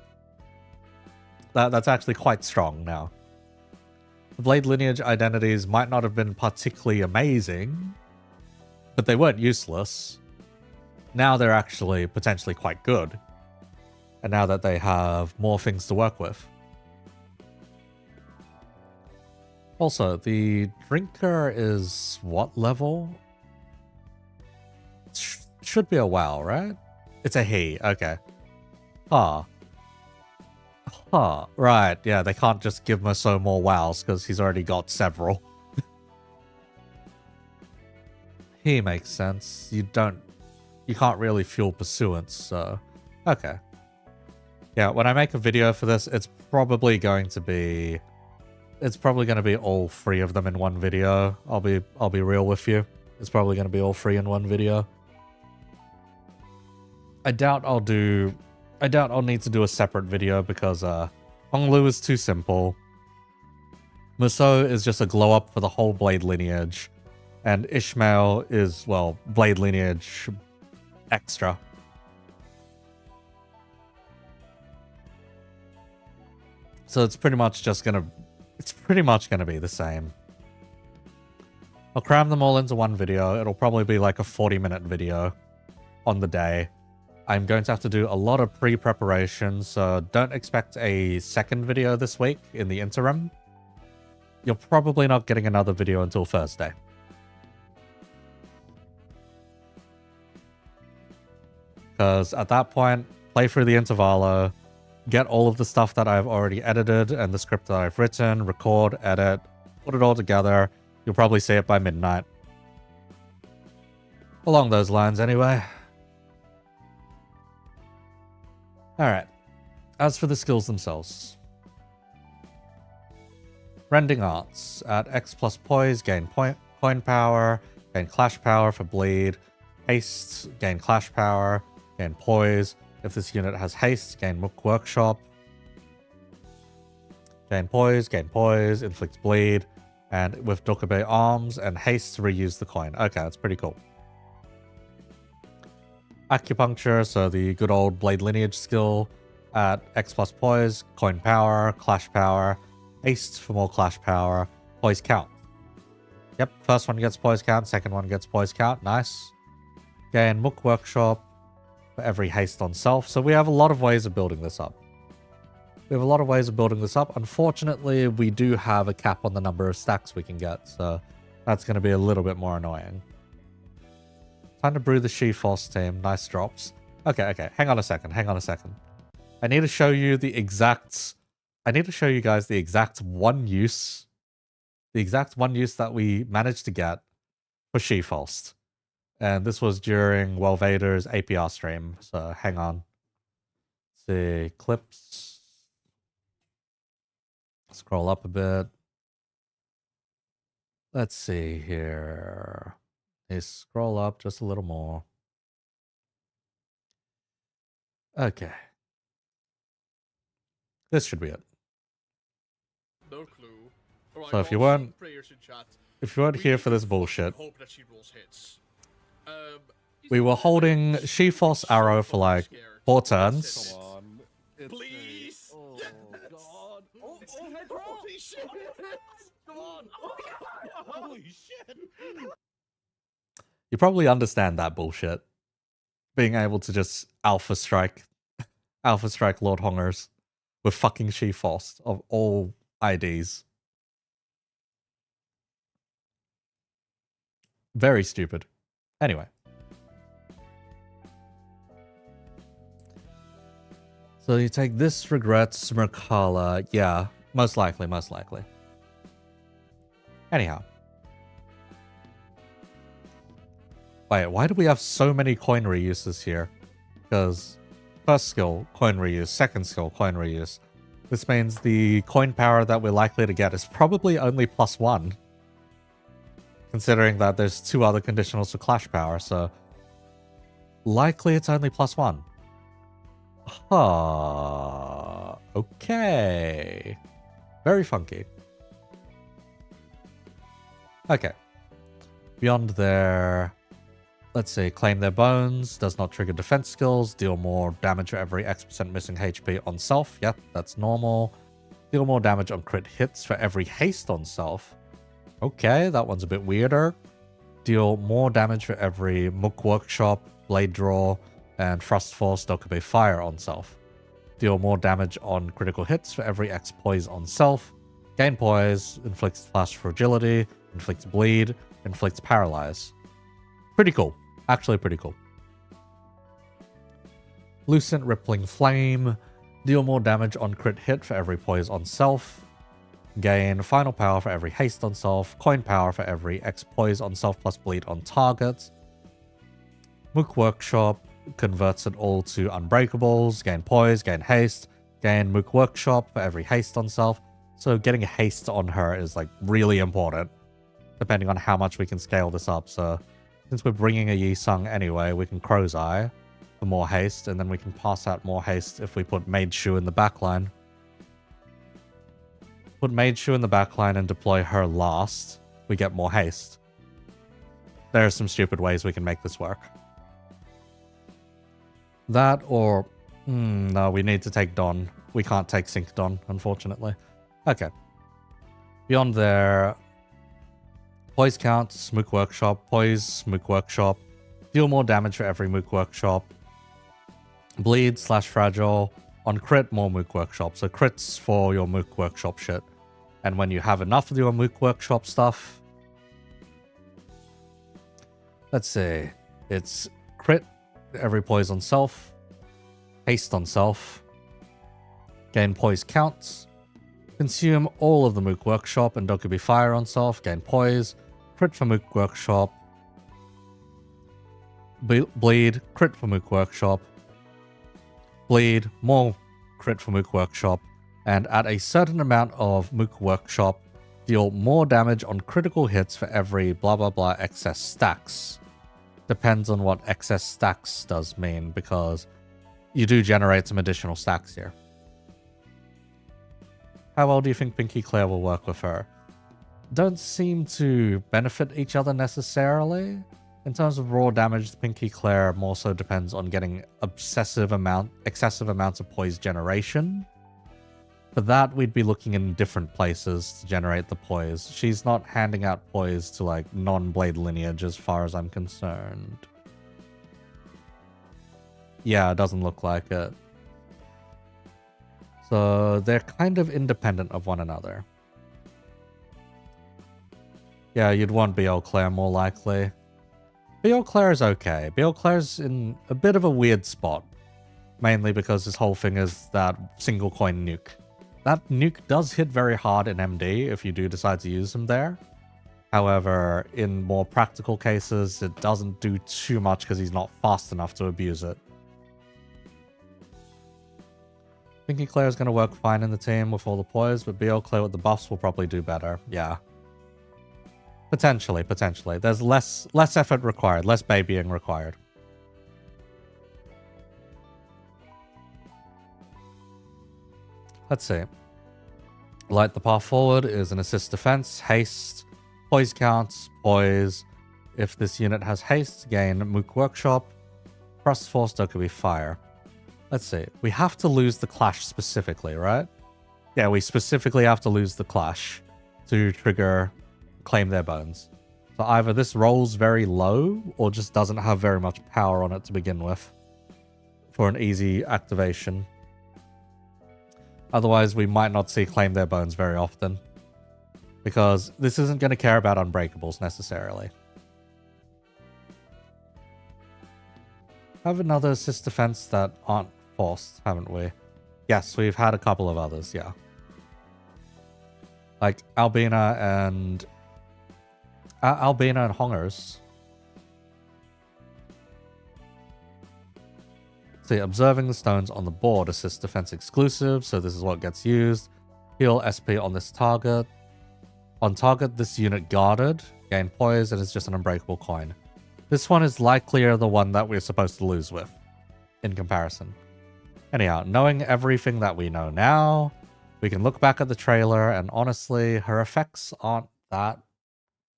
That's actually quite strong now. The Blade lineage identities might not have been particularly amazing, but they weren't useless. Now they're actually potentially quite good. And now that they have more things to work with. Also, the drinker is what level? Should be a WoW, right? It's a he, okay. Huh. Huh, right, yeah, they can't just give Meursault more WoWs because he's already got several. He makes sense. You can't really fuel pursuance, so... Okay. Yeah, when I make a video for this, it's probably going to be all 3 of them in one video. I'll be real with you. It's probably going to be all 3 in one video. I doubt I'll need to do a separate video because Honglu is too simple. Meursault is just a glow up for the whole Blade lineage. And Ishmael is, well, Blade lineage extra. So it's pretty much gonna be the same. I'll cram them all into one video. It'll probably be like a 40-minute video on the day. I'm going to have to do a lot of pre-preparation, so don't expect a second video this week in the interim. You're probably not getting another video until Thursday. Because at that point, play through the intervalo, get all of the stuff that I've already edited and the script that I've written, record, edit, put it all together. You'll probably see it by midnight. Along those lines, anyway. Alright. As for the skills themselves. Rending Arts. At X plus Poise, gain coin power, gain clash power for bleed. Haste, gain clash power, gain poise. If this unit has haste, gain Mook Workshop. Gain poise, inflicts bleed. And with Dokkaebi Arms and haste to reuse the coin. Okay, that's pretty cool. Acupuncture, so the good old Blade lineage skill. At X plus Poise, coin power, clash power. Haste for more clash power. Poise count. Yep, first one gets poise count, second one gets poise count. Nice. Gain Mook Workshop for every haste on self. So we have a lot of ways of building this up. Unfortunately, we do have a cap on the number of stacks we can get, so that's going to be a little bit more annoying. Time to brew the She-Force team. Nice drops. Okay. Hang on a second. I need to show you guys the exact one use that we managed to get for She-Force. And this was during Vader's APR stream. So hang on. Let's see. Clips. Scroll up a bit. Let's see here. Scroll up just a little more. Okay. This should be it. No clue. So if you weren't here for this bullshit, we were holding She-Force Arrow for like 4 turns. Come on. Please. Oh, God. Holy shit. Come on. Holy shit. You probably understand that bullshit. Being able to just alpha strike Alpha Strike Lord Hongers with fucking She-Forced of all IDs. Very stupid. Anyway. So you take this, regrets, Merkala. Yeah, most likely, most likely. Anyhow. Wait, why do we have so many coin reuses here? Because first skill, coin reuse. Second skill, coin reuse. This means the coin power that we're likely to get is probably only +1. Considering that there's 2 other conditionals for clash power, so likely it's only +1. Huh. Okay. Very funky. Okay. Beyond there, let's see. Claim their bones. Does not trigger defense skills. Deal more damage for every X% missing HP on self. Yep, that's normal. Deal more damage on crit hits for every haste on self. Okay, that one's a bit weirder. Deal more damage for every Mook Workshop, Blade Draw, and Thrust Force Dokube Fire on self. Deal more damage on critical hits for every X Poise on self. Gain Poise, inflicts Flash Fragility, inflicts Bleed, inflicts Paralyze. Pretty cool. Actually pretty cool. Lucent Rippling Flame. Deal more damage on crit hit for every Poise on self. Gain final power for every haste on self. Coin power for every X Poise on self plus bleed on target. Mook Workshop converts it all to unbreakables. Gain poise, gain haste. Gain Mook Workshop for every haste on self. So getting a haste on her is like really important, depending on how much we can scale this up. So since we're bringing a Yi Sung anyway, we can Crow's Eye for more haste, and then we can pass out more haste if we put Maid Shu in the backline. Put Maid Shu in the backline and deploy her last, we get more haste. There are some stupid ways we can make this work. That or... no, we need to take Don. We can't take Sync Don, unfortunately. Okay. Beyond there... Poise count, Mook Workshop. Poise, Mook Workshop. Deal more damage for every Mook Workshop. Bleed / fragile. On crit, more Mook Workshop. So crits for your Mook Workshop shit. And when you have enough of your Mook Workshop stuff... Let's see. It's crit, every poise on self. Haste on self. Gain poise counts. Consume all of the Mook Workshop and Dokubi Fire on self. Gain poise. Crit for Mook Workshop. Bleed. Crit for Mook Workshop. Bleed. More crit for Mook Workshop. And at a certain amount of Mook Workshop, deal more damage on critical hits for every blah blah blah excess stacks. Depends on what excess stacks does mean, because you do generate some additional stacks here. How well do you think Pinky Claire will work with her? Don't seem to benefit each other necessarily. In terms of raw damage, Pinky Claire more so depends on getting excessive amounts of poise generation. For that, we'd be looking in different places to generate the poise. She's not handing out poise to like non-blade lineage as far as I'm concerned. Yeah, it doesn't look like it. So they're kind of independent of one another. Yeah, you'd want BL Claire more likely. BL Claire is okay. BL Claire's in a bit of a weird spot. Mainly because this whole thing is that single coin nuke. That nuke does hit very hard in MD if you do decide to use him there. However, in more practical cases, it doesn't do too much because he's not fast enough to abuse it. Pinky Claire is going to work fine in the team with all the poise, but BL Claire with the buffs will probably do better. Yeah. Potentially. There's less effort required, less babying required. Let's see. Light the Path Forward is an assist defense, haste, poise counts, poise. If this unit has haste, gain Mook Workshop, Thrust Force Dokubi Fire. Let's see. We have to lose the Clash specifically, right? Yeah, we specifically have to lose the Clash to trigger Claim Their Bones. So either this rolls very low or just doesn't have very much power on it to begin with for an easy activation. Otherwise, we might not see Claim Their Bones very often. Because this isn't going to care about Unbreakables necessarily. Have another assist defense that aren't forced, haven't we? Yes, we've had a couple of others, yeah. Like Albina and Hongers. See, observing the stones on the board, assist defense exclusive, so this is what gets used. Heal SP on this target. On target, this unit guarded. Gain poise, and it's just an unbreakable coin. This one is likelier the one that we're supposed to lose with, in comparison. Anyhow, knowing everything that we know now, we can look back at the trailer, and honestly, her effects aren't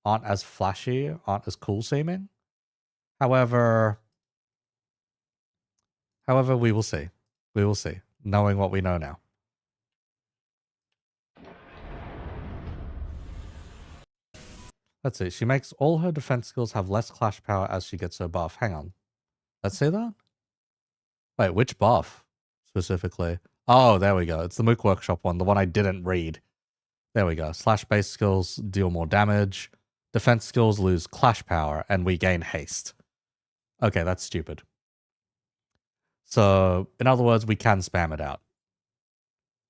as flashy, aren't as cool seeming. However, we will see. We will see, knowing what we know now. Let's see. She makes all her defense skills have less clash power as she gets her buff. Hang on. Let's say that? Wait, which buff specifically? Oh, there we go. It's the Mook Workshop one, the one I didn't read. There we go. Slash-based skills deal more damage. Defense skills lose clash power, and we gain haste. Okay, that's stupid. So, in other words, we can spam it out.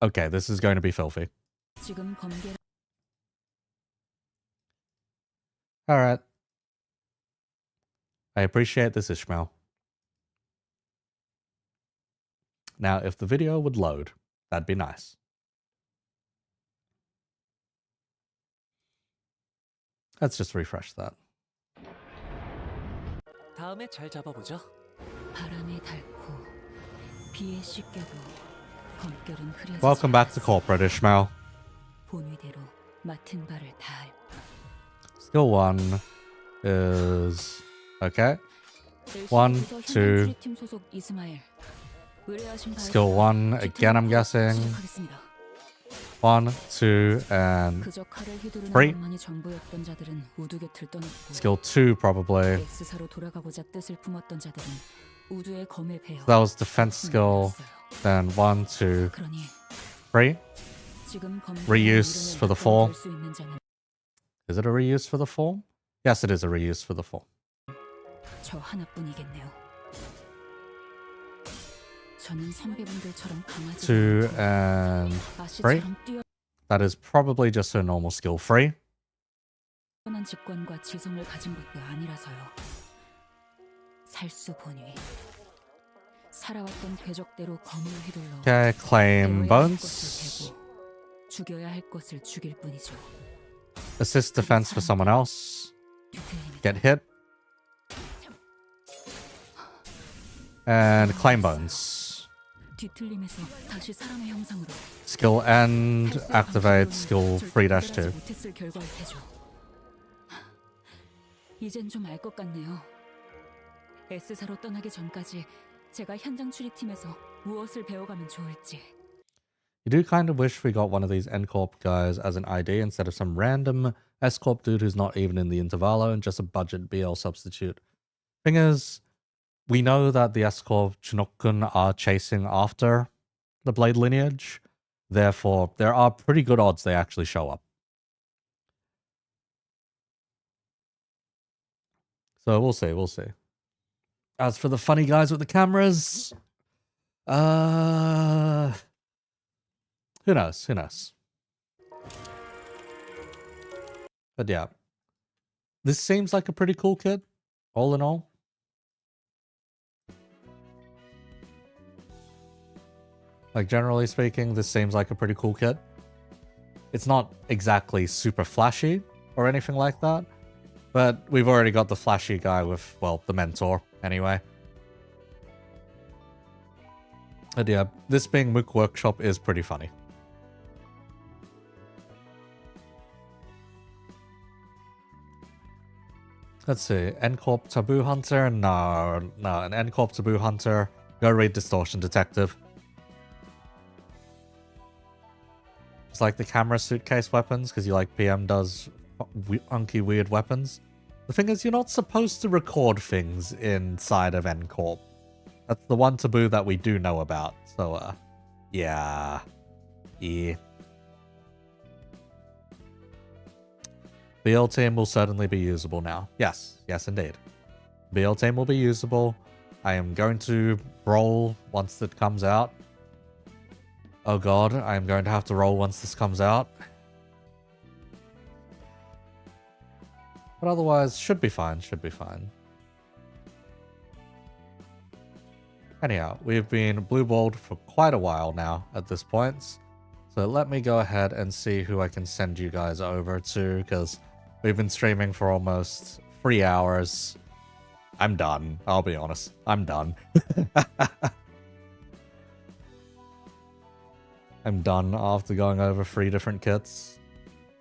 Okay, this is going to be filthy. Alright. I appreciate this, Ishmael. Now, if the video would load, that'd be nice. Let's just refresh that. Welcome back to Corporate, Ishmael. Skill 1 is... okay. 1, 2... Skill 1, again I'm guessing. 1, 2, and 3. Skill 2 probably. So that was defense skill. Then 1, 2, 3. Reuse for the form. Is it a reuse for the form? Yes, it is a reuse for the form. 2 and 3. That is probably just her normal skill 3. Okay, claim bones. Assist defense for someone else. Get hit. And claim bones. Skill end, activate skill 3-2. 이젠 좀 알 것 같네요. S사로 떠나기 전까지 제가 현장 추리팀에서 무엇을 배워가면 좋을지. You do kind of wish we got one of these N-Corp guys as an ID instead of some random S-Corp dude who's not even in the Intervalo and just a budget BL substitute. Thing is, we know that the S-Corp Chinookun are chasing after the Blade lineage. Therefore, there are pretty good odds they actually show up. So we'll see, we'll see. As for the funny guys with the cameras, who knows, who knows. But yeah, this seems like a pretty cool kit, all in all. Like, generally speaking, this seems like a pretty cool kit. It's not exactly super flashy or anything like that, but we've already got the flashy guy with, well, the mentor, anyway. But yeah, this being Mook Workshop is pretty funny. Let's see, N-Corp Taboo Hunter? No, an N-Corp Taboo Hunter. Go read Distortion Detective. It's like the camera suitcase weapons, because you like PM does funky weird weapons. The thing is, you're not supposed to record things inside of N-Corp. That's the one taboo that we do know about. So, yeah. Yeah. BL team will certainly be usable now. Yes, yes indeed. BL team will be usable. I am going to roll once it comes out. Oh god, I am going to have to roll once this comes out. But otherwise, should be fine, should be fine. Anyhow, we've been blue-balled for quite a while now at this point. So let me go ahead and see who I can send you guys over to, because we've been streaming for almost 3 hours. I'm done, I'll be honest. I'm done. I'm done after going over 3 different kits.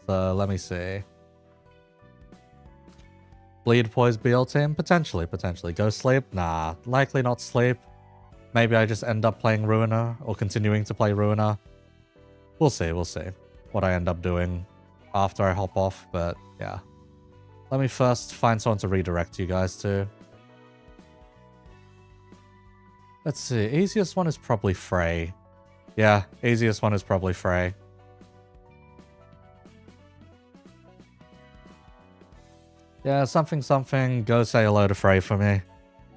So let me see. Bleed Poise BL team? Potentially, potentially. Go sleep? Nah, likely not sleep. Maybe I just end up playing Ruiner or continuing to play Ruiner. We'll see what I end up doing after I hop off, but yeah. Let me first find someone to redirect you guys to. Let's see, easiest one is probably Frey. Yeah, easiest one is probably Frey. Yeah, something, go say hello to Frey for me.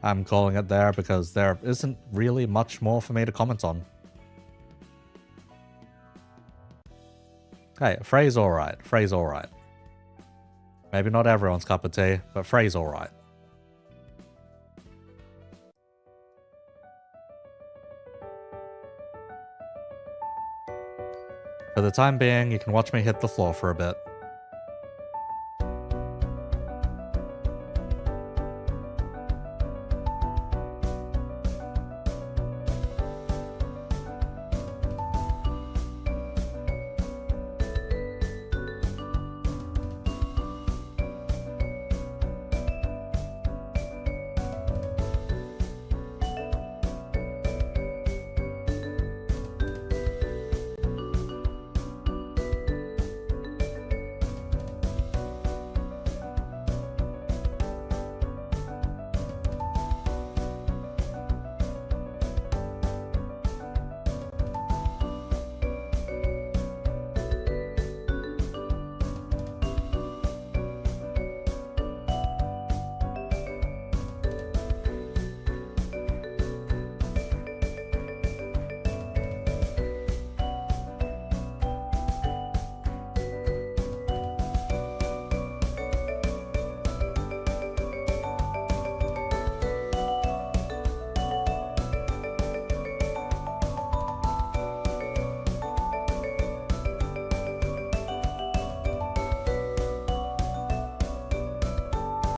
I'm calling it there because there isn't really much more for me to comment on. Hey, Frey's alright, Frey's alright. Maybe not everyone's cup of tea, but Frey's alright. For the time being, you can watch me hit the floor for a bit.